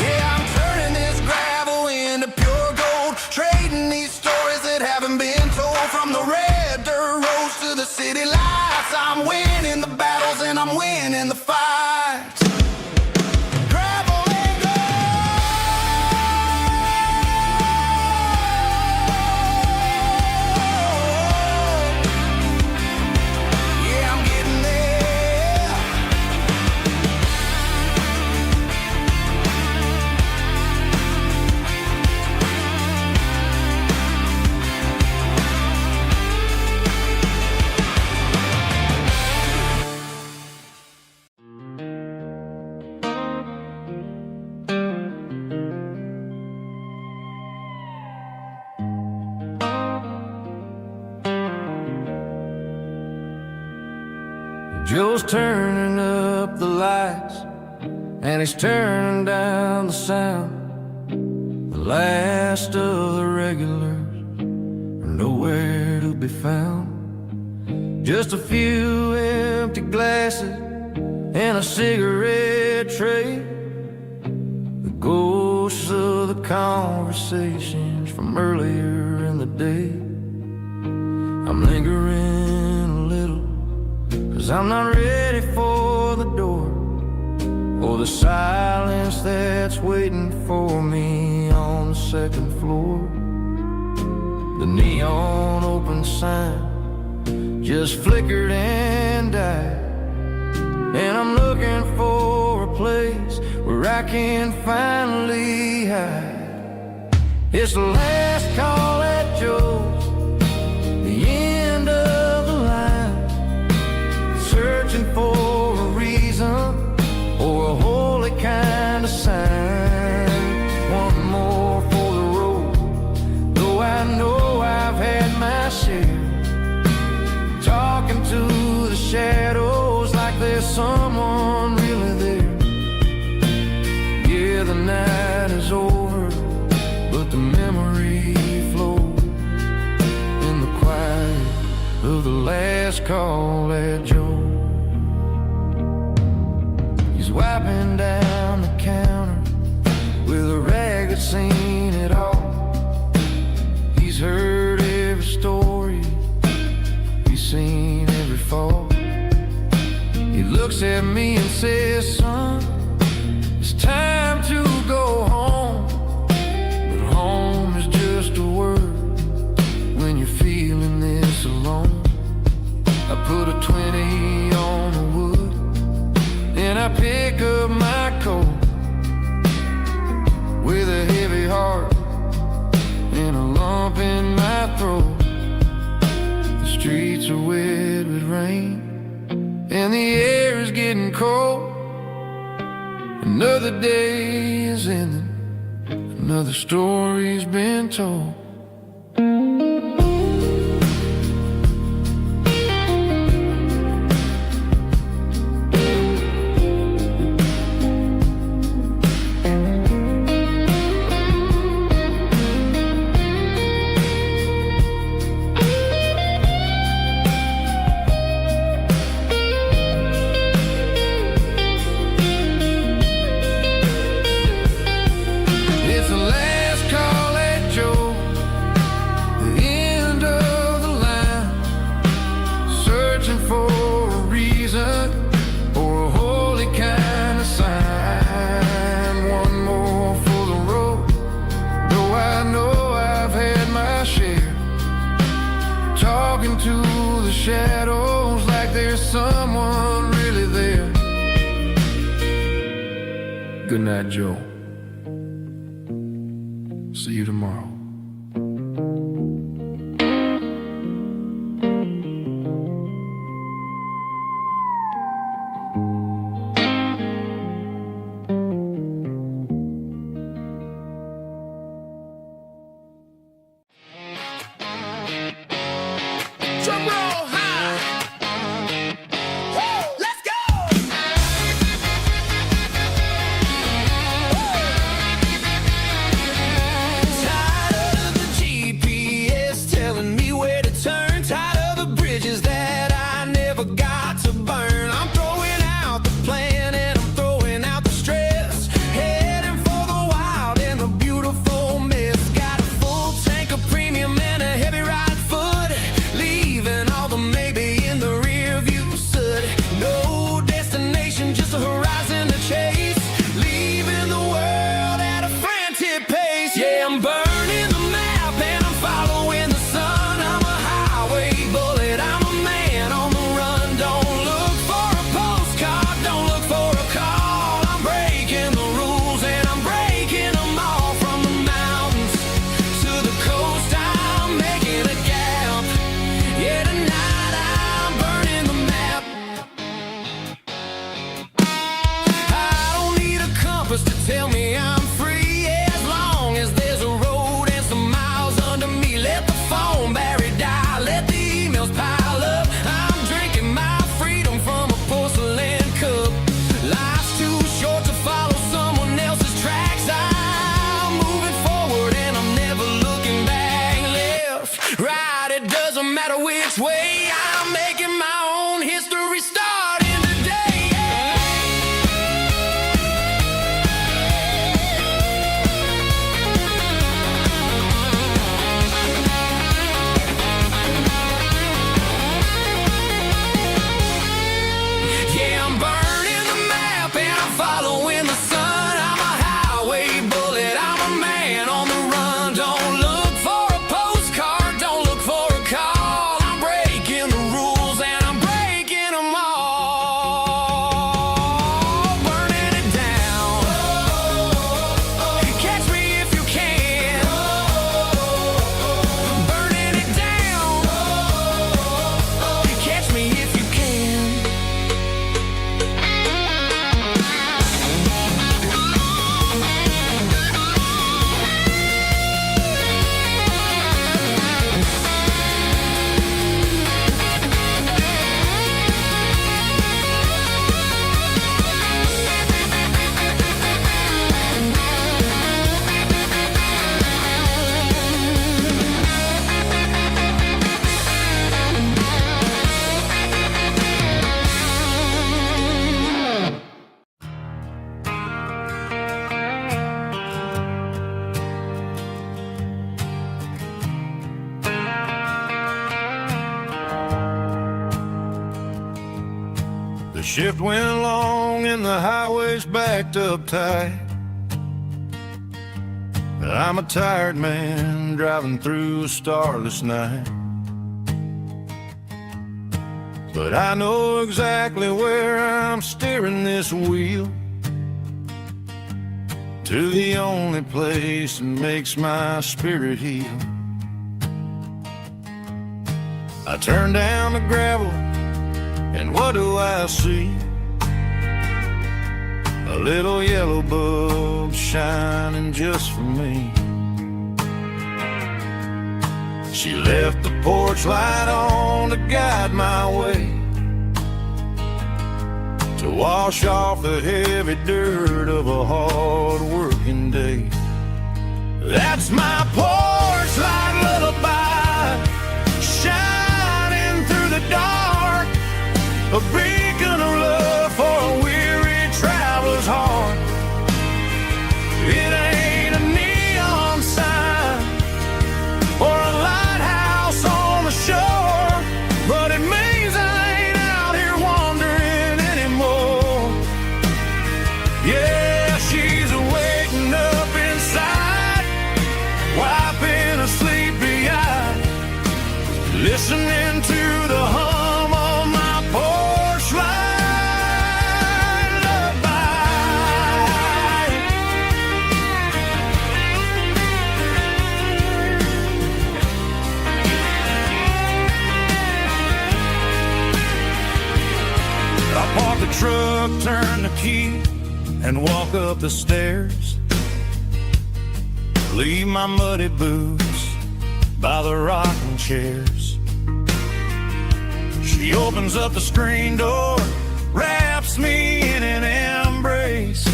Yeah, I'm turning this gravel into pure gold, trading these stories that haven't been told. From the red dirt roads to the city lights, I'm winning the battles and I'm winning the fights. Gravel and gold. Yeah, I'm getting there. Joe's turning up the lights and he's turning down the sound. The last of the regulars are nowhere to be found. Just a few empty glasses and a cigarette tray, the ghosts of the conversations from earlier in the day. I'm lingering a little, 'cause I'm not ready for the door, or the silence that's waiting for me on the second floor. The neon open sign just flickered and died, and I'm looking for a place where I can finally hide. It's the last call at Joe's, the end of the line, searching for a reason or a holy kind of sign. One more for the road, though I know I've had my share, talking to the shadows like there's someone really there. Yeah, the night is over, but the memory flows in the quiet of the last call at Joe. He's wiping down the counter with a rag that's seen it all. He's heard every story, he's seen every fall. He looks at me and says, son, it's time to go home. But home is just a word when you're feeling this alone. I put a 20 on the wood, then I pick up my coat streets are wet with rain, and the air is getting cold. Another day is ending, another story's been told. To the shadows like there's someone really there. Good night, Joe. See you tomorrow. Tell me I'm free as long as there's a road and some miles under me. Let the phone battery die, let the emails pile up. I'm drinking my freedom from a porcelain cup. Life's too short to follow someone else's tracks. I'm moving forward and I'm never looking back. Left, right, it doesn't matter which way. I'm making my own history starting today. Following the sun, I'm a highway bullet, I'm a man on the run. Don't look for a postcard, don't look for a call. I'm breaking the rules and I'm breaking them all. Burning it down. Catch me if you can. Burning it down. Catch me if you can. The shift went long and the highway's backed up tight. I'm a tired man driving through a starless night. But I know exactly where I'm steering this wheel, to the only place that makes my spirit heal. I turn down the gravel, and what do I see? A little yellow bulb shining just for me. She left the porch light on to guide my way, to wash off the heavy dirt of a hard-working day. That's my porch light lullaby, shining through the dark, a beacon of love for a weary traveler's heart. It ain't a neon sign or a lighthouse on the shore, but it means I ain't out here wandering anymore. Yeah, she's waking up inside, wiping a sleepy eye, listening to the hum of my porch light lullaby. I park the truck, turn the key, and walk up the stairs. Leave my muddy boots by the rocking chairs. She opens up the screen door, wraps me in an embrace,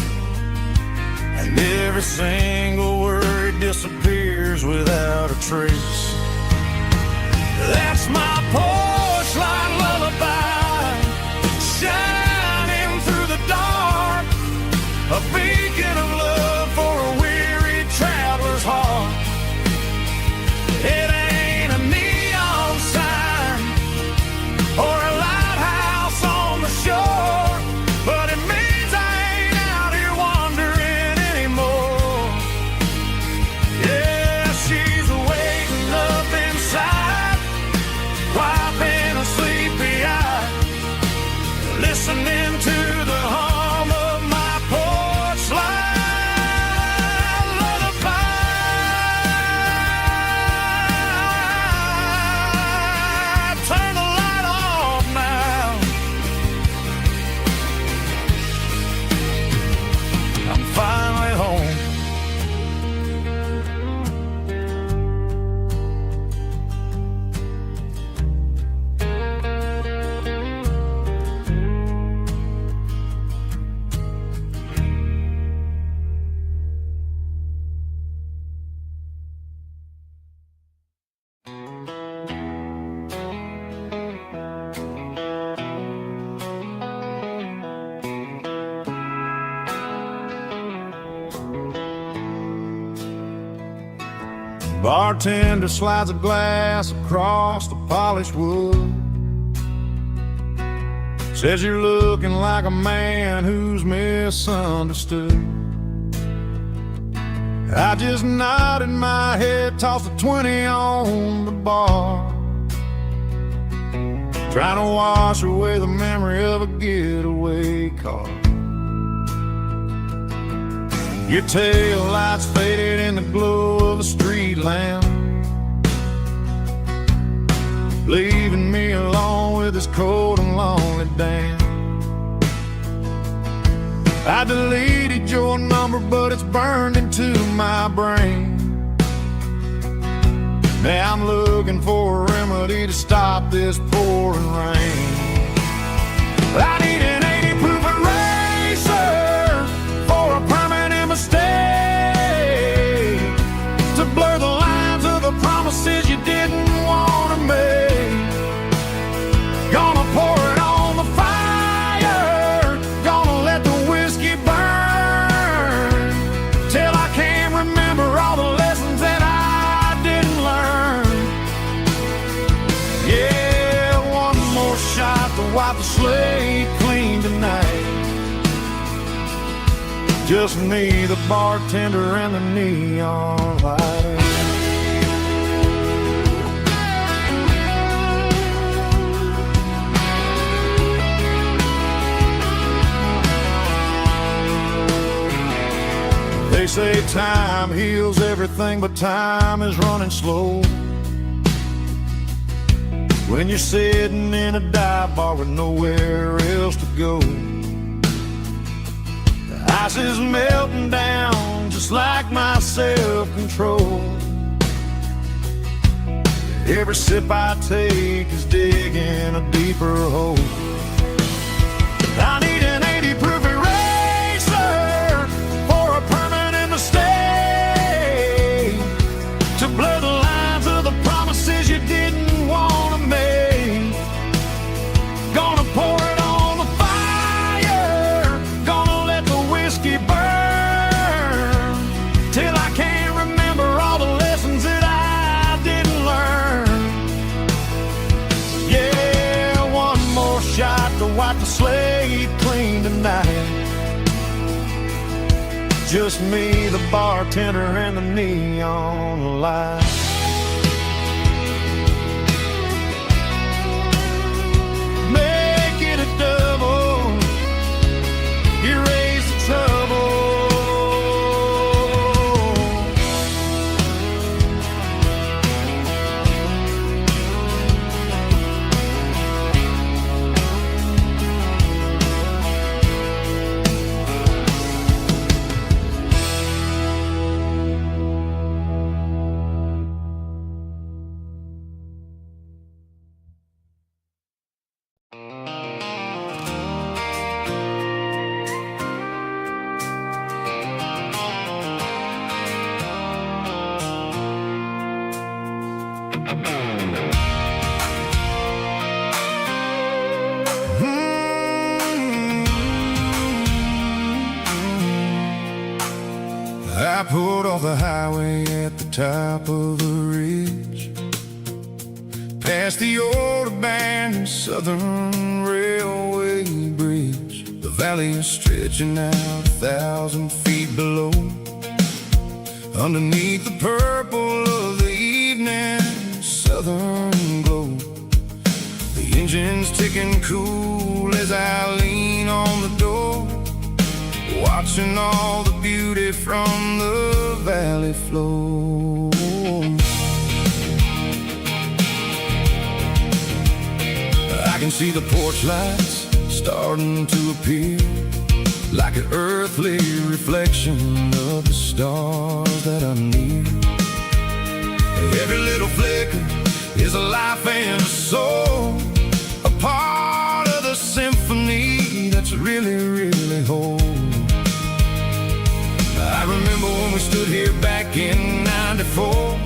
and every single word disappears without a trace. That's my porch light lullaby, shining through the dark, a beacon of love for a weary traveler's heart. It ain't a neon sign or a lighthouse on the shore, but it means I ain't out here wandering anymore. Yeah, she's waking up inside, wiping a sleepy eye, listening to the hum of my porch light lullaby. Turn the light off now. I'm finally home. Bartender slides a glass across the polished wood, says you're looking like a man who's misunderstood. I just nodded my head, tossed a 20 on the bar, trying to wash away the memory of a getaway car. Your tail lights faded in the glow of a street lamp, leaving me alone with this cold and lonely damn. I deleted your number, but it's burned into my brain. Now I'm looking for a remedy to stop this pouring rain. I need an 80 proof eraser for a permanent mistake, to blur the lines of the promises you didn't want to make. Gonna pour it on the fire, gonna let the whiskey burn, till I can't remember all the lessons that I didn't learn. Yeah, one more shot to wipe the slate clean tonight. Just me, the bartender, and the neon light. They say time heals everything, but time is running slow. when you're sitting in a dive bar with nowhere else to go. The ice is melting down just like my self-control. Every sip I take is digging a deeper hole. I need an 80 proof eraser for a permanent mistake, to blur the lines of the promises you didn't want to make. Gonna pour it on the fire, gonna let the whiskey burn, till I can't remember all the lessons that I didn't learn. Yeah, one more shot to wipe the slate clean tonight. Just me, the bartender, and the neon light. Make it a double, erase the trouble. I pulled off the highway at the top of the ridge, past the old abandoned Southern Railway bridge. The valley is stretching out 1,000 feet below, underneath the purple of the evening southern glow. The engine's ticking cool as I lean on the door, watching all the beauty from the valley flow. I can see the porch lights starting to appear, like an earthly reflection of the stars that are near. Every little flicker is a life and a soul, a part of the symphony that's really, really whole. I remember when we stood here back in '94,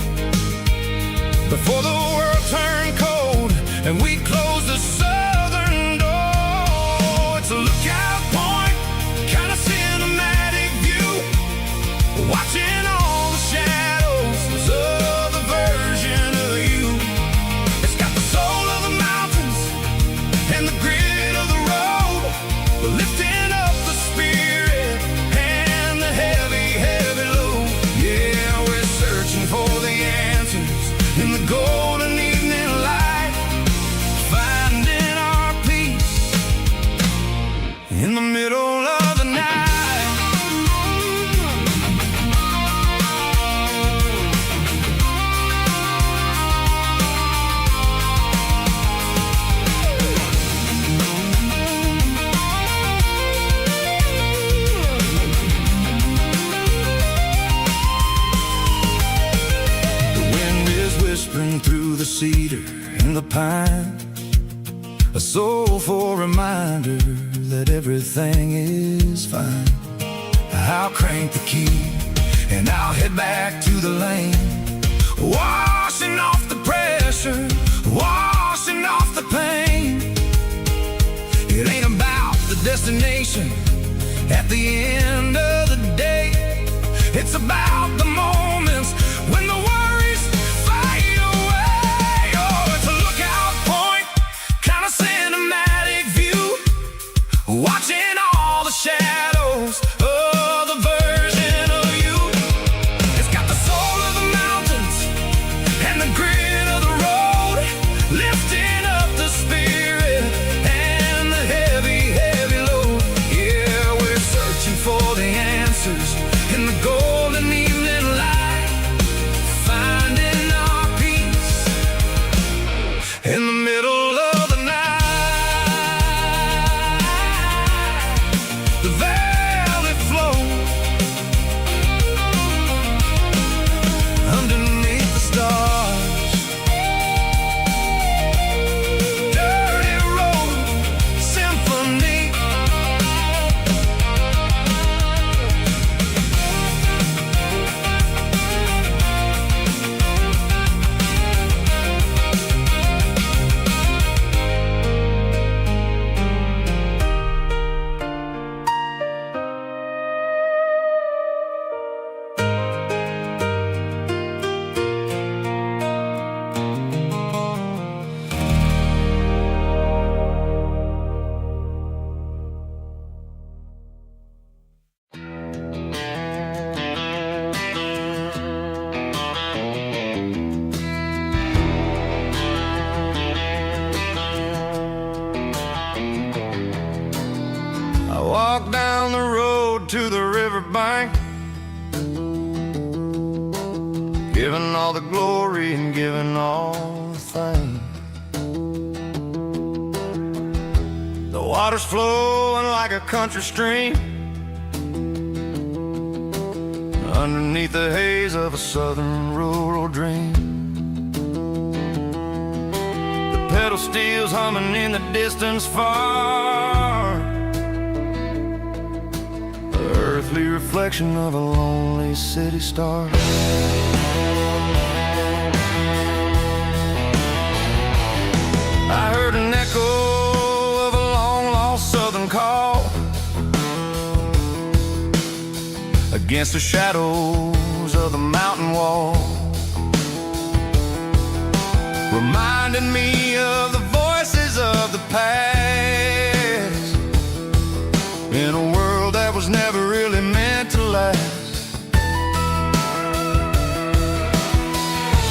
before the world turned cold and we closed the southern door. It's a lookout point, kind of cinematic view, watching all the shadows of the version of you. It's got the soul of the mountains and the grit of the road, lifting up the spirit and the heavy, heavy load. Yeah, we're searching for the answers in the golden evening light, finding our peace in the middle of the night. Whispering through the cedar and the pine, a soulful reminder that everything is fine. I'll crank the key and I'll head back to the lane, washing off the pressure, washing off the pain. It ain't about the destination at the end of the day, it's about the moments when the worries fade away. Oh, it's a lookout point, kind of cinematic view, watching all the shadows of the version of you. It's got the soul of the mountains and the grit of the road, lifting up the spirit and the heavy, heavy load. Yeah, we're searching for the answers in the golden evening light, finding our peace in the middle rode to the riverbank, giving all the glory and giving all the thanks. The water's flowing like a country stream underneath the haze of a southern rural dream. The pedal steel's humming in the distance far, the earthly reflection of a lonely city star. I heard an echo of a long-lost southern call against the shadows of the mountain wall, reminding me of the voices of the past in a world that was never really meant to last.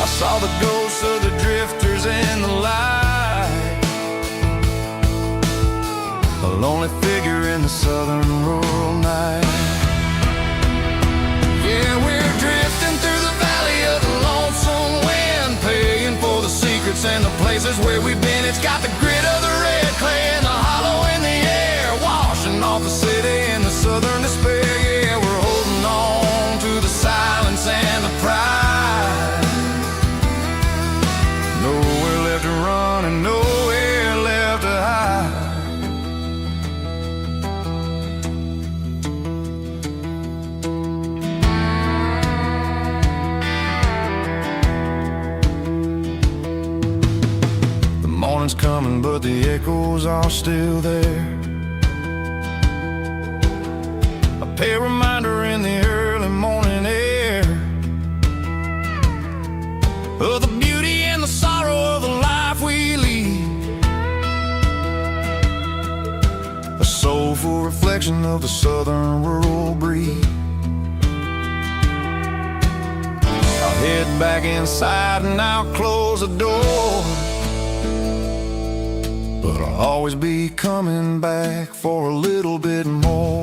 I saw the ghosts of the drifters in the light, a lonely figure in the southern rural night. Yeah, we're drifting through the valley of the lonesome wind, paying for the secrets and the places where we've been. It's got the grit of the red clay and the hollow in the air, washing off the city and the southern despair. Yeah, we're holding on to the silence and the pride. Nowhere left to run and nowhere left to hide. Morning's coming, but the echoes are still there. A pale reminder in the early morning air of the beauty and the sorrow of the life we lead, a soulful reflection of the southern rural breed. I'll head back inside and I'll close the door, but I'll always be coming back for a little bit more.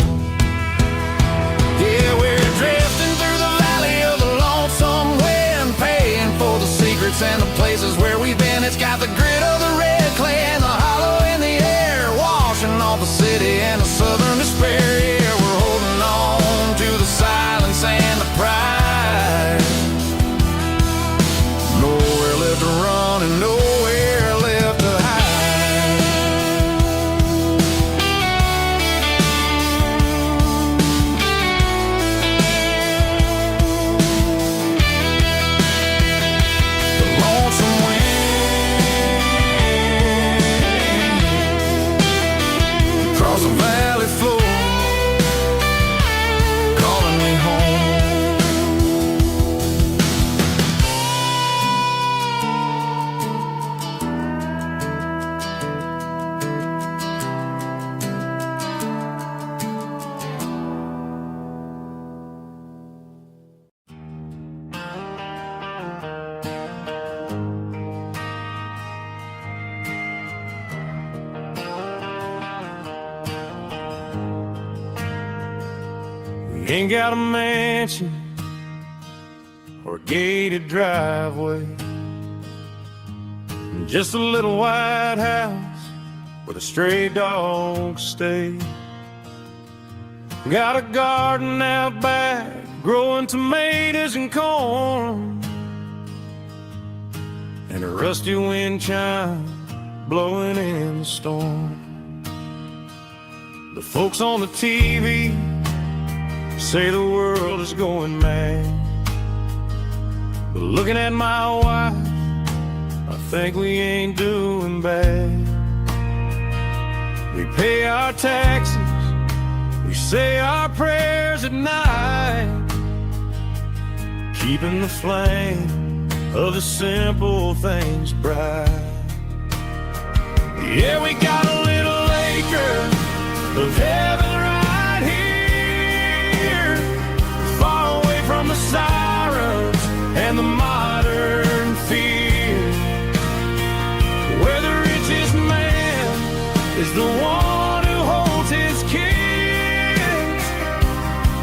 Yeah, we're drifting through the valley of the lonesome wind, paying for the secrets and the places where we've been. It's got the grit of the red clay and the hollow in the air, washing off the city and the southern despair. Yeah, we're holding on to the silence and the pride. Nowhere left to run and nowhere left to hide. Across the valley floor, calling me home. Ain't got a mansion or a gated driveway, just a little white house where the stray dogs stay. Got a garden out back growing tomatoes and corn, and a rusty wind chime blowing in the storm. The folks on the TV say the world is going mad, but looking at my wife, I think we ain't doing bad. We pay our taxes, we say our prayers at night, keeping the flame of the simple things bright. Yeah, we got a little acre of heaven right here, far away from the sirens and the modern fear, where the richest man is the one who holds his kids,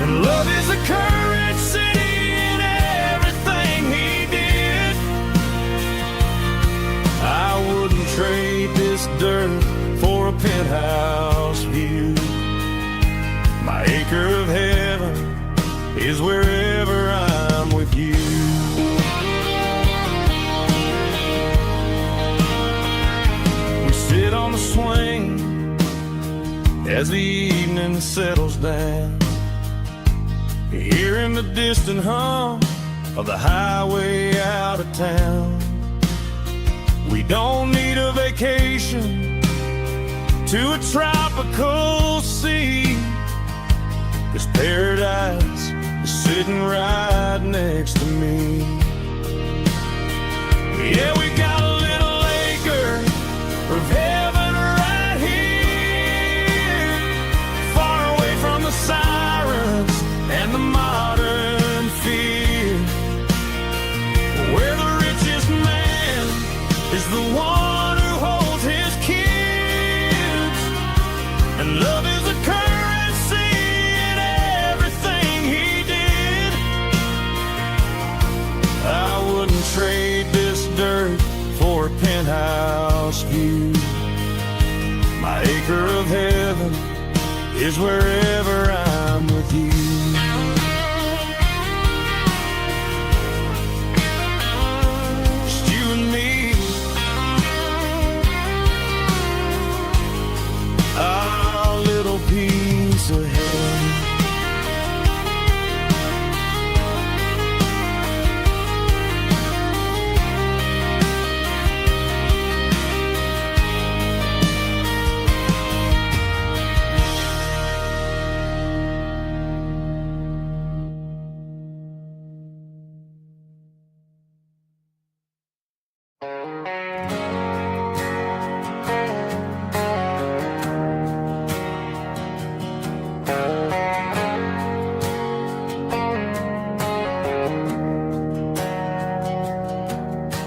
And love is the currency in everything he did. I wouldn't trade this dirt for a penthouse view. My acre of heaven is wherever I'm with you. We sit on the swing as the evening settles down, hearing the distant hum of the highway out of town. We don't need a vacation to a tropical sea, 'cause paradise is sitting right next to me. Yeah, we got a little acre of heaven right here, far away from the sirens and the modern fear, where the richest man is the one who holds his kids, and love is a currency in everything he did. I wouldn't trade this dirt for a penthouse view. My acre of heaven is wherever I'm with you. Just you and me, our little piece of heaven.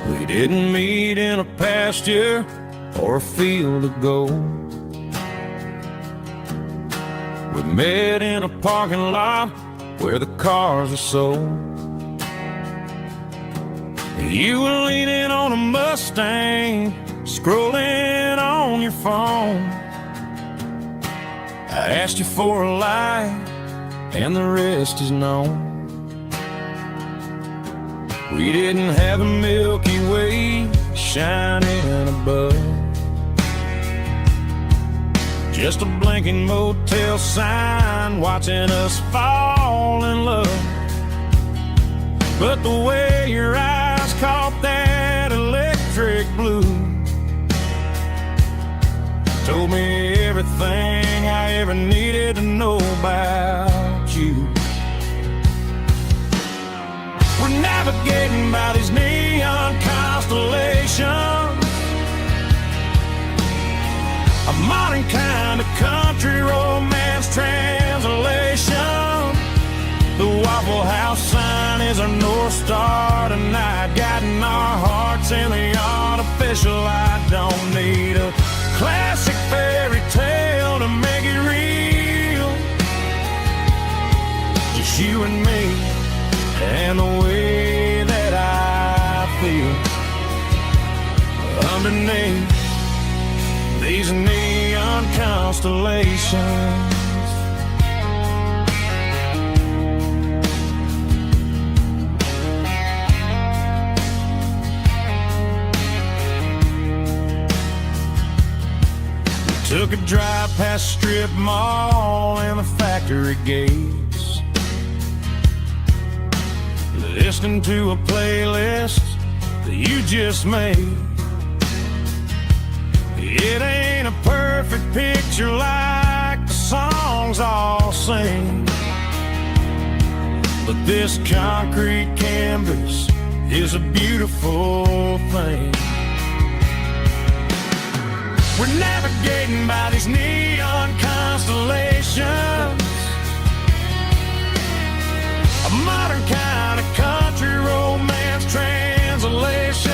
We didn't meet in a pasture or a field of gold. We met in a parking lot where the cars are sold. You were leaning on a Mustang, scrolling on your phone. I asked you for a light, and the rest is known. We didn't have a Milky Way shining above, just a blinking motel sign watching us fall in love. But the way your eyes caught that electric blue told me everything I ever needed to know about you. We're navigating by these neon constellations, a modern kind of country romance translation. The Waffle House sign is our North Star tonight, guiding our hearts in the artificial light. Don't need a classic fairy tale to make it real, just you and me and the way that I feel underneath these neon constellations. We took a drive past Strip Mall and the factory gates, listening to a playlist that you just made. It ain't a perfect picture like the songs all sing, but this concrete canvas is a beautiful thing. We're navigating by these neon constellations, a modern kind of country romance translation.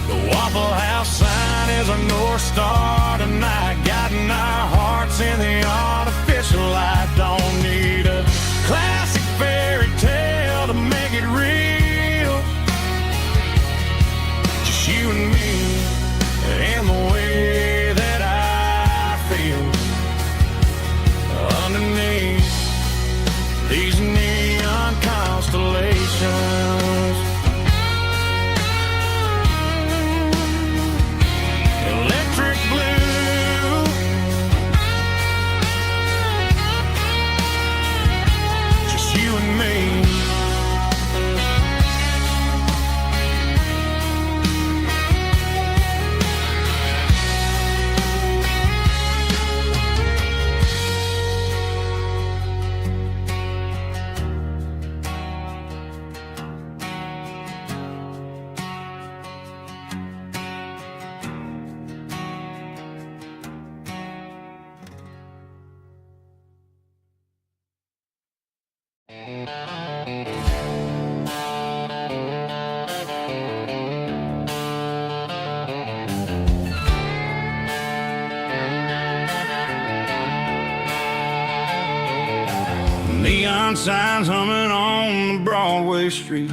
The Waffle House sign is our North Star tonight, guiding our hearts in the artificial light. Don't need a and me. Neon signs humming on the Broadway street,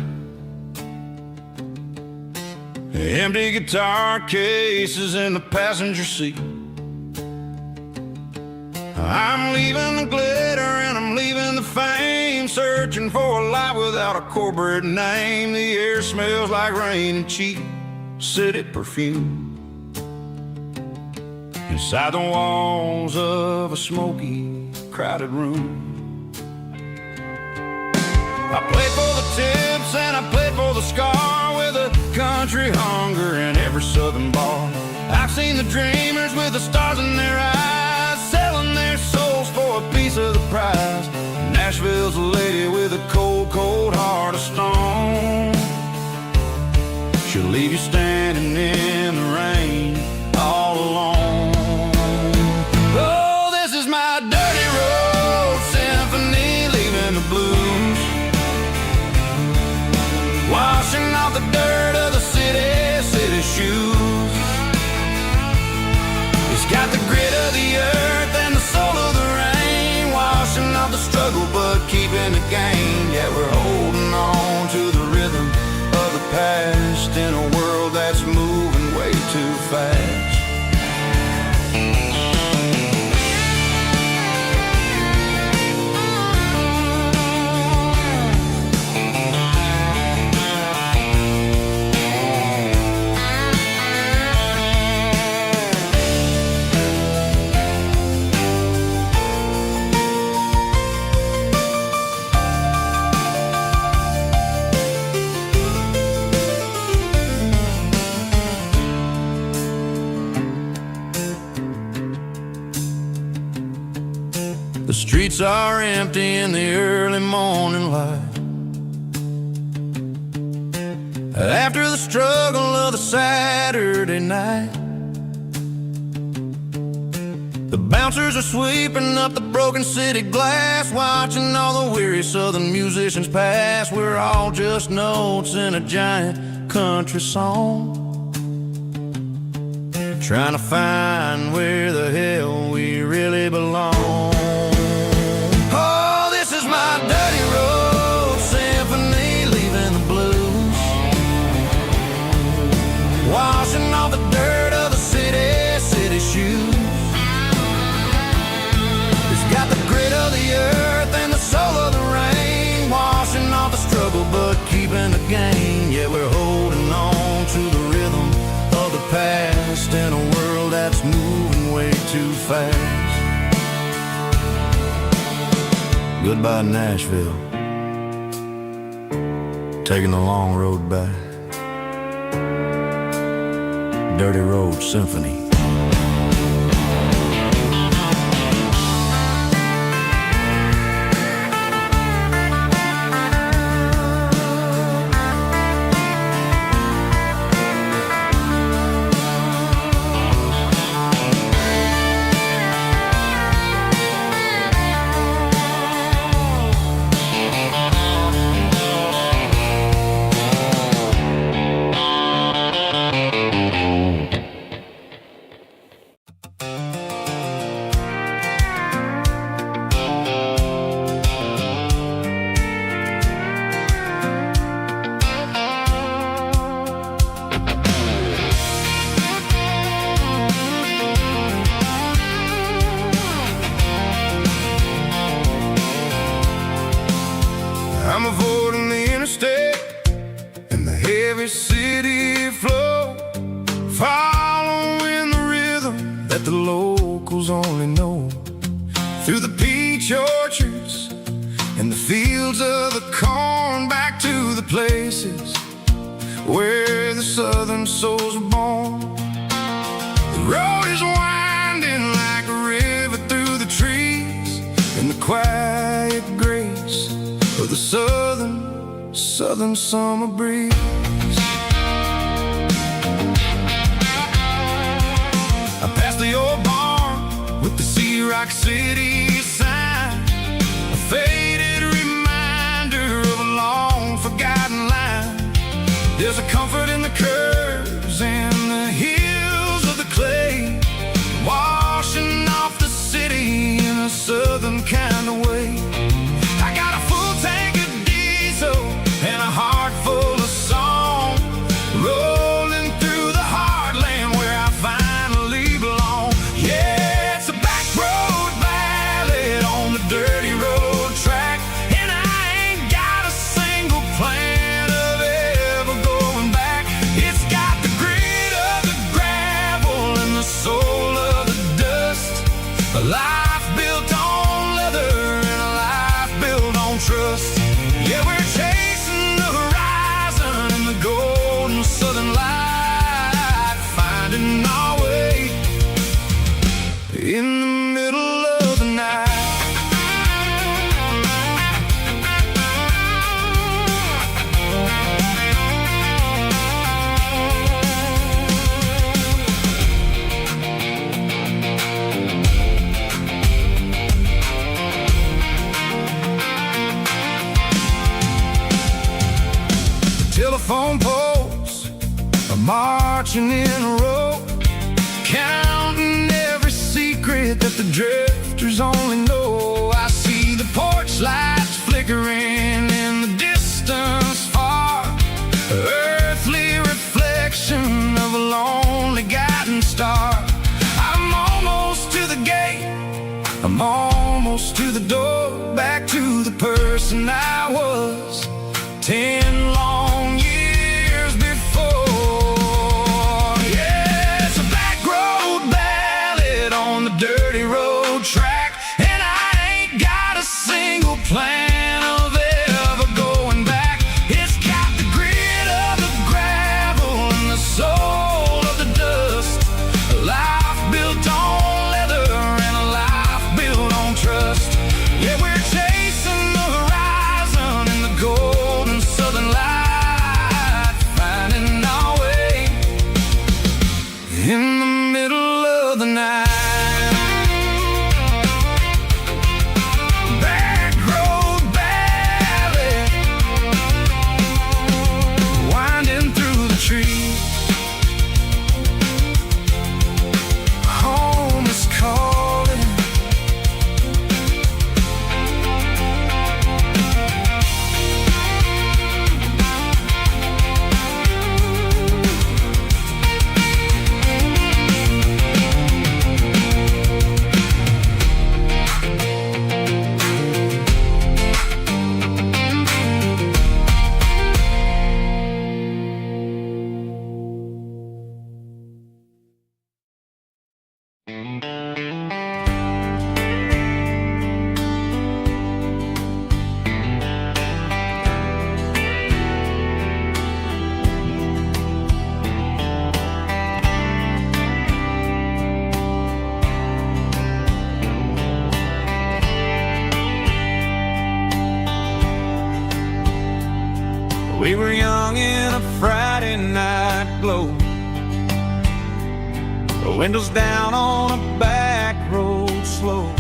empty guitar cases in the passenger seat. I'm leaving the glitter and I'm leaving the fame, searching for a life without a corporate name. The air smells like rain and cheap city perfume inside the walls of a smoky, crowded room. I played for the tips and I played for the scar, with a country hunger in every southern bar. I've seen the dreamers with the stars in their eyes, selling their souls for a piece of the prize. Nashville's a lady with a cold, cold heart of stone. She'll leave you standing in the rain all alone. Oh, this is my dirty road symphony, leaving the blues, washing off the dirt of the city shoes. It's got the grit of the earth and the soul of the rain, washing off the struggle but keeping the gain. Yeah, we're holding on to the rhythm of the past in a world that's moving way too fast. The streets are empty in the early morning light, after the struggle of the Saturday night. The bouncers are sweeping up the broken city glass, watching all the weary southern musicians pass. We're all just notes in a giant country song, trying to find where the hell we really belong. My dirty road symphony, leaving the blues, washing off the dirt of the city shoes. It's got the grit of the earth and the soul of the rain, washing off the struggle but keeping the gain. Yeah, we're holding on to the rhythm of the past in a world that's moving way too fast. Goodbye, Nashville, taking the long road back. Dirty Road Symphony. I'm avoiding the interstate and the heavy city flow, following the rhythm that the locals only know. Through the peach orchards and the fields of the corn, back to the places where the southern souls were born. The road is winding like a river through the trees, in the quiet grace of the southern summer breeze. I passed the old barn with the Sea Rock City sign, a faded reminder of a long forgotten line. There's a comfort in the curves and the hills of the clay, washing off the city in a southern kind of way. I got a full tank of diesel and a heart full of song, rolling through the heartland where I finally belong. Yeah, it's a back road ballad on the dirty road track, and I ain't got a single plan of ever going back. It's got the grit of the gravel and the soul of the dust, a life built on leather and a life built on trust. Yeah, we're chasing the horizon in the golden southern light, finding our way in the middle of the night. Telephone poles are marching in a row, counting every secret that the drifters only know. I see the porch lights flickering in the distance far, earthly reflection of a lonely guiding star. I'm almost to the gate, I'm almost to the door, back to the person I was 10 long years before. Yeah, it's a back road ballad on the dirty road track, and I ain't got a single plan of ever going back. It's got the grit of the gravel and the soul of the dust, a life built on leather and a life built on trust. Yeah, we're chasing the horizon in the golden southern light, finding our way in the middle of the night. Back road ballad, winding through the trees. Home is calling. We were young in a Friday night glow, the windows down on a back road slow,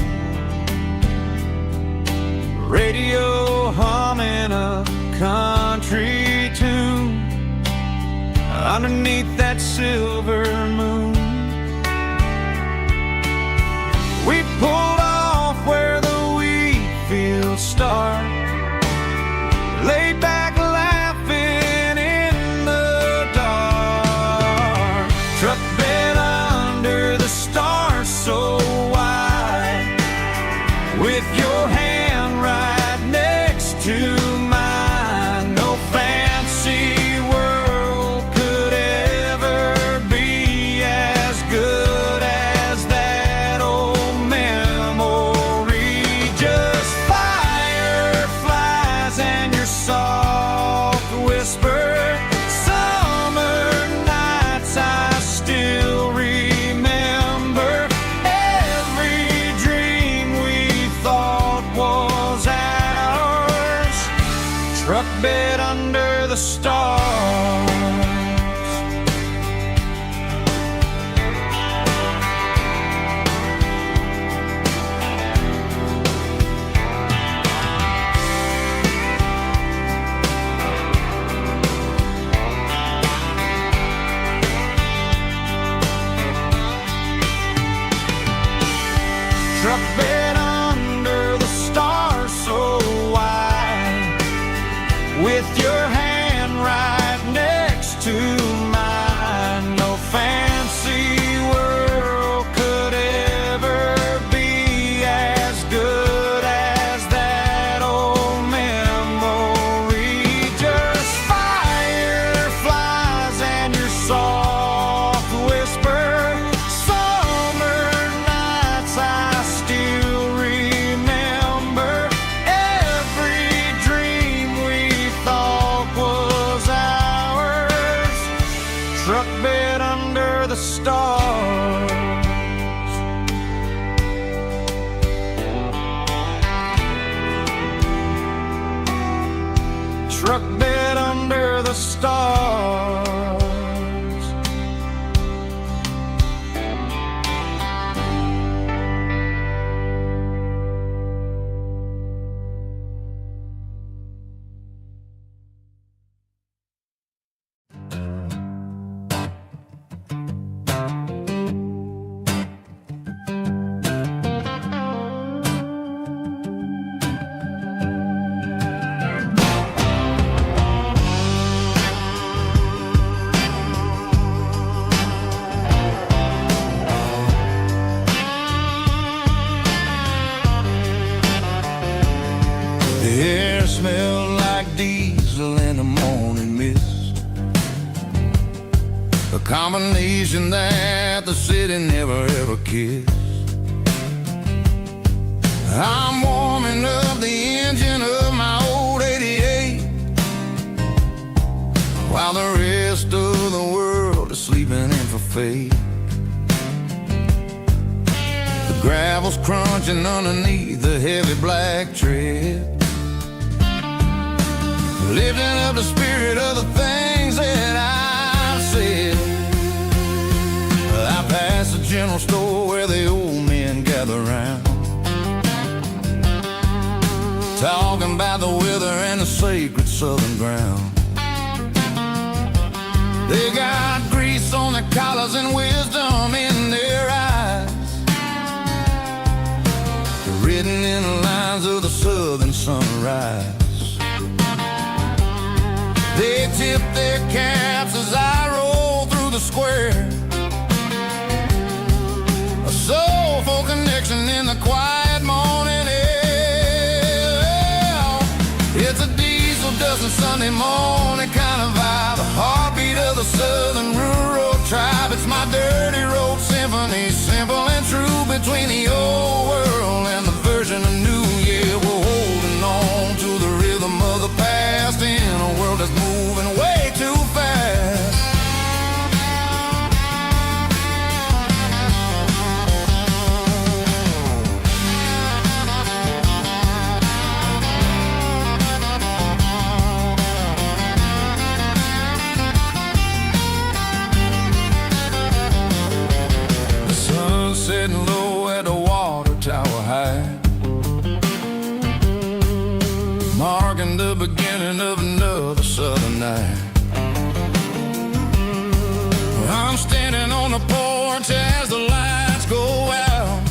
radio humming a country tune underneath that silver moon. We pulled off where the wheat fields start, laid back laughing in the dark, truck bed under the stars so wide, with your hand right next to mine. No fancy world could ever be as good as that old memory. Just fire bed under the stars. Truck bed under the stars so wide, with your hand right next to mine. No fancy world could ever be as good as that old memory. Just fireflies and your soft whisper. Summer nights I still remember. Every dream we thought was ours. Truck bed under the stars. Truck bed under the stars. The air smelled like diesel in the morning mist, a combination that the city never ever kissed. I'm warming up the engine of my old 88, while the rest of the world is sleeping in for fate. The gravel's crunching underneath the heavy black tread, lifting up the spirit of the things that I've said. I passed the general store where the old men gather round, talking about the weather and the sacred southern ground. They got grease on their collars and wisdom in their eyes, written in the lines of the southern sunrise. They tip their caps as I roll through the square, a soulful connection in the quiet morning air. It's a diesel dusting Sunday morning kind of vibe, the heartbeat of the southern rural tribe. It's my dirty road symphony, simple and true, between the old world and the version of new. Yeah, we're holding on to the rhythm of the past in a world that's moving way too fast. The sun setting low at the water tower high, marking the beginning of another southern night. I'm standing on the porch as the lights go out,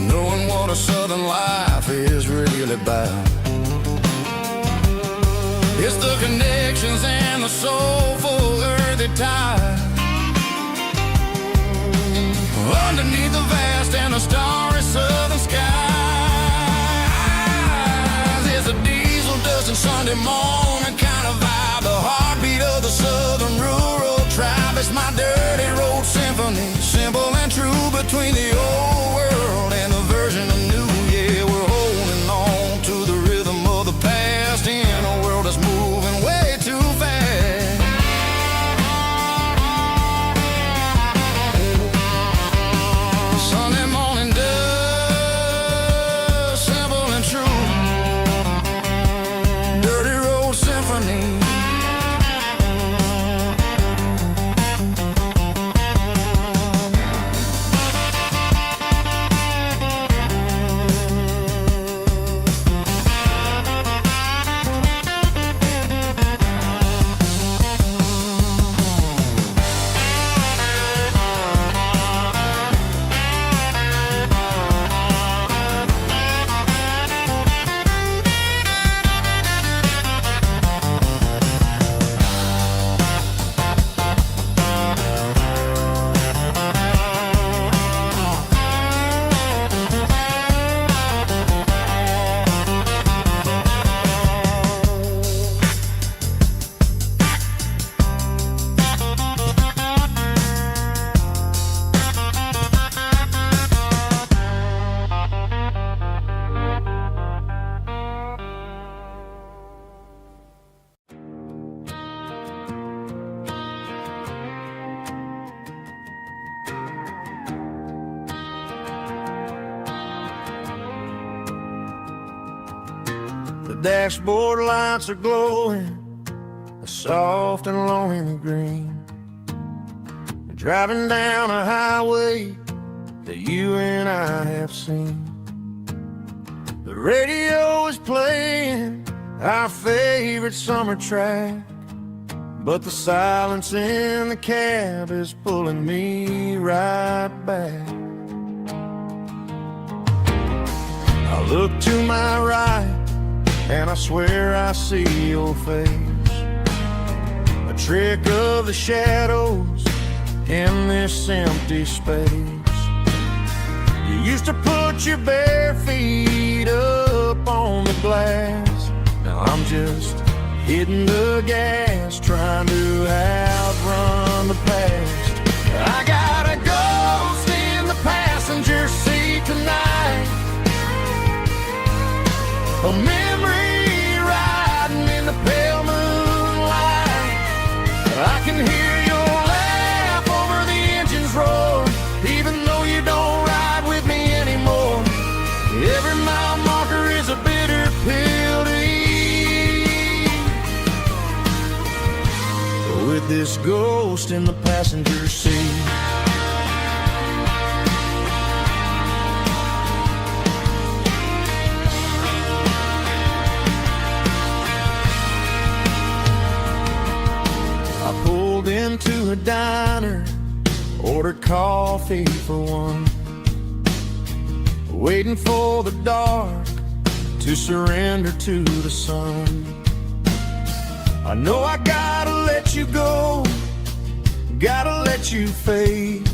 knowing what a southern life is really about. It's the connections and the soulful earthy ties, underneath the vast and the starry southern skies. It's a diesel dusting Sunday morning kind of vibe, the heartbeat of the southern rural tribe. It's my dirty road symphony, simple and true, between the old world and the version of new. Yeah, we're holding on to the rhythm of the past in a world that's moving way too fast. Sunday morning dust, simple and true, The dashboard lights are glowing a soft and lonely green. Driving down a highway that you and I have seen. The radio is playing our favorite summer track, but the silence in the cab is pulling me right back. I look to my right and I swear I see your face, a trick of the shadows in this empty space. You used to put your bare feet up on the glass. Now I'm just hitting the gas, trying to outrun the past. I got a ghost in the passenger seat tonight, a memory riding in the pale moonlight. I can hear your laugh over the engine's roar, even though you don't ride with me anymore. Every mile marker is a bitter pill to eat, with this ghost in the passenger seat. I pulled into a diner, ordered coffee for one, waiting for the dark to surrender to the sun. I know I gotta let you go, gotta let you fade,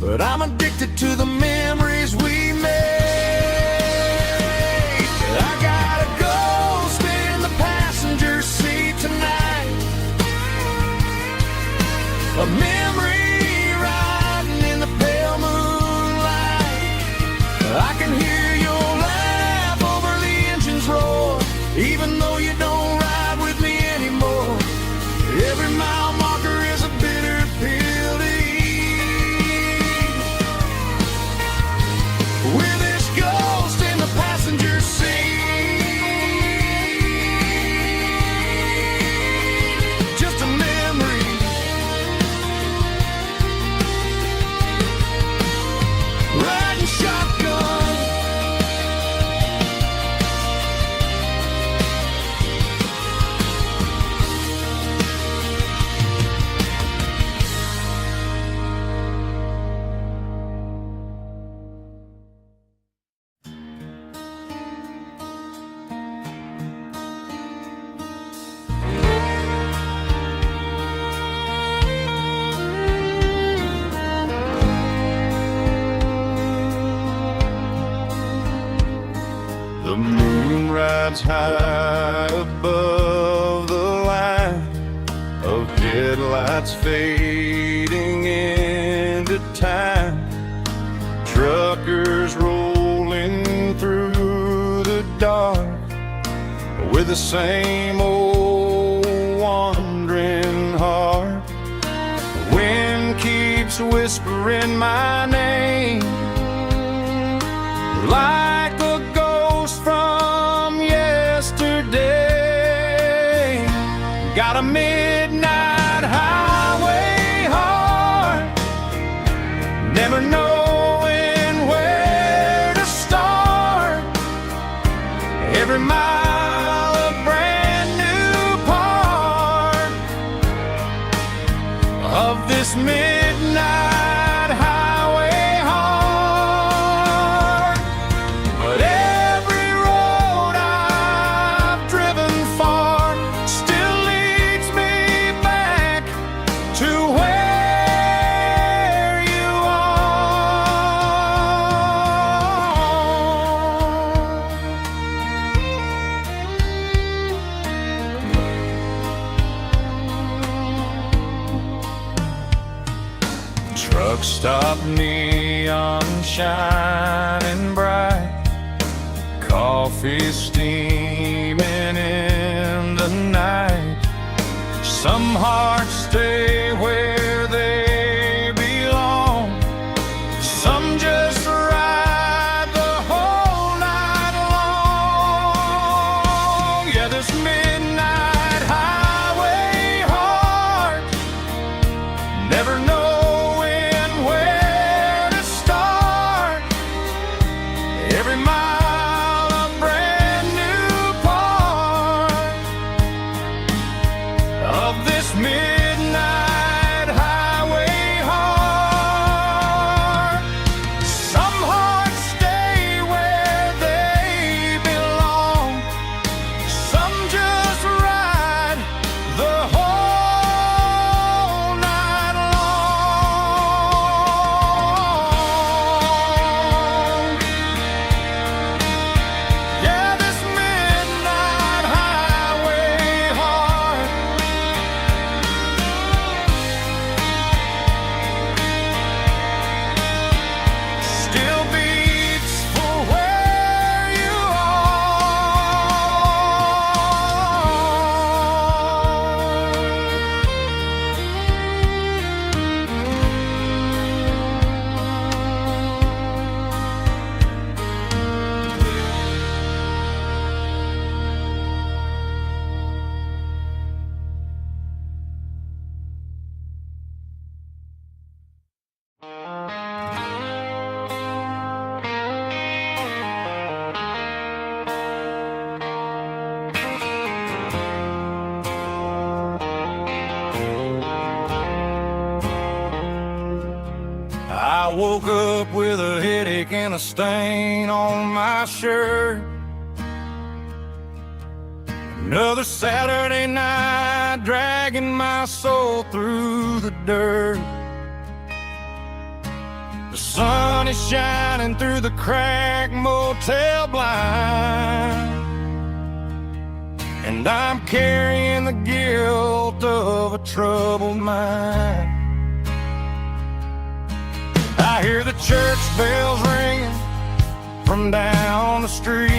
but I'm addicted to the memories we made. I got a ghost in the passenger seat tonight, a memory riding in the pale moonlight. I can hear your laugh over the engine's roar, even though you don't ride with me anymore. Every mile marker is a bitter pill to eat, with this ghost in the passenger seat. Just a memory, riding shotgun. The moon rides high above the line of headlights fading into time. Truckers rolling through the dark with the same old wandering heart. The wind keeps whispering my name like a ghost from yesterday. Got a midnight highway heart, never knowing where to start. Every mile a brand new part of this midnight highway heart. But every road I've driven far still leads me back to where you are. Truck stop, neon shining bright, coffee steaming in the night. Some hearts stay where they belong, some just ride the whole night long. I woke up with a headache and a stain on my shirt. Another Saturday night, dragging my soul through the dirt. The sun is shining through the cracked motel blind, and I'm carrying the guilt of a troubled mind. I hear the church bells ringing from down the street,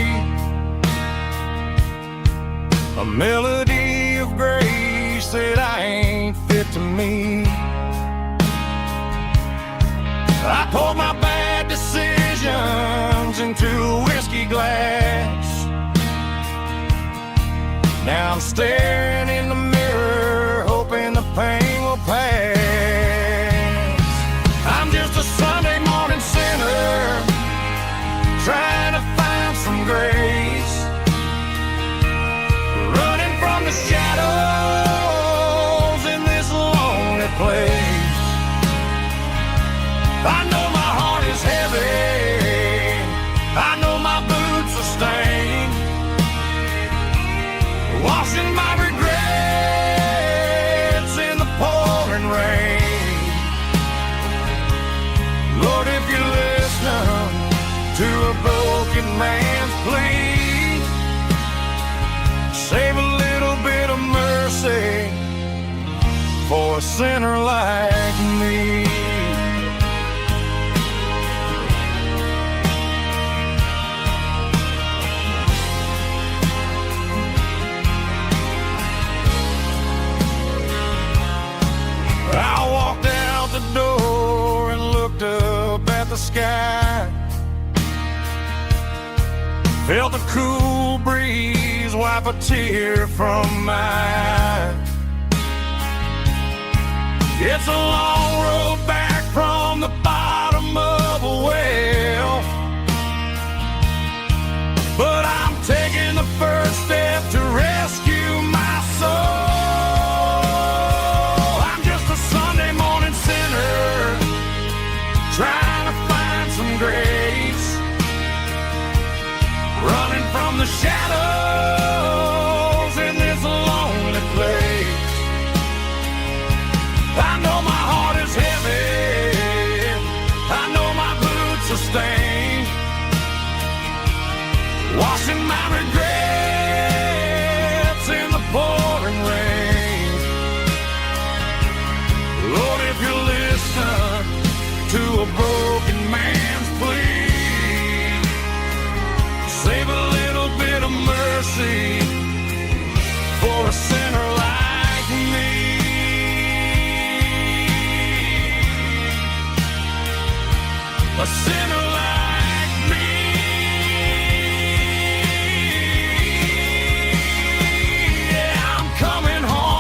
a melody of grace that I ain't fit to meet. I poured my bad decisions into a whiskey glass. Now I'm staring in the mirror, hoping the pain will pass. I'm just a Sunday morning sinner, trying to find some grace, running from the shadows in this lonely place. I know my heart is heavy, I know my boots are stained, washing my regrets in the pouring rain. Lord, if you're listening to a broken man's plea, save a little bit of mercy for a sinner like me. I walked out the door and looked up at the sky, felt the cool breeze wipe a tear from my eye. It's a long road back from the bottom of a well, but I'm taking the first step to rescue my soul. Trying to find some grace, running from the shadows in this lonely place. I know my heart is heavy, I know my boots are stained, washing my regrets in the pouring rain. Lord, if you listen to a broken man's plea, save a little bit of mercy for a sinner like me. A sinner like me. Yeah, I'm coming home.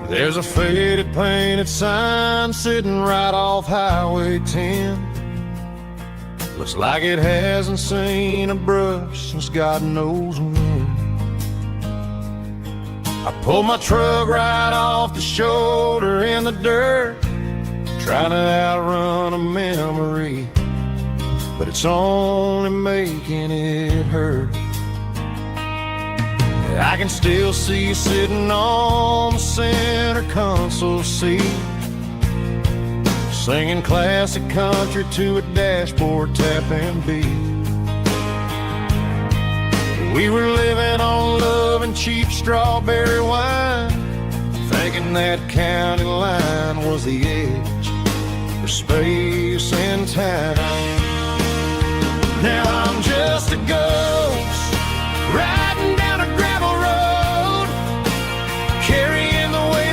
There's a faded painted sign sitting right off Highway 10. Looks like it hasn't seen a brush since God knows when. I pulled my truck right off the shoulder in the dirt, trying to outrun a memory, but it's only making it hurt. I can still see you sitting on the center console seat, singing classic country to a dashboard tapping beat. We were living on love and cheap strawberry wine, thinking that county line was the edge for space and time. Now I'm just a ghost riding down a gravel road, carrying the weight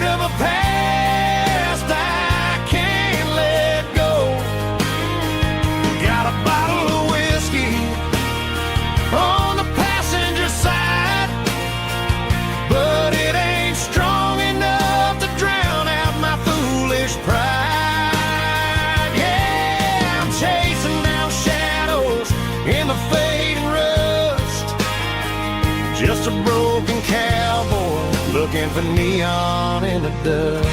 just a broken cowboy looking for neon in the dust.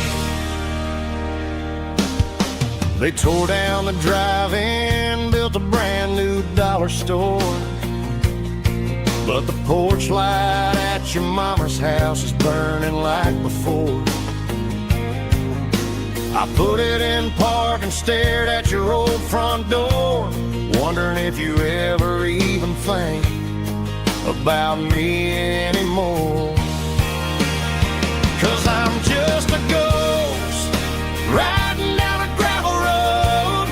They tore down the drive-in, built a brand new dollar store, but the porch light at your mama's house is burning like before. I put it in park and stared at your old front door, wondering if you ever even think about me anymore. 'Cause I'm just a ghost riding down a gravel road,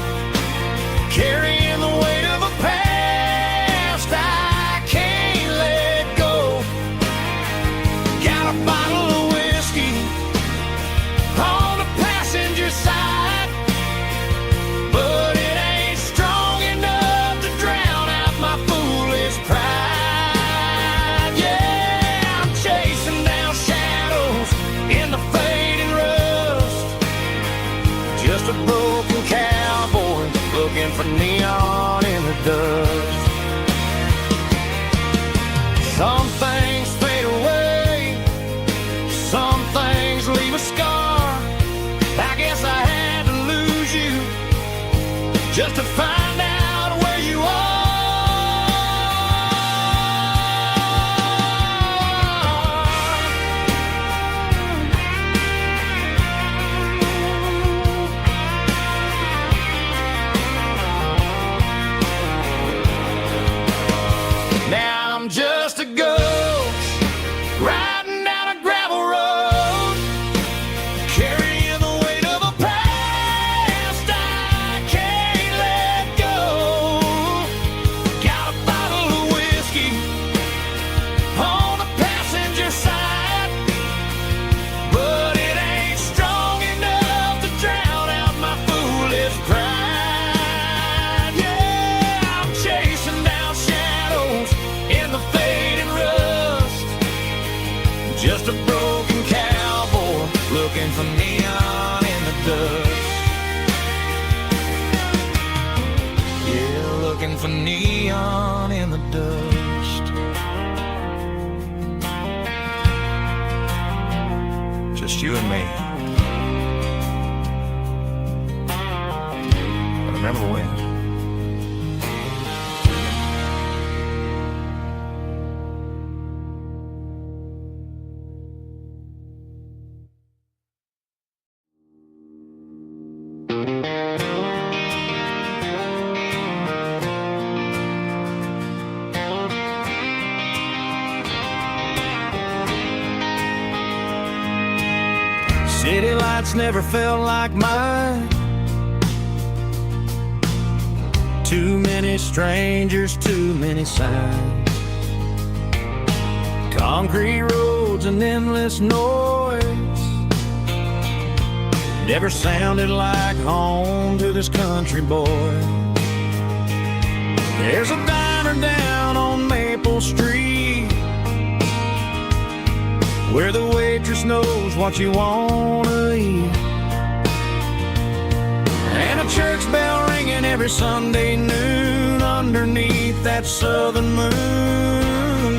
carrying the weight of a past I can't let go. Got a bottle of whiskey on the passenger side, but it ain't strong enough to drown out my foolish pride. Yeah, I'm chasing down shadows in the fading rust, just a broken cowboy looking for neon in the dust. Some things fade away, some things leave a scar. I guess I had to lose you just to find out where you are. Now I'm just a ghost riding down a gravel road, carrying the weight of a past I can't let go. Got a bottle of whiskey on the passenger side, but it ain't strong enough to drown out my foolish pride. Yeah, I'm chasing down shadows in the fading rust, just a broken cowboy looking for neon in the dust. Yeah, looking for neon in the dust. Just you and me. But remember when? City lights never felt like mine. Too many strangers, too many signs. Concrete roads and endless noise never sounded like home to this country boy. There's a diner down on Maple Street where the waitress knows what you wanna eat, and a church bell ringing every Sunday noon underneath that southern moon.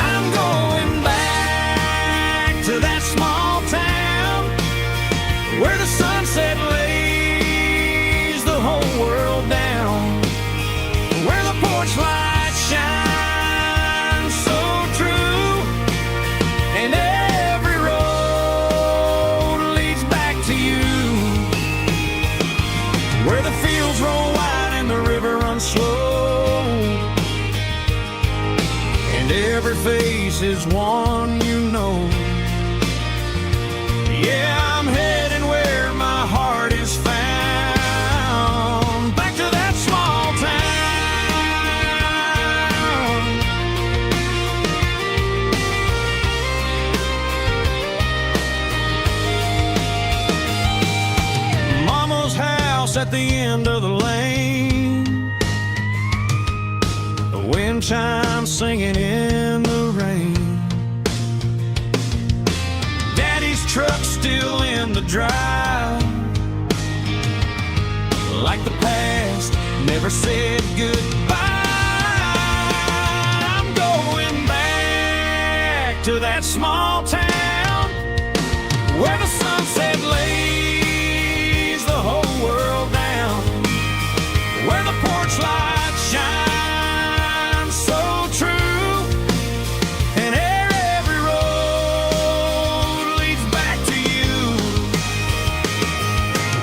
I'm going back to that small town where the sunset lays the whole world down, where the porch lights shine slow, and every face is one you know. Yeah, I'm heading where my heart is found, back to that small town. Mama's house at the end of the lane, wind chimes singing in the rain. Daddy's truck still in the drive, like the past never said goodbye. to that small town where the sunset lays the whole world down, where the porch light shines so true, and every road leads back to you,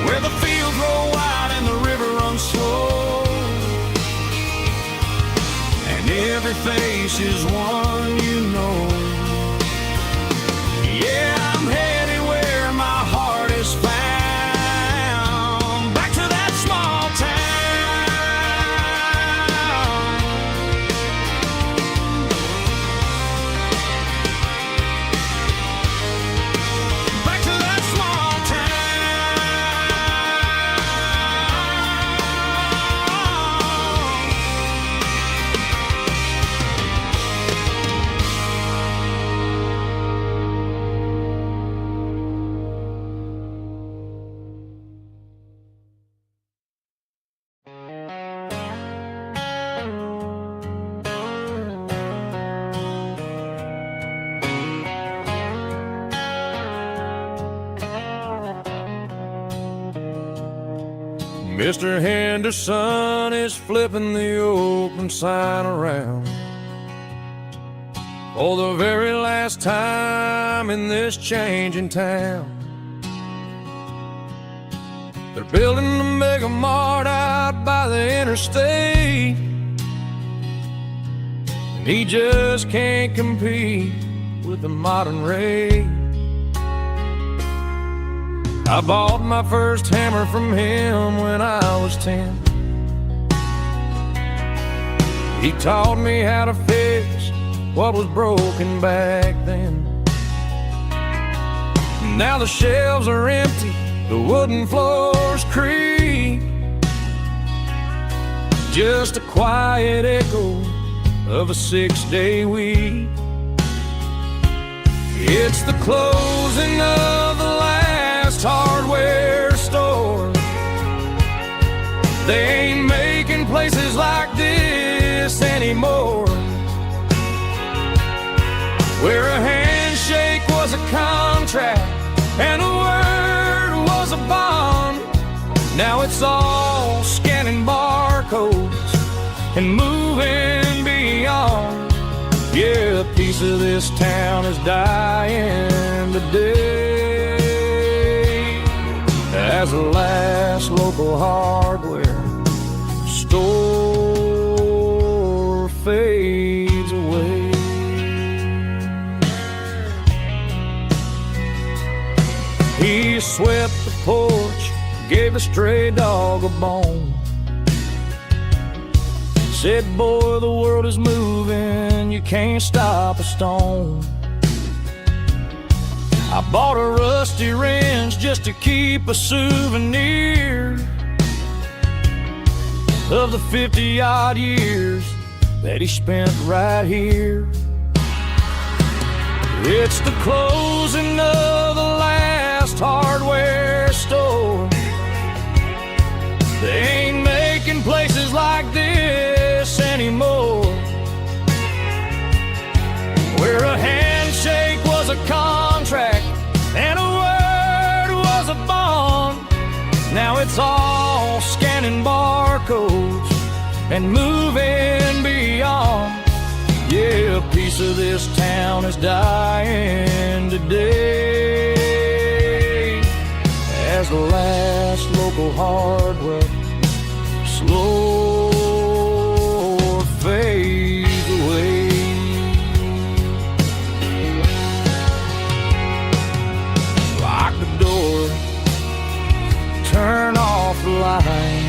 where the fields roll wide and the river runs slow, and every face is one you know. Yeah, I'm headed where my heart is found, back to that small town, back to that small Mr. Henderson is flipping the open sign around for the very last time in this changing town. They're building the mega mart out by the interstate, and he just can't compete with the modern rate. I bought my first hammer from him when I was 10. He taught me how to fix what was broken back then. Now the shelves are empty, the wooden floors creak, just a quiet echo of a 6-day week. It's the closing of the last hardware store. They ain't making places like this anymore, where a handshake was a contract and a word was a bond. Now it's all scanning barcodes and moving beyond. Yeah, a piece of this town is dying today as the last local hardware store fades away. He swept the porch, gave a stray dog a bone, said, boy, the world is moving, you can't stop a stone. I bought a rusty wrench just to keep a souvenir of the 50-odd years that he spent right here. It's the closing of the last hardware store. They ain't making places like this anymore, where a handshake was a contract and a word was a bond. Now it's all scanning barcodes and moving beyond. Yeah, a piece of this town is dying today as the last local hardware slow fades away. Lock the door, turn off the light.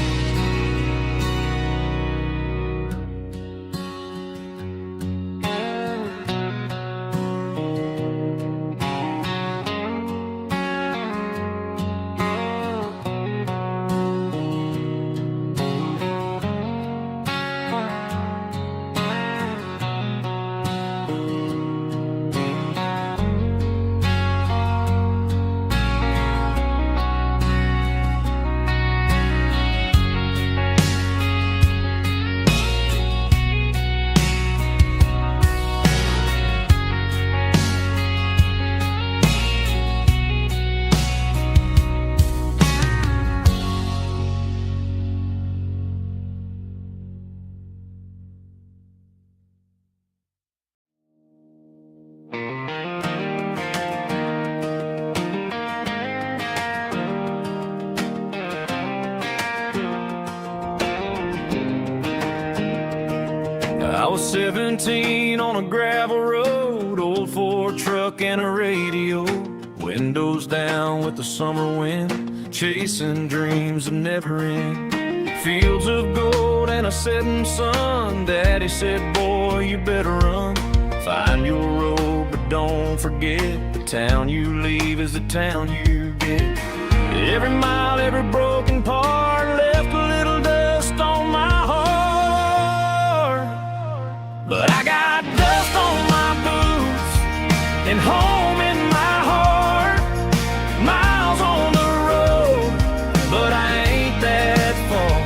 was 17 on a gravel road, old Ford truck and a radio, windows down with the summer wind, chasing dreams that never end. Fields of gold and a setting sun. Daddy said, boy, you better run. Find your road, but don't forget, the town you leave is the town you get. Every mile, every broken part left a little dust on my heart. But I got dust on my boots and home in my heart. Miles on the road, but I ain't that far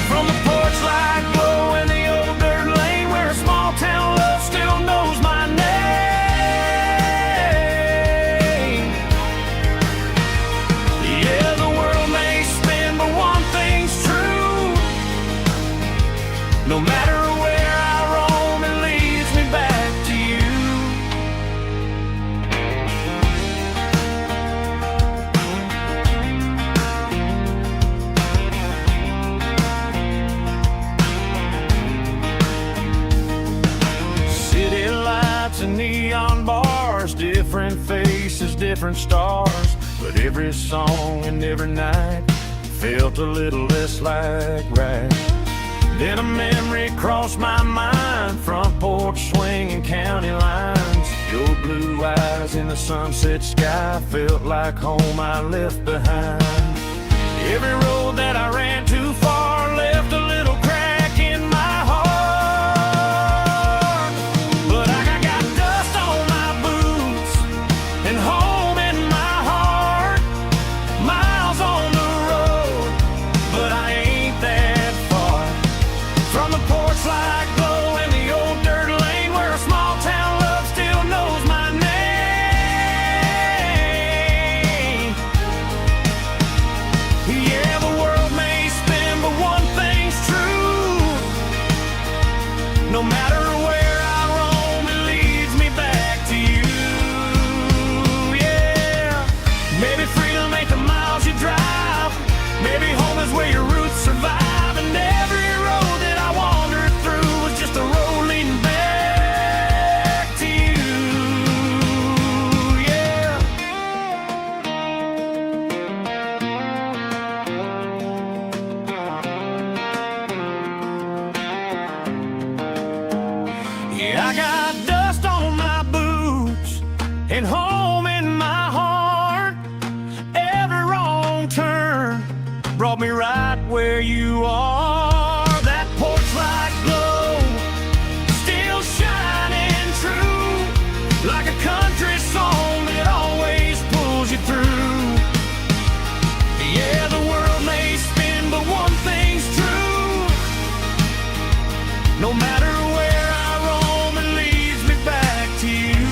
from the porch light glow and the old dirt lane where a small town love still knows my name. Yeah, the world may spin, but one thing's true. No matter where I roam, it leads me back to you. City lights and neon bars, different faces, different stars, but every song and every night felt a little less like right. Then a memory crossed my mind, front porch swinging county lines. Your blue eyes in the sunset sky felt like home I left behind. Every road that I ran too far left a little crack in my heart. But I got dust on my boots and home in my heart. Miles on the road, but I ain't that far from the porch light glow and the old dirt lane where a small town love still knows my name. Yeah, the world may spin, but one thing's true. No matter where I roam, it leads me back to you. Yeah, maybe freedom ain't the miles you drive. Maybe home is where your roots survive. And every road that I wandered through was just a road leading back to you. Yeah. Yeah, I got dust on my boots and home in my heart. Every wrong turn brought me right where you are. That porch light glow still shining true, like a country song that always pulls you through. Yeah, the world may spin, but one thing's true. No matter where I roam, it leads me back to you.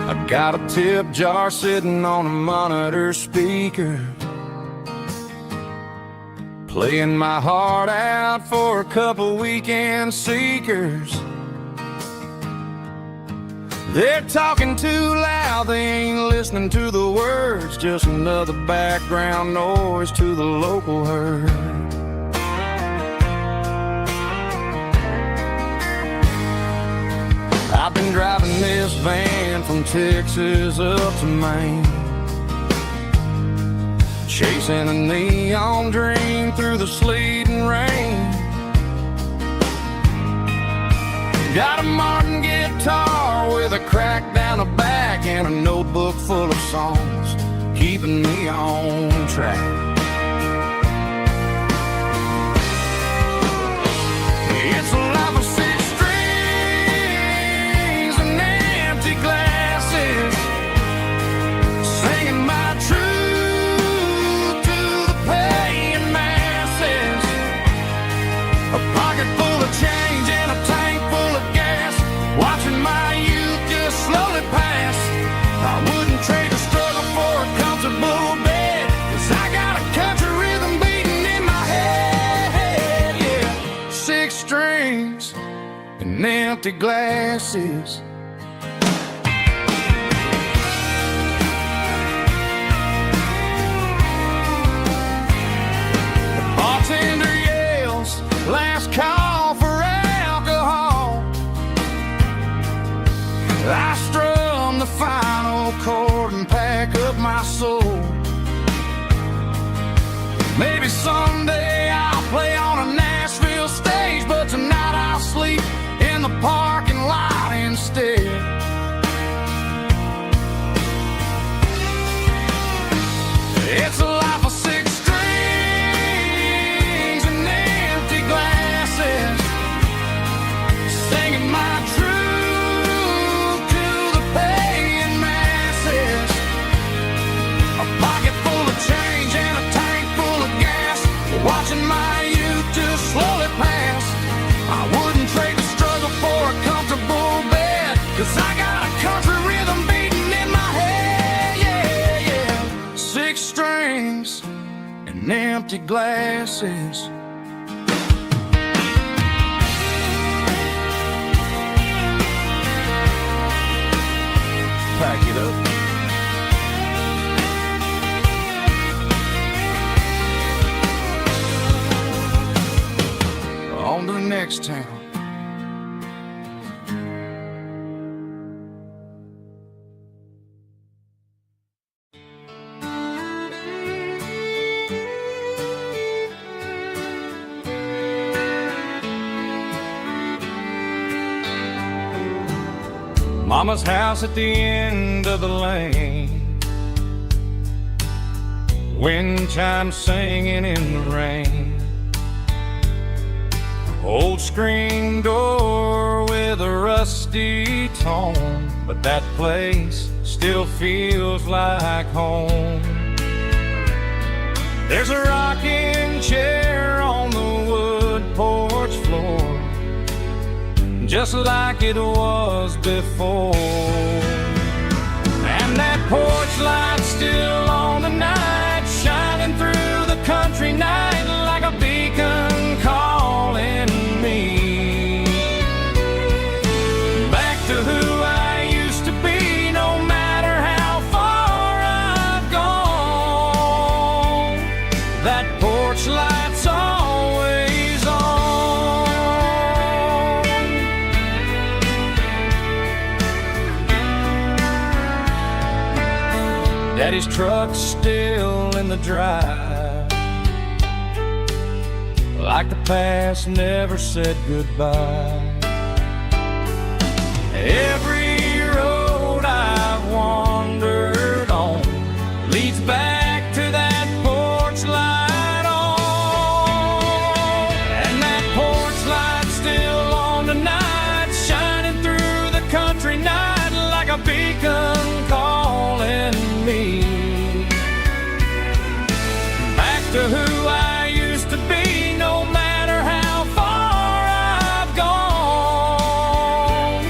I got a tip jar sitting on a monitor speaker, playing my heart out for a couple weekend seekers. They're talking too loud, they ain't listening to the words, just another background noise to the local herd. I've been driving this van from Texas up to Maine, chasing a neon dream through the sleet and rain. Got a Martin guitar with a crack down the back and a notebook full of songs, keeping me on track. It's a life of six strings and empty glasses, singing my truth to the past. I wouldn't trade the struggle for a comfortable bed, 'cause I got a country rhythm beating in my head, yeah. 6 strings and empty glasses. The bartender yells, last call for alcohol. I strum the final chord and pack up my soul. Maybe someday I'll play on a Nashville stage, but tonight I'll sleep in the parking lot instead. It's a life of 6 strings and empty glasses, singing my truth to the paying masses. A pocket full of change and a tank full of gas, watching my youth just slowly pass. I wouldn't trade the struggle for a comfortable bed, 'cause I got a country rhythm beating in my head, yeah, yeah. 6 strings and empty glasses. Pack it up. On to the next town. Mama's house at the end of the lane, wind chimes singing in the rain. Old screen door with a rusty tone, but that place still feels like home. There's a rocking chair on the wood porch floor, just like it was before. And that porch light's still on tonight, shining through the country night like a beacon calling me back to who I used to be, no matter how far I've gone. That porch light's always on. Daddy's truck's still in the drive, like the past never said goodbye. Every road I've wandered on leads back to that porch light on. And that porch light's still on tonight, shining through the country night like a beacon calling me back to who I used to be, no matter how far I've gone.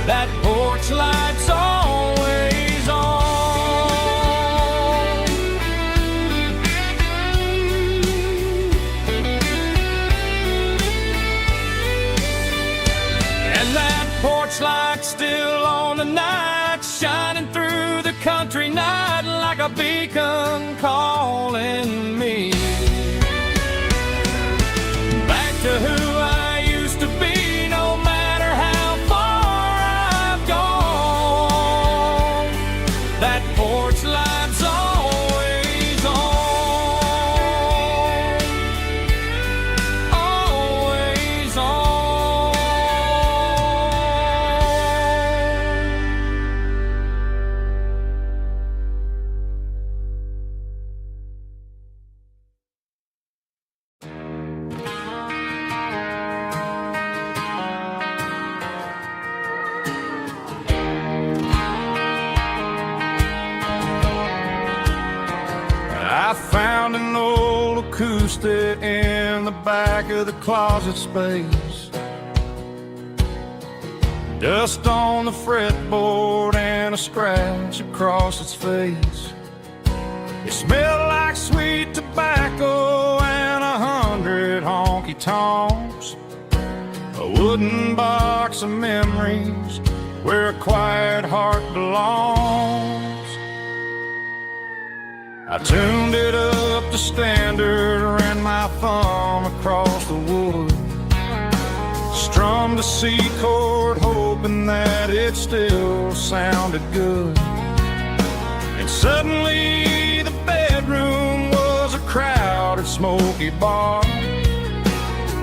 That porch light's always on. And that porch light's still on tonight, shining through the country night like a beacon calling me back to who I used to be, no matter how far I've gone. That porch light's always on, always on. I found an old acoustic in the back of the closet space, dust on the fretboard and and a scratch across its face. It smelled like sweet tobacco and 100 honky-tonks. A wooden box of memories where a quiet heart belongs. I tuned it up to standard, ran my thumb across the wood, strummed a C chord hoping that it still sounded good. And suddenly the bedroom was a crowded smoky bar,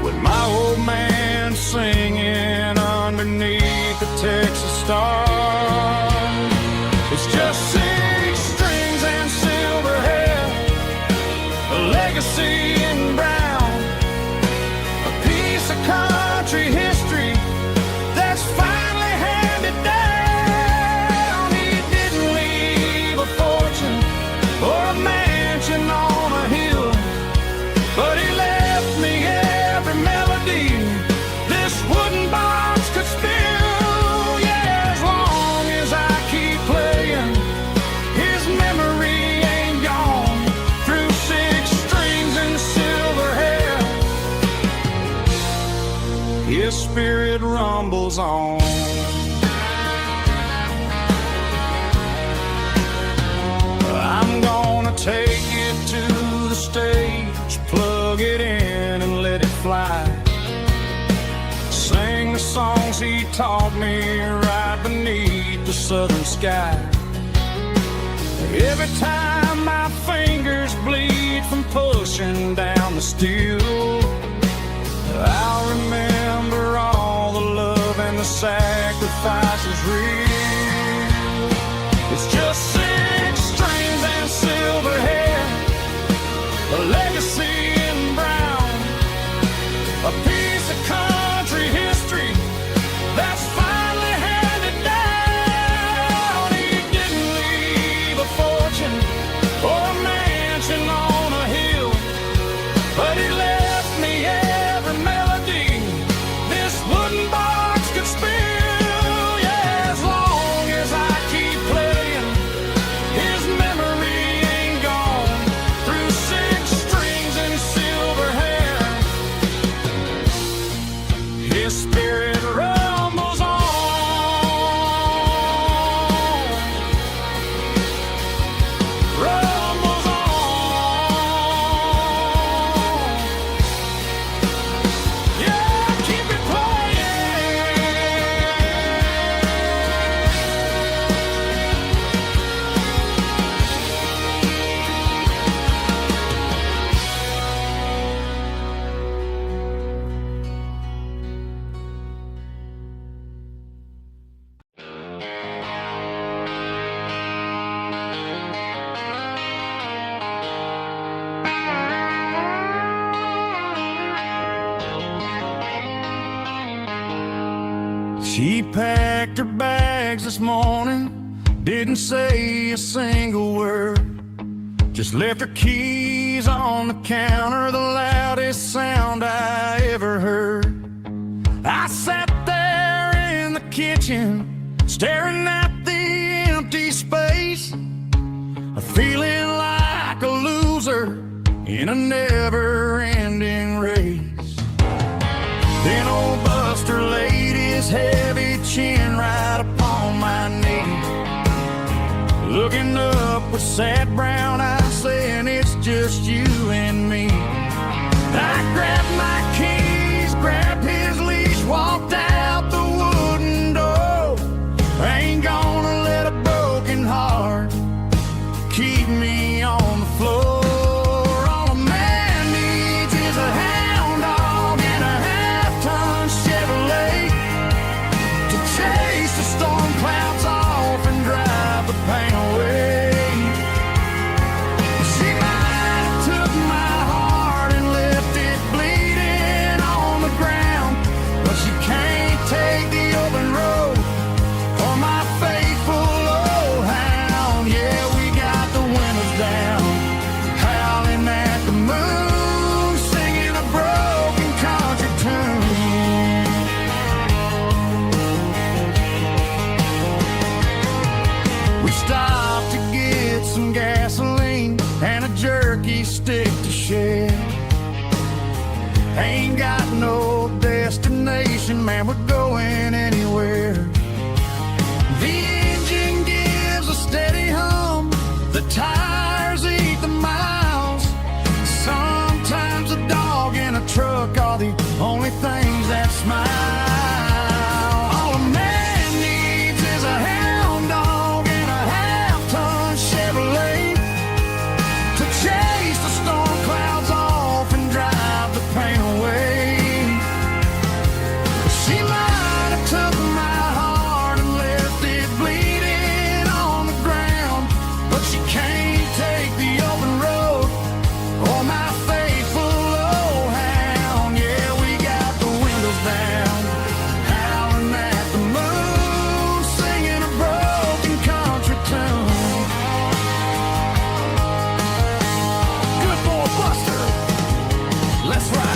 with my old man singing underneath the Texas stars. It's just 6 strings and silver hair, a legacy in brown, a piece of country history that's finally handed down. He didn't leave a fortune or a mansion on a hill, but he left me every melody this wooden box could spill. Yeah, as long as I keep playing, his memory ain't gone. Through 6 strings and silver hair, his spirit rumbles on. I'm gonna take it to the stage, plug it in and let it fly. Sing the songs he taught me right beneath the southern sky. Every time my fingers bleed from pushing down the steel, I'll remember all the love and the sacrifices real. It's just 6 strings and silver hair, a legacy in brown, a piece of country history that's finally handed down. He didn't leave a fortune or a mansion on a hill, but he left me every melody this wooden box could spill. Yeah, as long as I keep playing, his memory ain't gone. Through 6 strings and silver hair, his spirit rumbles on. Rumbles on. Yeah, keep it playing. She packed her bags this morning, didn't say a single word, just left her keys on the counter, the loudest sound I ever heard. I sat there in the kitchen, staring at the empty space, feeling like a loser in a never-ending race. Then old Buster laid his heavy chin right upon my knee, looking up with sad brown eyes, saying it's just you and me. I grabbed my keys, grabbed his leash, walked out the wooden door. I ain't gonna let a broken heart keep me on the floor. All a man needs is a hound dog and a half-ton Chevrolet to chase the storm clouds off and drive the pain away. She might have took my heart and left it bleeding on the ground, but she can't take the open road or my faith We stopped to get some gasoline and a jerky stick to share. Ain't got no destination, man, we're going anywhere. The engine gives a steady hum, the tires eat the miles. Sometimes a dog in a truck are the only things that smile. All a man needs is a hound dog and a half-ton Chevrolet to chase the storm clouds off and drive the pain away. She might have took my heart and left it bleeding on the ground, but she can't take the open road or my faithful old hound. Yeah, we got the windows down, howling at the moon, singing a broken country tune. Good boy Buster, let's ride.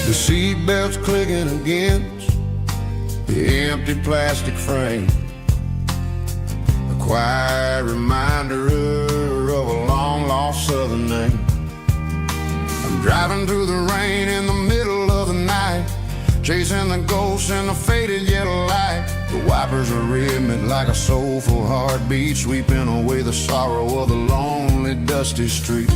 The seatbelt's clicking against the empty plastic frame, a quiet reminder of a long-lost southern name. I'm driving through the rain in the middle of the night, chasing the ghosts in the faded yellow light. The wipers are rhythmic like a soulful heartbeat, sweeping away the sorrow of the lonely, dusty street.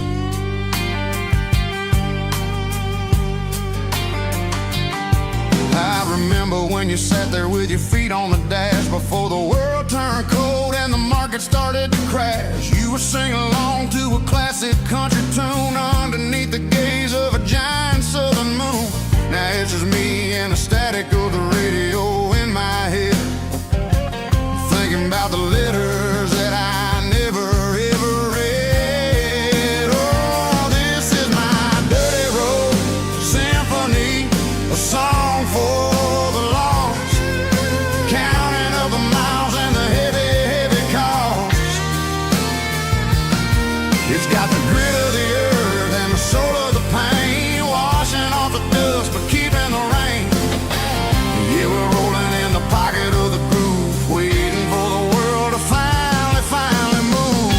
I remember when you sat there with your feet on the dash before the world turned cold and the market started to crash. You were singing along to a classic country tune underneath the gaze of a giant southern moon. Now it's just me and the static of the radio in my head, thinking about the letters that I never ever read. Oh, this is my dirty road symphony, a song for the lost, counting up the miles and the heavy, heavy cost. It's got the grit of the earth and the soul of the pain, washing off the dust but keeping the rain. Yeah, we're rolling in the pocket of the groove, waiting for the world to finally move.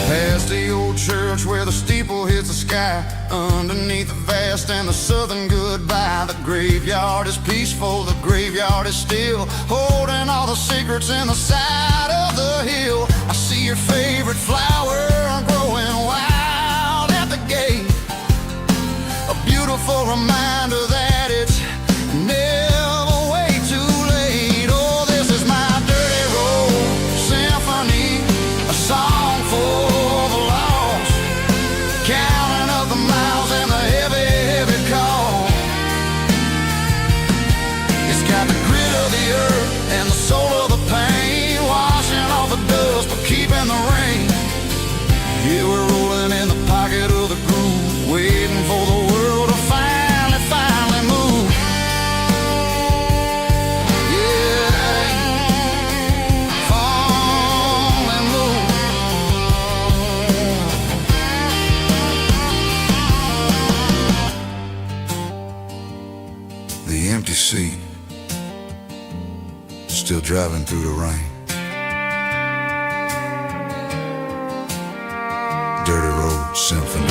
Past the old church where the steeple hits the sky, underneath the vast and the southern goodbye. The graveyard is peaceful, the graveyard is still, holding all the secrets in the side of the hill. I see your favorite flower growing wild at the gate, a beautiful reminder that it's never way too late. Oh, this is my dirty road symphony, a song for the lost, counting up the miles and the heavy, heavy call. It's got the grit of the earth and the soul of the pain, washing off the dust but keeping the rain. Yeah, we're rolling in the pocket of the groove, waiting for the world to finally move. Yeah, finally move. The empty seat, still driving through the rain. Symphony.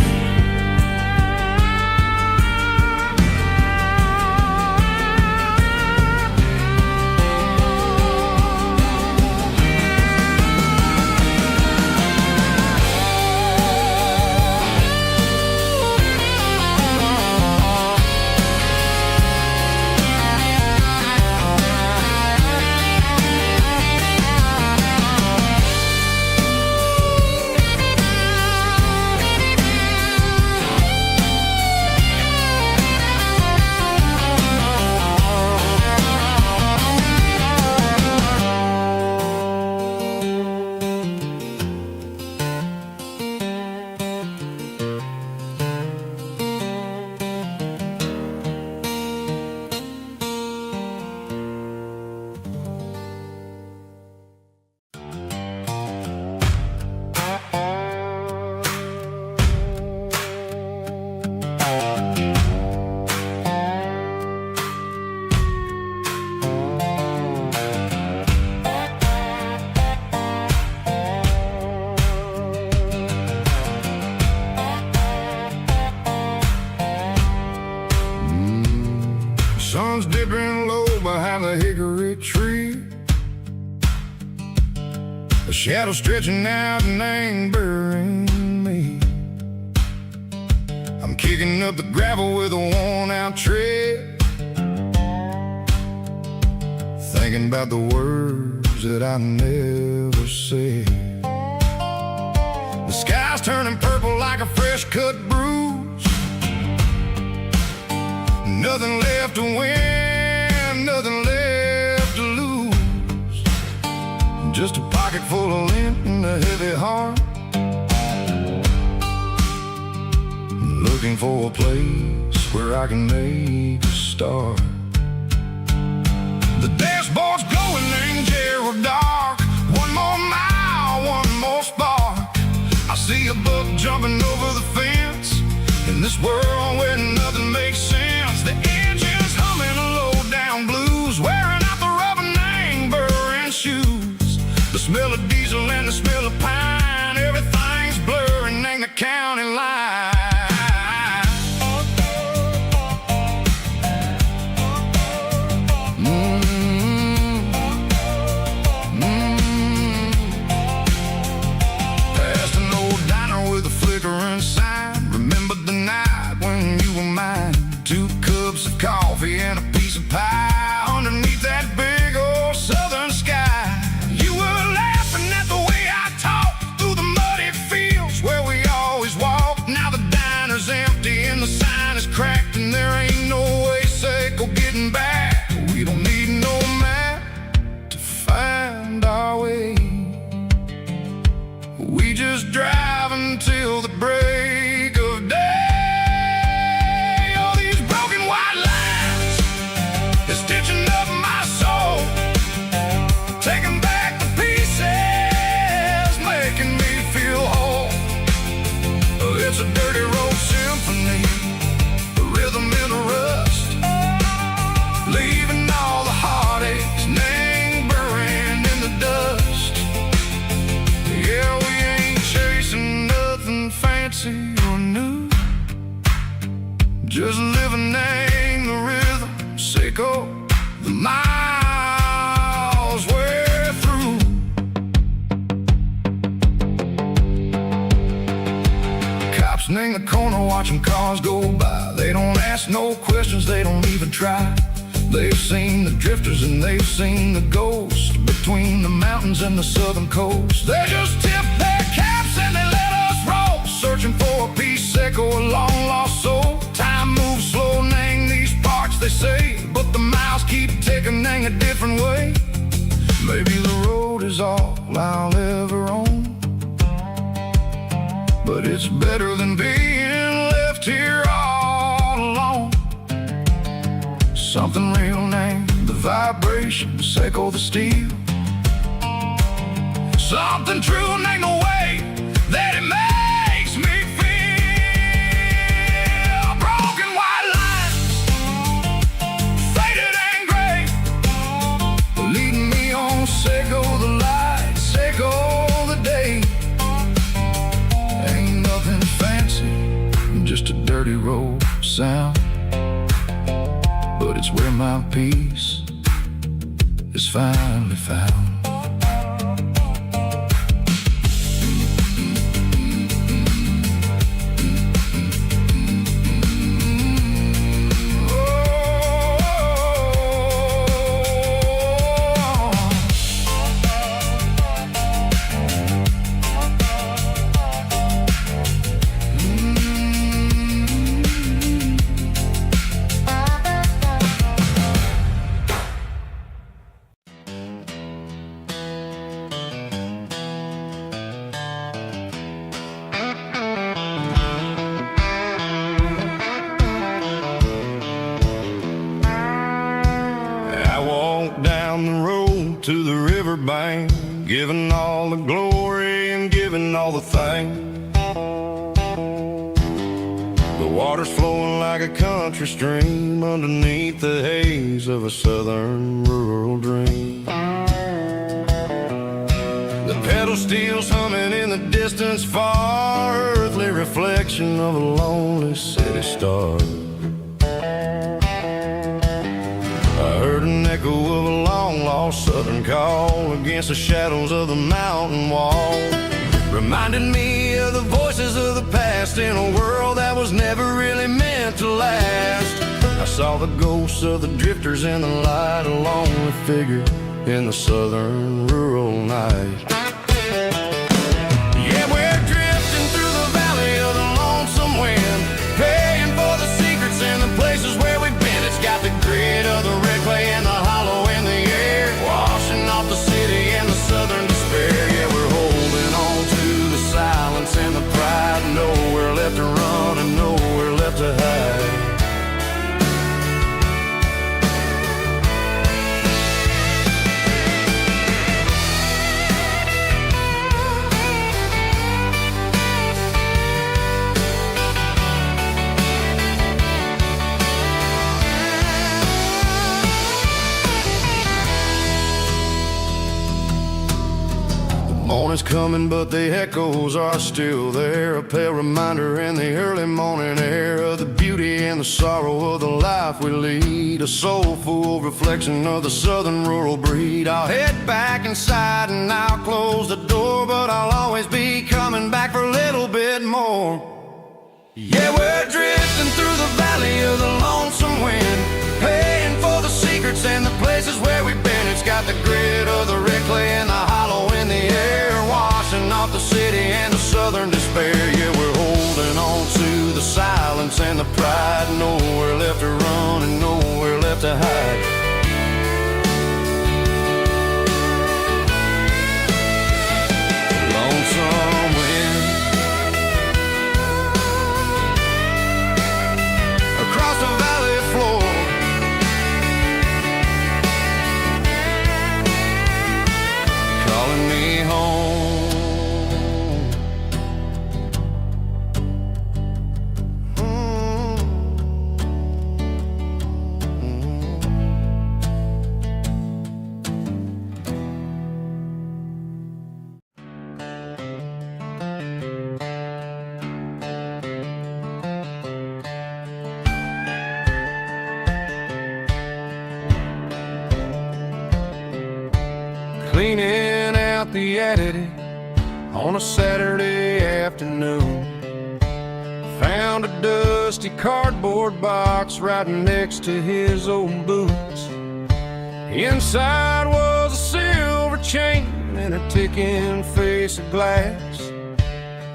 Sun's dipping low behind the hickory tree. A shadow stretching out and angering me. I'm kicking up the gravel with a worn-out tread, thinking about the words that I never said. The sky's turning purple like a fresh-cut bruise. Nothing left to win, nothing left to lose. Just a pocket full of lint and a heavy heart, looking for a place where I can make a start. The dashboard's glowing, angel dark. One more mile, one more spark. I see a buck jumping over the fence in this world where nothing makes sense. The engine's humming a low-down blues, wearing out the rubber name, burring shoes. The smell of diesel and the smell of pine, everything's blurring, ain't the county line. Past an old diner with a flickering sign. Remember the night when you were mine. 2 cups of coffee and a piece of pie underneath that big old southern sky. You were laughing at the way I talked through the muddy fields where we always walked. Now the diner's empty and the sign is cracked, and there ain't no way safe or getting back. We don't need no map to find our way. We just drive until the break of day. Stitching up my soul, taking back the pieces, making me feel whole. It's a dirty road symphony, a rhythm in a rust, leaving all the heartaches, name burning in the dust. Yeah, we ain't chasing nothing fancy or new, just living in the rhythm, sicko. The miles we're through. Cops in the corner watching cars go by. They don't ask no questions, they don't even try. They've seen the drifters and they've seen the ghosts between the mountains and the southern coast. They just tip their caps and they let us roll, searching for a piece seco, a long lost soul. Time moves slow, nang these parts they say, but the miles keep ticking in a different way. Maybe the road is all I'll ever own, but it's better than being left here all alone. Something real named the vibration, echo the steel. Something true named the way that it makes me feel. Broken white lines, faded and gray, leading me on, Seco the light, Seco the day. Ain't nothing fancy dirty road sound, but it's where my peace is finally found. To the riverbank, giving all the glory and giving all the thanks. The water's flowing like a country stream underneath the haze of a southern rural dream. The pedal steel's humming in the distance far, earthly reflection of a lonely city star. I heard an echo of a long-lost southern call against the shadows of the mountain wall, reminding me of the voices of the past in a world that was never really meant to last. I saw the ghosts of the drifters in the light, a lonely figure in the southern rural night. Yeah, we're drifting through the valley of the lonesome wind, paying for the secrets and the places where we've been. It's got the grit of the red clay and the hollow in the air, washing off the city and the southern despair. Yeah, we're holding on to the silence and the pride, nowhere left to run and nowhere left to hide. Morning's coming, but the echoes are still there, a pale reminder in the early morning air of the beauty and the sorrow of the life we lead, a soulful reflection of the southern rural breed. I'll head back inside and I'll close the door, but I'll always be coming back for a little bit more. Yeah, we're drifting through the valley of the lonesome wind, paying for the secrets and the places where we've been. It's got the grit of the red clay and the hollow in the air, washing off the city and the southern despair. Yeah, we're holding on to the silence and the pride, nowhere left to run and nowhere left to hide. Lonesome wind across the valley floor, calling me home. Cleaning out the attic on a Saturday afternoon, found a dusty cardboard box right next to his old boots. Inside was a silver chain and a ticking face of glass,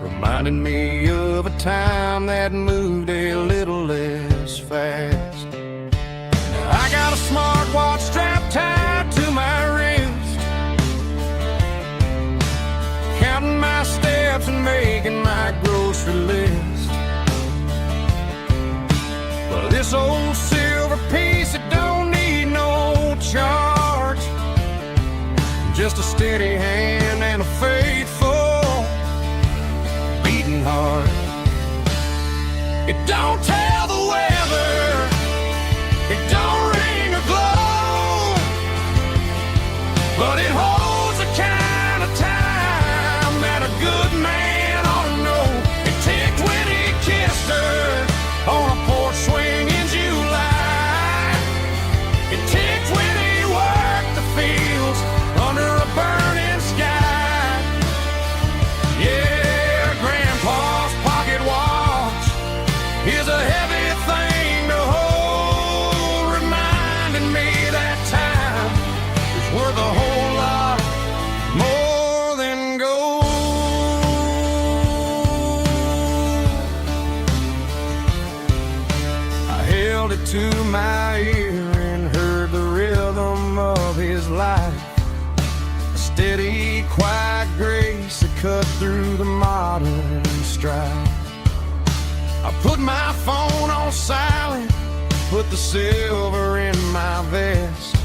reminding me of a time that moved a little less fast. Now I got a smartwatch strapped tied to my wrist, counting my steps and making my grocery list. But this old silver piece, it don't need no charge, just a steady hand and a faithful beating heart. It don't tell the weather, it don't ring or glow, but it holds the kind of time that a good man ought to know. It ticked when he kissed her, steady, quiet grace that cut through the modern strife. I put my phone on silent, put the silver in my vest.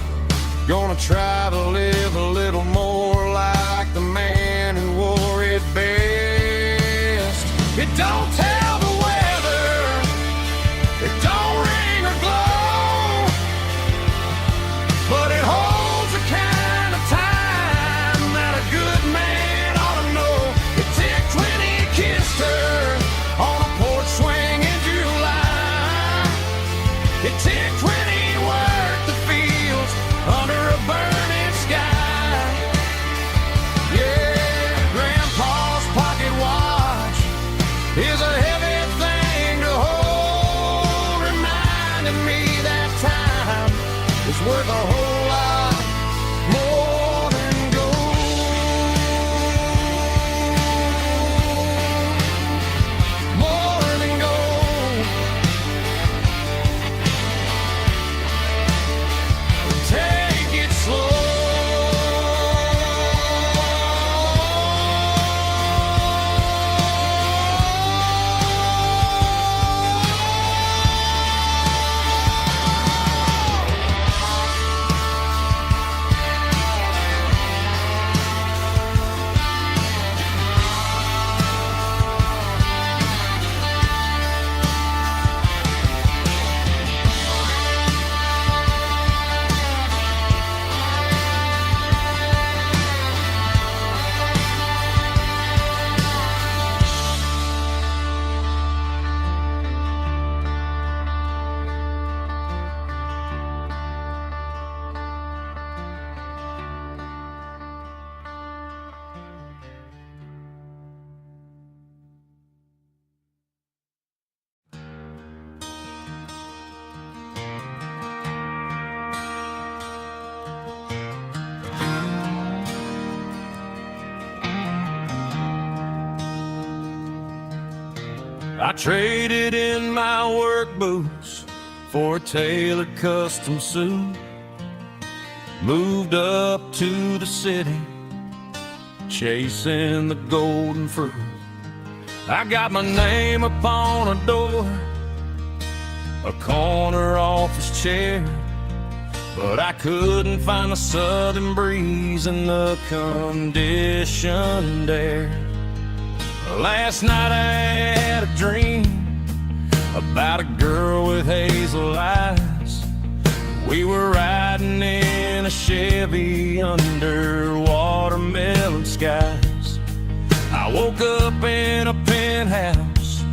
Gonna try to live a little more like the man who wore it best. It don't tell the weather, it don't ring or glow, but it holds the kind of time that a good man ought to know. It ticked when he kissed her on a porch swing in July. It ticked when he worked the fields under a burning sky. Yeah, Grandpa's pocket watch is a heavy thing to hold, reminding me that time is worth a whole lot more than gold. More than gold. Take it slow. I traded in my work boots for a tailored custom suit. Moved up to the city, chasing the golden fruit. I got my name upon a door, a corner office chair, but I couldn't find the southern breeze in the conditioned air. Last night I had a dream about a girl with hazel eyes. We were riding in a Chevy under watermelon skies. I woke up in a penthouse,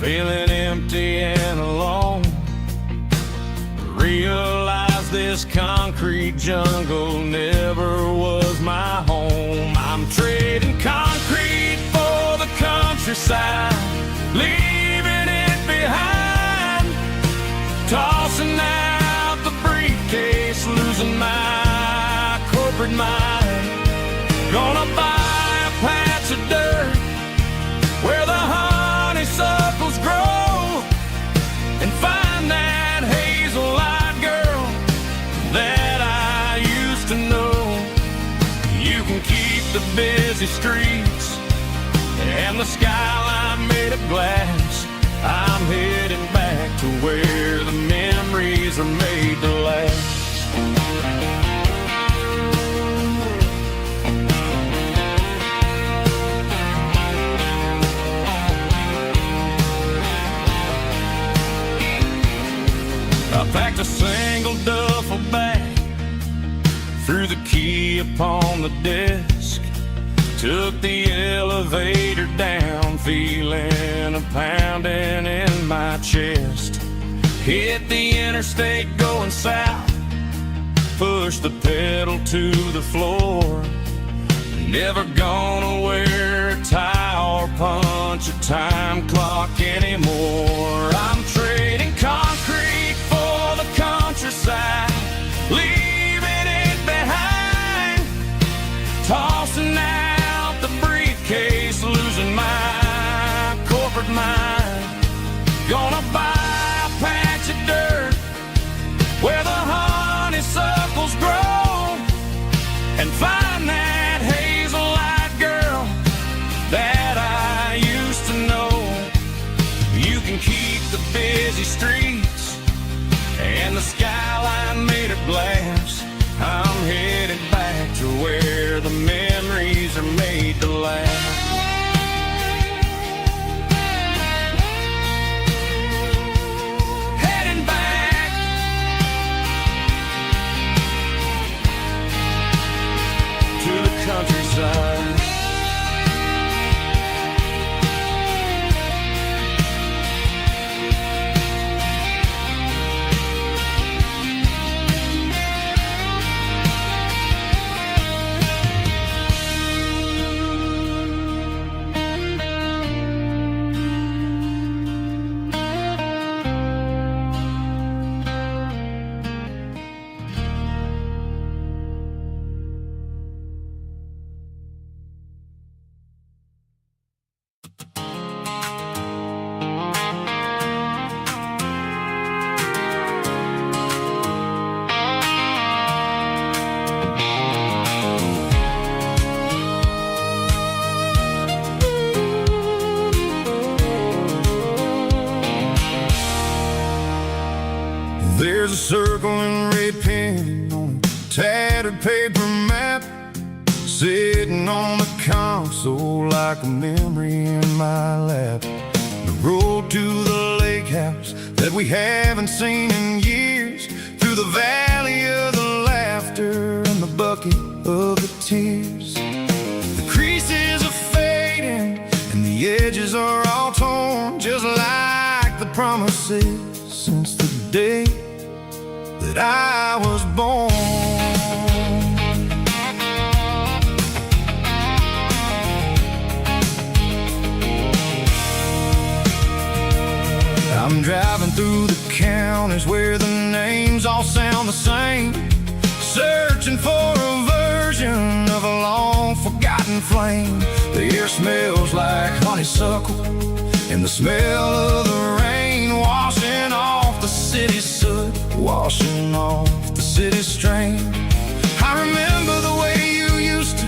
feeling empty and alone. Realized this concrete jungle never was my home. I'm trading concrete for the countryside, leaving it behind, tossing out the briefcase, losing my corporate mind. Gonna buy a patch of dirt where the honeysuckles grow and find that hazel-eyed girl that I used to know. You can keep the busy streets and the skyline made of glass. I'm heading back to where the memories are made to last. I packed a single duffel bag, threw the key upon the desk, took the elevator down, feeling a pounding in my chest. Hit the interstate going south, pushed the pedal to the floor. Never gonna wear a tie or punch a time clock anymore. I'm trading concrete for the countryside, leaving it behind, tossing out the briefcase, losing my corporate mind. Gonna buy a patch of dirt where the honeysuckles grow and find that countryside. There's a circle in red pen on a tattered paper map, sitting on the console like a memory in my lap. The road to the lake house that we haven't seen in years, through the valley of the laughter and the bucket of the tears. The creases are fading and the edges are all torn, just like the promises since the day that I was born. I'm driving through the counties where the names all sound the same, searching for a version of a long forgotten flame. The air smells like honeysuckle and the smell of the rain washing off the city's soot, washing off the city's strain. I remember the way you used to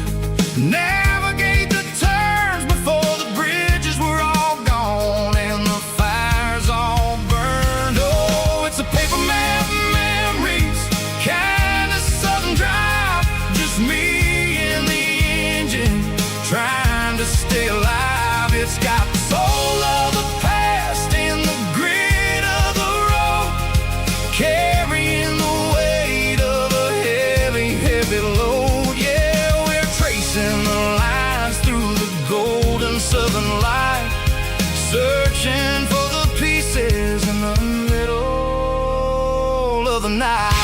navigate the turns before the bridges were all gone and the fires all burned. Oh, it's a paper map memories, kind of southern drive, just me and the engine trying to stay alive. It's got the soul of the past and the grit of the road, carrying the weight of a heavy, heavy load. Yeah, we're tracing the lines through the golden southern light, searching for the pieces in the middle of the night.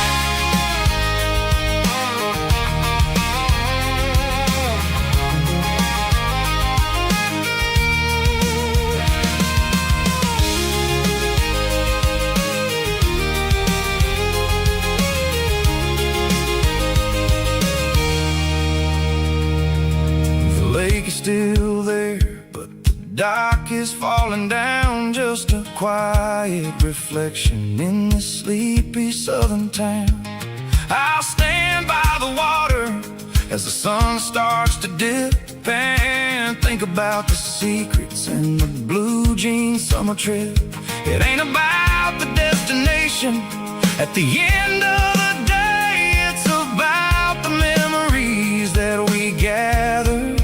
The lake is still there, but the dock is falling down, just a quiet reflection in this sleepy southern town. I'll stand by the water as the sun starts to dip and think about the secrets in the blue jean summer trip. It ain't about the destination at the end of the day, it's about the memories that we gather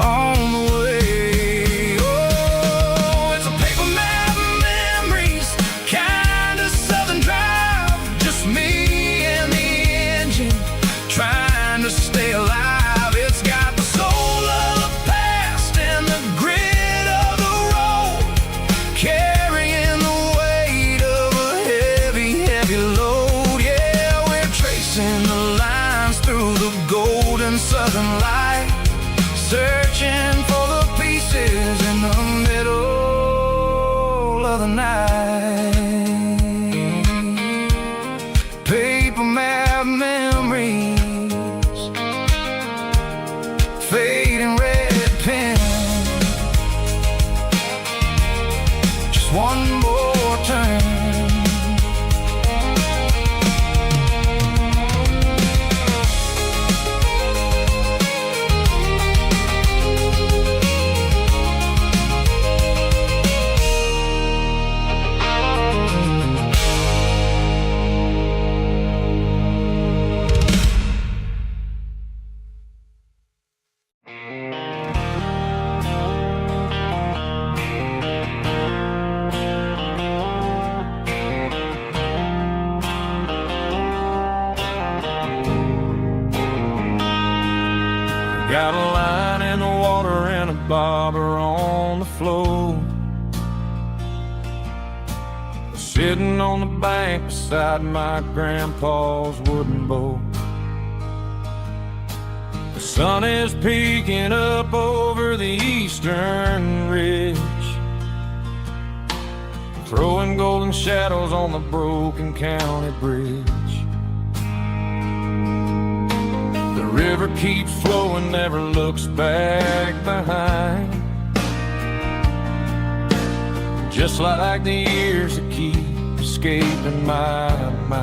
on the way. Oh, it's a paper map memories, kind of southern drive, just me and the engine trying to stay alive. It's got the soul of the past and the grit of the road, carrying the weight of a heavy, heavy load. Yeah, we're tracing the lines through the golden southern light, searching for the pieces in the middle of the night. Paper map memories, fading red pen, just one more turn. Got a line in the water and a bobber on the floor. Sitting on the bank beside my grandpa's wooden boat. The sun is peeking up over the eastern ridge, throwing golden shadows on the broken county bridge. The river keeps flowing, never looks back behind, just like the years that keep escaping my mind.